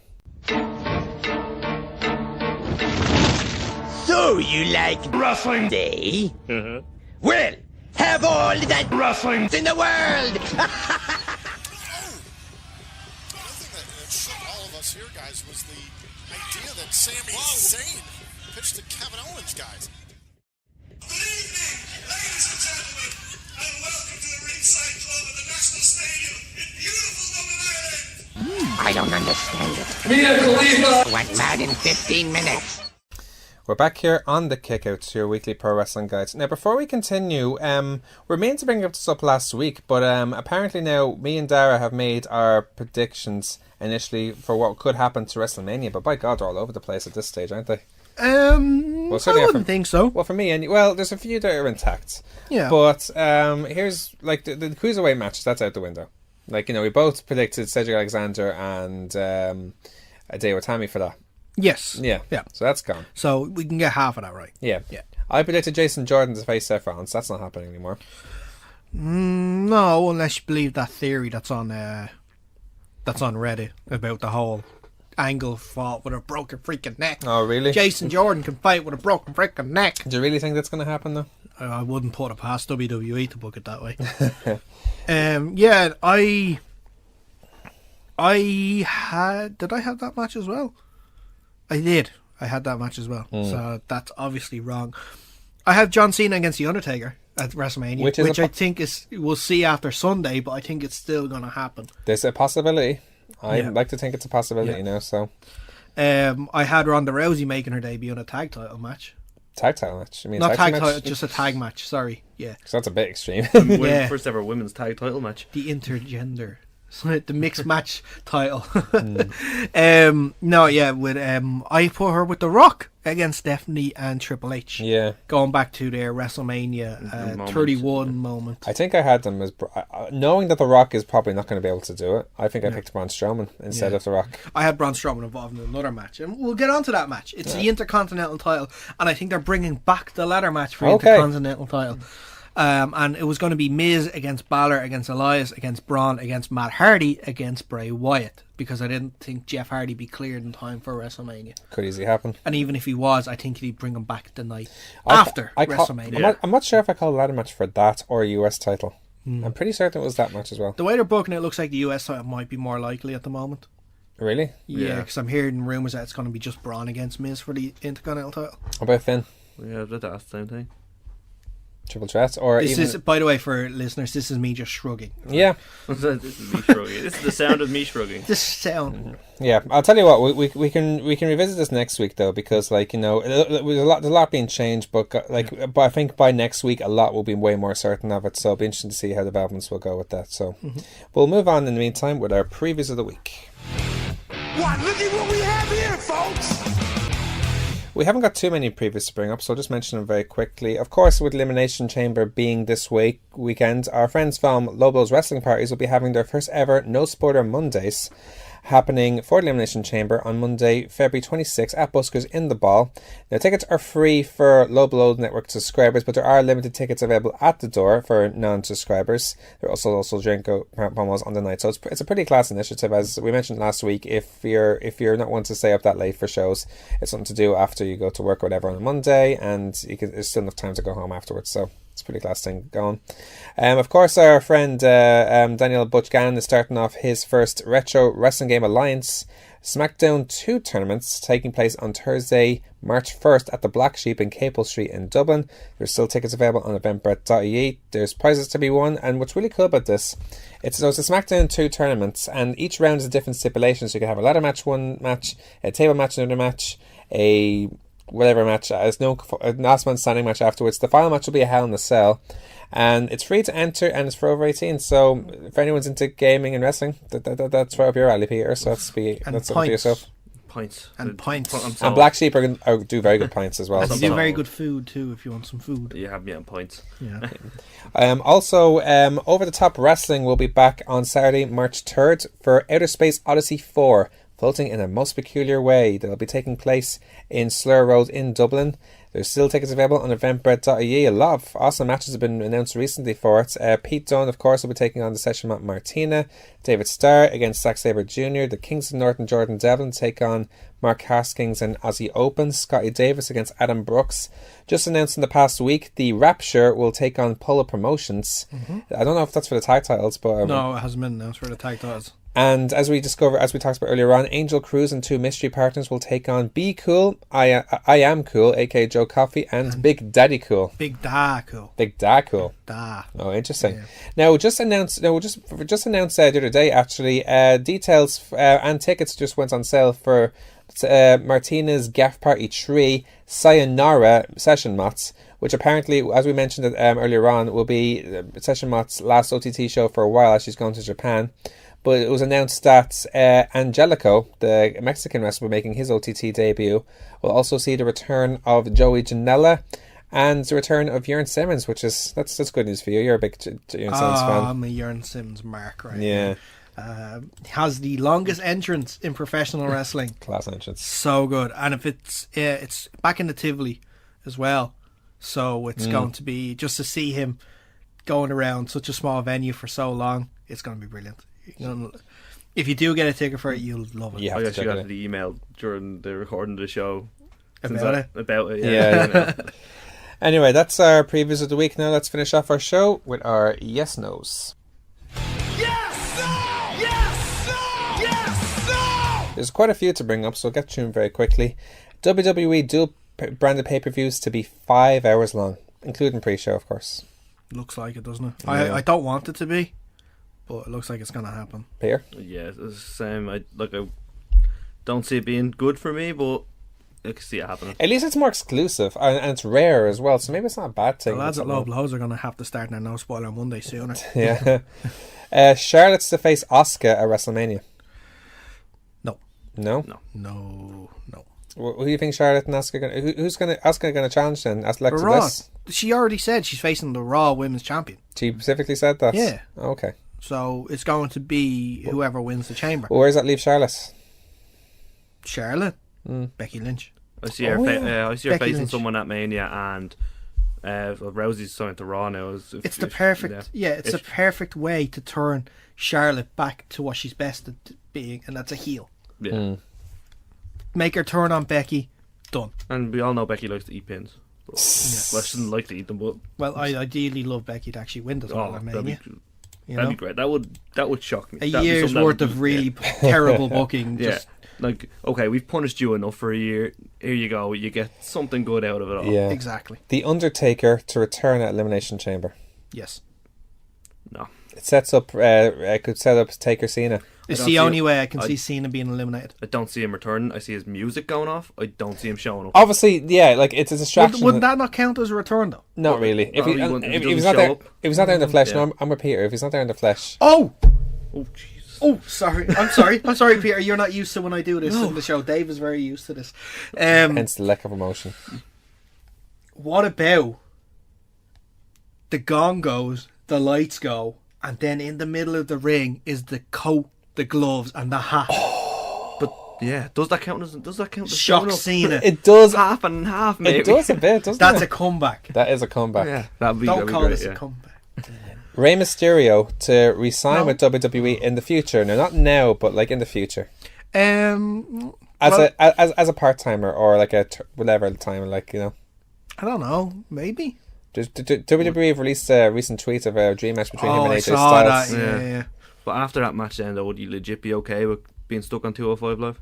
So you like wrestling day? Well, have all that wrestling in the world! One thing that shook all of us here, guys, was the idea that Sami Zayn pitched the Kevin Owens guys. Good evening, ladies and gentlemen, and welcome to the Ringside Club at the National Stadium I don't understand it. Went mad in 15 minutes. We're back here on the Kickouts, your weekly pro wrestling guides. Now, before we continue, we're meant to bring this up last week, but apparently now me and Daragh have made our predictions initially for what could happen to WrestleMania, but by God, they're all over the place at this stage, aren't they? I wouldn't think so. Well, for me, there's a few that are intact. Yeah. But here's, like, the Cruiserweight matches, that's out the window. Like, we both predicted Cedric Alexander and Hideo Itami for that. Yes. Yeah. So that's gone. So we can get half of that right. Yeah. I predicted Jason Jordan to face Seth Rollins. That's not happening anymore. No, unless you believe that theory that's on Reddit about the whole Angle fought with a broken freaking neck. Oh, really? Jason Jordan can fight with a broken freaking neck. Do you really think that's going to happen, though? I wouldn't put it past WWE to book it that way. Did I have that match as well? I did. I had that match as well. So that's obviously wrong. I have John Cena against The Undertaker at WrestleMania, which I think we'll see after Sunday, but I think it's still going to happen. There's a possibility. I like to think it's a possibility now. So, I had Ronda Rousey making her debut in a tag title match. Tag title match? I mean, not tag title, just a tag match. Sorry, because that's a bit extreme. First ever women's tag title match. The intergender. The mixed match title. I put her with The Rock against Stephanie and Triple H. Yeah. Going back to their WrestleMania 31 moment. I think I had them as... knowing that The Rock is probably not going to be able to do it, I think I picked Braun Strowman instead of The Rock. I had Braun Strowman involved in another match. And we'll get on to that match. It's the Intercontinental title. And I think they're bringing back the ladder match for the Intercontinental title. And it was going to be Miz against Balor, against Elias, against Braun, against Matt Hardy, against Bray Wyatt. Because I didn't think Jeff Hardy be cleared in time for WrestleMania. Could easily happen. And even if he was, I think he'd bring him back the night after WrestleMania. I'm not sure if I called a ladder match for that or a US title. I'm pretty certain it was that match as well. The way they're booking it looks like the US title might be more likely at the moment. Really? Yeah, because I'm hearing rumours that it's going to be just Braun against Miz for the Intercontinental title. How about Finn? Yeah, that's the same thing. Triple threat, or this is, by the way, for listeners, this is me just shrugging. Yeah. This is me shrugging. This is the sound of me shrugging. This sound. Yeah, I'll tell you what. We can revisit this next week though, because there's a lot being changed, but but I think by next week a lot will be way more certain of it. So it'll be interesting to see how developments will go with that. So we'll move on in the meantime with our previews of the week. What? Look at what we have here, folks. We haven't got too many previews to bring up, so I'll just mention them very quickly. Of course, with Elimination Chamber being this weekend, our friends from Lobo's Wrestling Parties will be having their first ever No Spoiler Mondays, happening for the Elimination Chamber on Monday, February 26th at Buskers in the Ball. Now, tickets are free for Lobo Network subscribers, but there are limited tickets available at the door for non-subscribers. There are also drink promos on the night, so it's a pretty class initiative. As we mentioned last week, if you're not one to stay up that late for shows, it's something to do after you go to work or whatever on a Monday, and there's still enough time to go home afterwards. So it's a pretty class thing going. Of course, our friend Daniel Butch Gannon is starting off his first Retro Wrestling Game Alliance Smackdown 2 tournaments taking place on Thursday, March 1st at the Black Sheep in Capel Street in Dublin. There's still tickets available on eventbrite.ie. There's prizes to be won, and what's really cool about this, it's a Smackdown 2 tournament, and each round is a different stipulation. So you can have a ladder match, one match, a table match, another match, a whatever match. There's no last man standing match afterwards. The final match will be a Hell in a Cell, and it's free to enter, and it's for over 18. So if anyone's into gaming and wrestling, that's right up your alley, Peter. So that's up to yourself. Pints and pints, and Black Sheep do very good pints as well. And they do very good food too if you want some food. You have me on pints. Yeah. Also, Over the Top Wrestling will be back on Saturday, March 3rd for Outer Space Odyssey 4. Floating in a most peculiar way. That'll be taking place in Slur Road in Dublin. There's still tickets available on eventbrite.ie. A lot of awesome matches have been announced recently for it. Pete Dunne, of course, will be taking on the Session Matt Martina. David Starr against Zack Sabre Jr. The Kings of North and Jordan Devlin take on Mark Haskins and Ozzy Open. Scotty Davis against Adam Brooks. Just announced in the past week, the Rapture will take on Polo Promotions. I don't know if that's for the tag titles, but no, it hasn't been announced for the tag titles. And as we talked about earlier on, Angel Cruz and 2 mystery partners will take on Be Cool, I Am Cool, aka Joe Coffey, and Big Daddy Cool. Big Da Cool. Big Da Cool. Da. Oh, interesting. Yeah. Now, just announced the other day, actually, details and tickets just went on sale for Martina's Gaff Party 3 Sayonara Session Mats, which apparently, as we mentioned earlier on, will be Session Mats' last OTT show for a while as she's gone to Japan. But it was announced that Angelica, the Mexican wrestler making his OTT debut, will also see the return of Joey Janela and the return of Jurn Simmons, which is that's good news for you. You're a big Jurn Simmons fan. I'm a Jurn Simmons mark right now. Has the longest entrance in professional wrestling. Class entrance. So good. And if it's back in the Tivoli as well. So it's going to be, just to see him going around such a small venue for so long, it's going to be brilliant. If you do get a ticket for it, you'll love it. I actually got the email during the recording of the show about it. Yeah. Anyway, that's our previews of the week. Now let's finish off our show with our yes nos. Yes, no! Yes, no! Yes, no! There's quite a few to bring up, so I'll get through them very quickly. WWE dual branded pay-per-views to be 5 hours long, including pre-show, of course. Looks like it, doesn't it? Yeah. I don't want it to be, but it looks like it's going to happen. Peter? Yeah, it's the same. I don't see it being good for me, but I can see it happening. At least it's more exclusive, and it's rare as well, so maybe it's not a bad thing. The lads at Low Blows are going to have to start their No Spoiler Monday sooner. Yeah. Charlotte's to face Asuka at WrestleMania. No. No? No. Who do you think Charlotte and Asuka going to... Who's Asuka going to challenge then? Alexa Raw. Bliss? She already said she's facing the Raw Women's Champion. She specifically said that? Yeah. Okay. So it's going to be whoever wins the chamber. Well, where does that leave Charlotte? Charlotte? Becky Lynch. I see her, I see her Becky facing Lynch. someone at Mania, and Rousey's signed to Raw now. It's the perfect... it's a perfect way to turn Charlotte back to what she's best at being, and that's a heel. Yeah. Make her turn on Becky. Done. And we all know Becky likes to eat pins. But, well, she doesn't like to eat them, but... Well, I ideally love Becky to actually win this one at Mania. That'd be great. That would shock me. A That'd be year's something worth of really terrible booking. Yeah. Just, Like, okay, we've punished you enough for a year. Here you go. You get something good out of it all. Yeah. Exactly. The Undertaker to return at Elimination Chamber. Yes. No. It sets up... it could set up Taker Cena. It's the only way I can see Cena being eliminated. I don't see him returning. I see his music going off. I don't see him showing up. Obviously, yeah, like it's a distraction. Would that not count as a return though? Not really. If he's not there in the flesh, no, I'm with Peter. If he's not there in the flesh, oh jeez. Oh, sorry. I'm sorry, Peter. You're not used to when I do this in the show. Dave is very used to this. Hence the lack of emotion. What about the gong goes, the lights go, and then in the middle of the ring is the coat, the gloves, and the hat. But yeah, does that count as Shock Cena? It does half and half, maybe. It does a bit, doesn't That's it? a comeback. That is a comeback. Yeah, Don't call this a comeback. Rey Mysterio to re-sign with WWE in the future. No, not now, but like in the future. As a part timer or like a whatever time, like you know. I don't know. Maybe. WWE have released a recent tweet of a dream match between him and AJ I saw Styles. that. Yeah. But after that match, then, though, would you legit be okay with being stuck on 205 Live?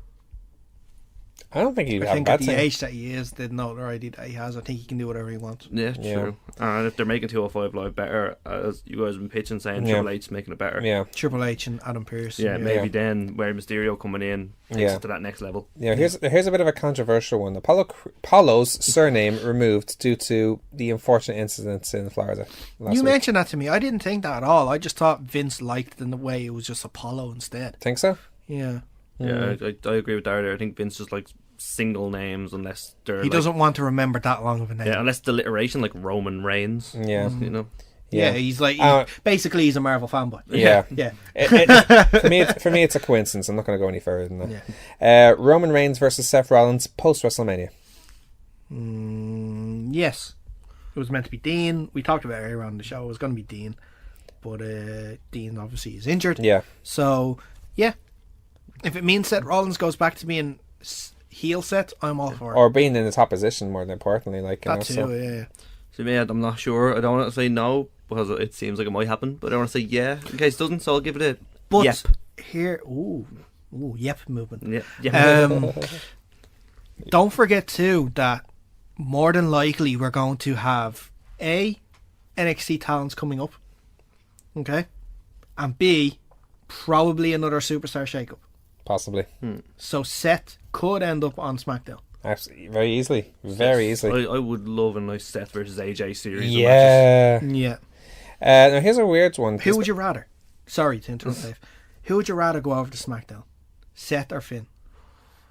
I don't think he'd I have think a at bad the thing. age that he is, the notoriety that he has, I think he can do whatever he wants. Yeah, true. And if they're making 205 Live better, as you guys have been pitching, saying Triple H's making it better. Yeah. Triple H and Adam Pearce. Yeah, maybe then where Mysterio coming in takes it to that next level. Yeah, here's a bit of a controversial one. Apollo's surname removed due to the unfortunate incidents in Florida last You week. mentioned that to me. I didn't think that at all. I just thought Vince liked the way it was just Apollo instead. Think so? Yeah. Yeah, I agree with Daragh. I think Vince just likes single names unless they're He doesn't want to remember that long of a name. Yeah, unless the alliteration like Roman Reigns. Yeah. You know. Yeah, he's like basically he's a Marvel fanboy. Yeah. For me, it's a coincidence. I'm not going to go any further than that. Yeah. Roman Reigns versus Seth Rollins post WrestleMania. Yes, it was meant to be Dean. We talked about it earlier on the show. It was going to be Dean, but Dean obviously is injured. Yeah. So yeah, if it means Seth Rollins goes back to being heel set, I'm all for it. Or being in the top position, more importantly, like you that know. too. So. Yeah. So me, I'm not sure. I don't want to say no because it seems like it might happen, but I don't want to say yeah in case it doesn't. So I'll give it a But yep. here. Ooh, yep, movement. Yeah. Don't forget too that more than likely we're going to have NXT talents coming up, okay, and B, probably another superstar shakeup. Possibly. So Seth could end up on SmackDown. Absolutely, very easily, very easily. I would love a nice Seth versus AJ series. Yeah. Yeah. Now here's a weird one. Who would you rather? Sorry to interrupt, Dave. Who would you rather go over to SmackDown? Seth or Finn?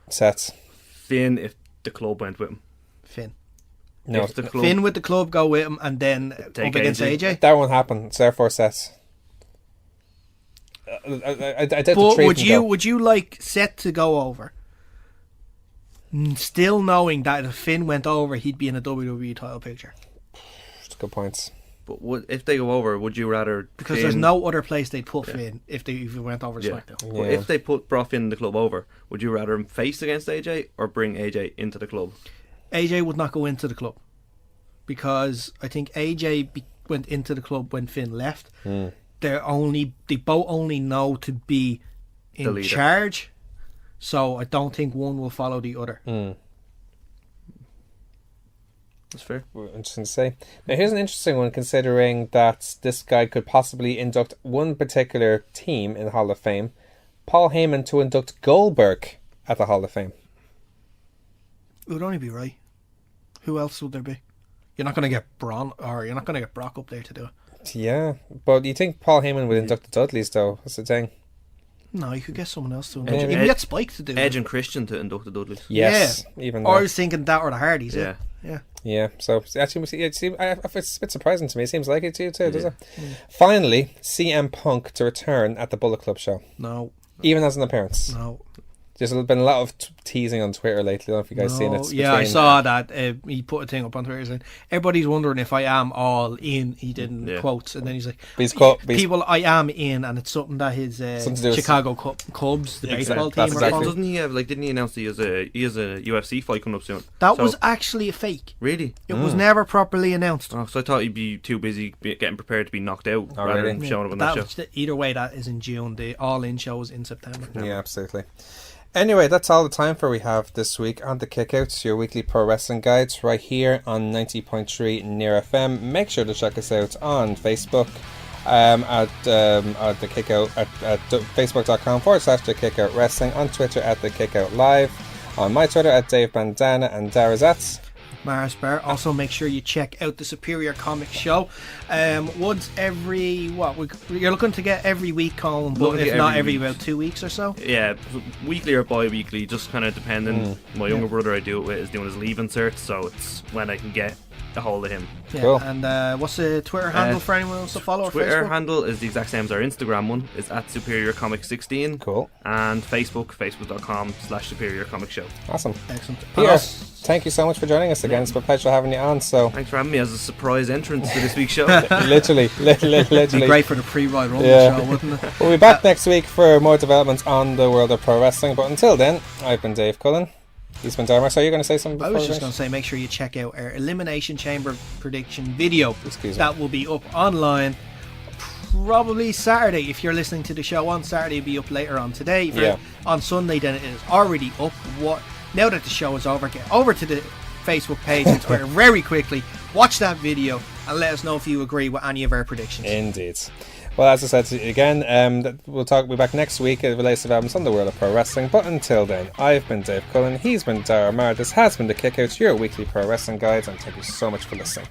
Seth. Finn, if the club went with him. Finn. No, If the club, Finn with the club go with him and then Take up against AJ. that won't happen. It's therefore Seth. I did the But treat would and you go. would you like Seth to go over? Still knowing that if Finn went over, he'd be in a WWE title picture. That's good points. but if they go over, would you rather? Because Finn, there's no other place they'd put Finn if he went over to SmackDown. But if they brought Finn the club over, would you rather him face against AJ or bring AJ into the club? AJ would not go into the club because I think AJ went into the club when Finn left. They both only know to be in charge, so I don't think one will follow the other. That's fair. Interesting to say. Now here's an interesting one, considering that this guy could possibly induct one particular team in the Hall of Fame. Paul Heyman to induct Goldberg at the Hall of Fame. It would only be right. Who else would there be? You're not going to get you're not going to get Brock up there to do it. Yeah, but you think Paul Heyman would induct the Dudleys, though? That's the thing. No, you could get someone else to Edge- you can get Spike to do Edge it. and Christian to induct the Dudleys. Yes, even Or I that. was thinking that or the Hardys. Yeah. Yeah, so actually, it's a bit surprising to me. It seems like it to you too, does it? Finally, CM Punk to return at the Bullet Club show. No. Even as an appearance. No. There's been a lot of teasing on Twitter lately. I don't know if you guys seen it. Yeah, I saw that. He put a thing up on Twitter saying, everybody's wondering if I am all in. He didn't quotes. And then he's like, people, I am in. And it's something that his Chicago Cubs, the baseball team, are calling. Doesn't he have, didn't he announce he has a UFC fight coming up soon? That was actually a fake. Really? It was never properly announced. Oh, so I thought he'd be too busy getting prepared to be knocked out rather than showing up on that show. Either way, that is in June. The all-in show is in September. Yeah, absolutely. Anyway, that's all the time we have this week on the Kickouts, your weekly pro wrestling guides, right here on 90.3 Near FM. Make sure to check us out on Facebook at the Kickout at facebook.com/the Kickout Wrestling, on Twitter at the Kickout Live, on my Twitter at Dave Bandana, and Daragh Zatz. Mars Bar. Also, make sure you check out the Superior Comics Show. Once every you're looking to get every week, Colin, but if not every about 2 weeks or so. Yeah, weekly or bi-weekly, just kind of depending. My younger brother I do it with is doing his leave insert, so it's when I can get a hold of him. Yeah, cool. And what's the Twitter handle for anyone else to follow? Twitter Facebook? handle is the exact same as our Instagram one. It's at Superior Comic 16. Cool. And facebook.com/Superior Comic Show. Awesome. Excellent. Peter, thank you so much for joining us again. It's been a pleasure having you on. So thanks for having me as a surprise entrance to this week's show. literally. It'd be great for the pre-Royal Rumble show, wouldn't it? We'll be back next week for more developments on the world of pro wrestling. But until then, I've been Dave Cullen. He's been Daragh Maher. So you're going to say something? I was just going to say, make sure you check out our Elimination Chamber prediction video. Excuse me. That will be up online probably Saturday. If you're listening to the show on Saturday, it'll be up later on today. If on Sunday, then it is already up. Now that the show is over, get over to the Facebook page and Twitter very quickly. Watch that video and let us know if you agree with any of our predictions. Indeed. Well, as I said again, we'll be back next week at the latest developments on the world of pro wrestling. But until then, I've been Dave Cullen. He's been Daragh Maher. This has been the Kickouts, your weekly pro wrestling guide, and thank you so much for listening.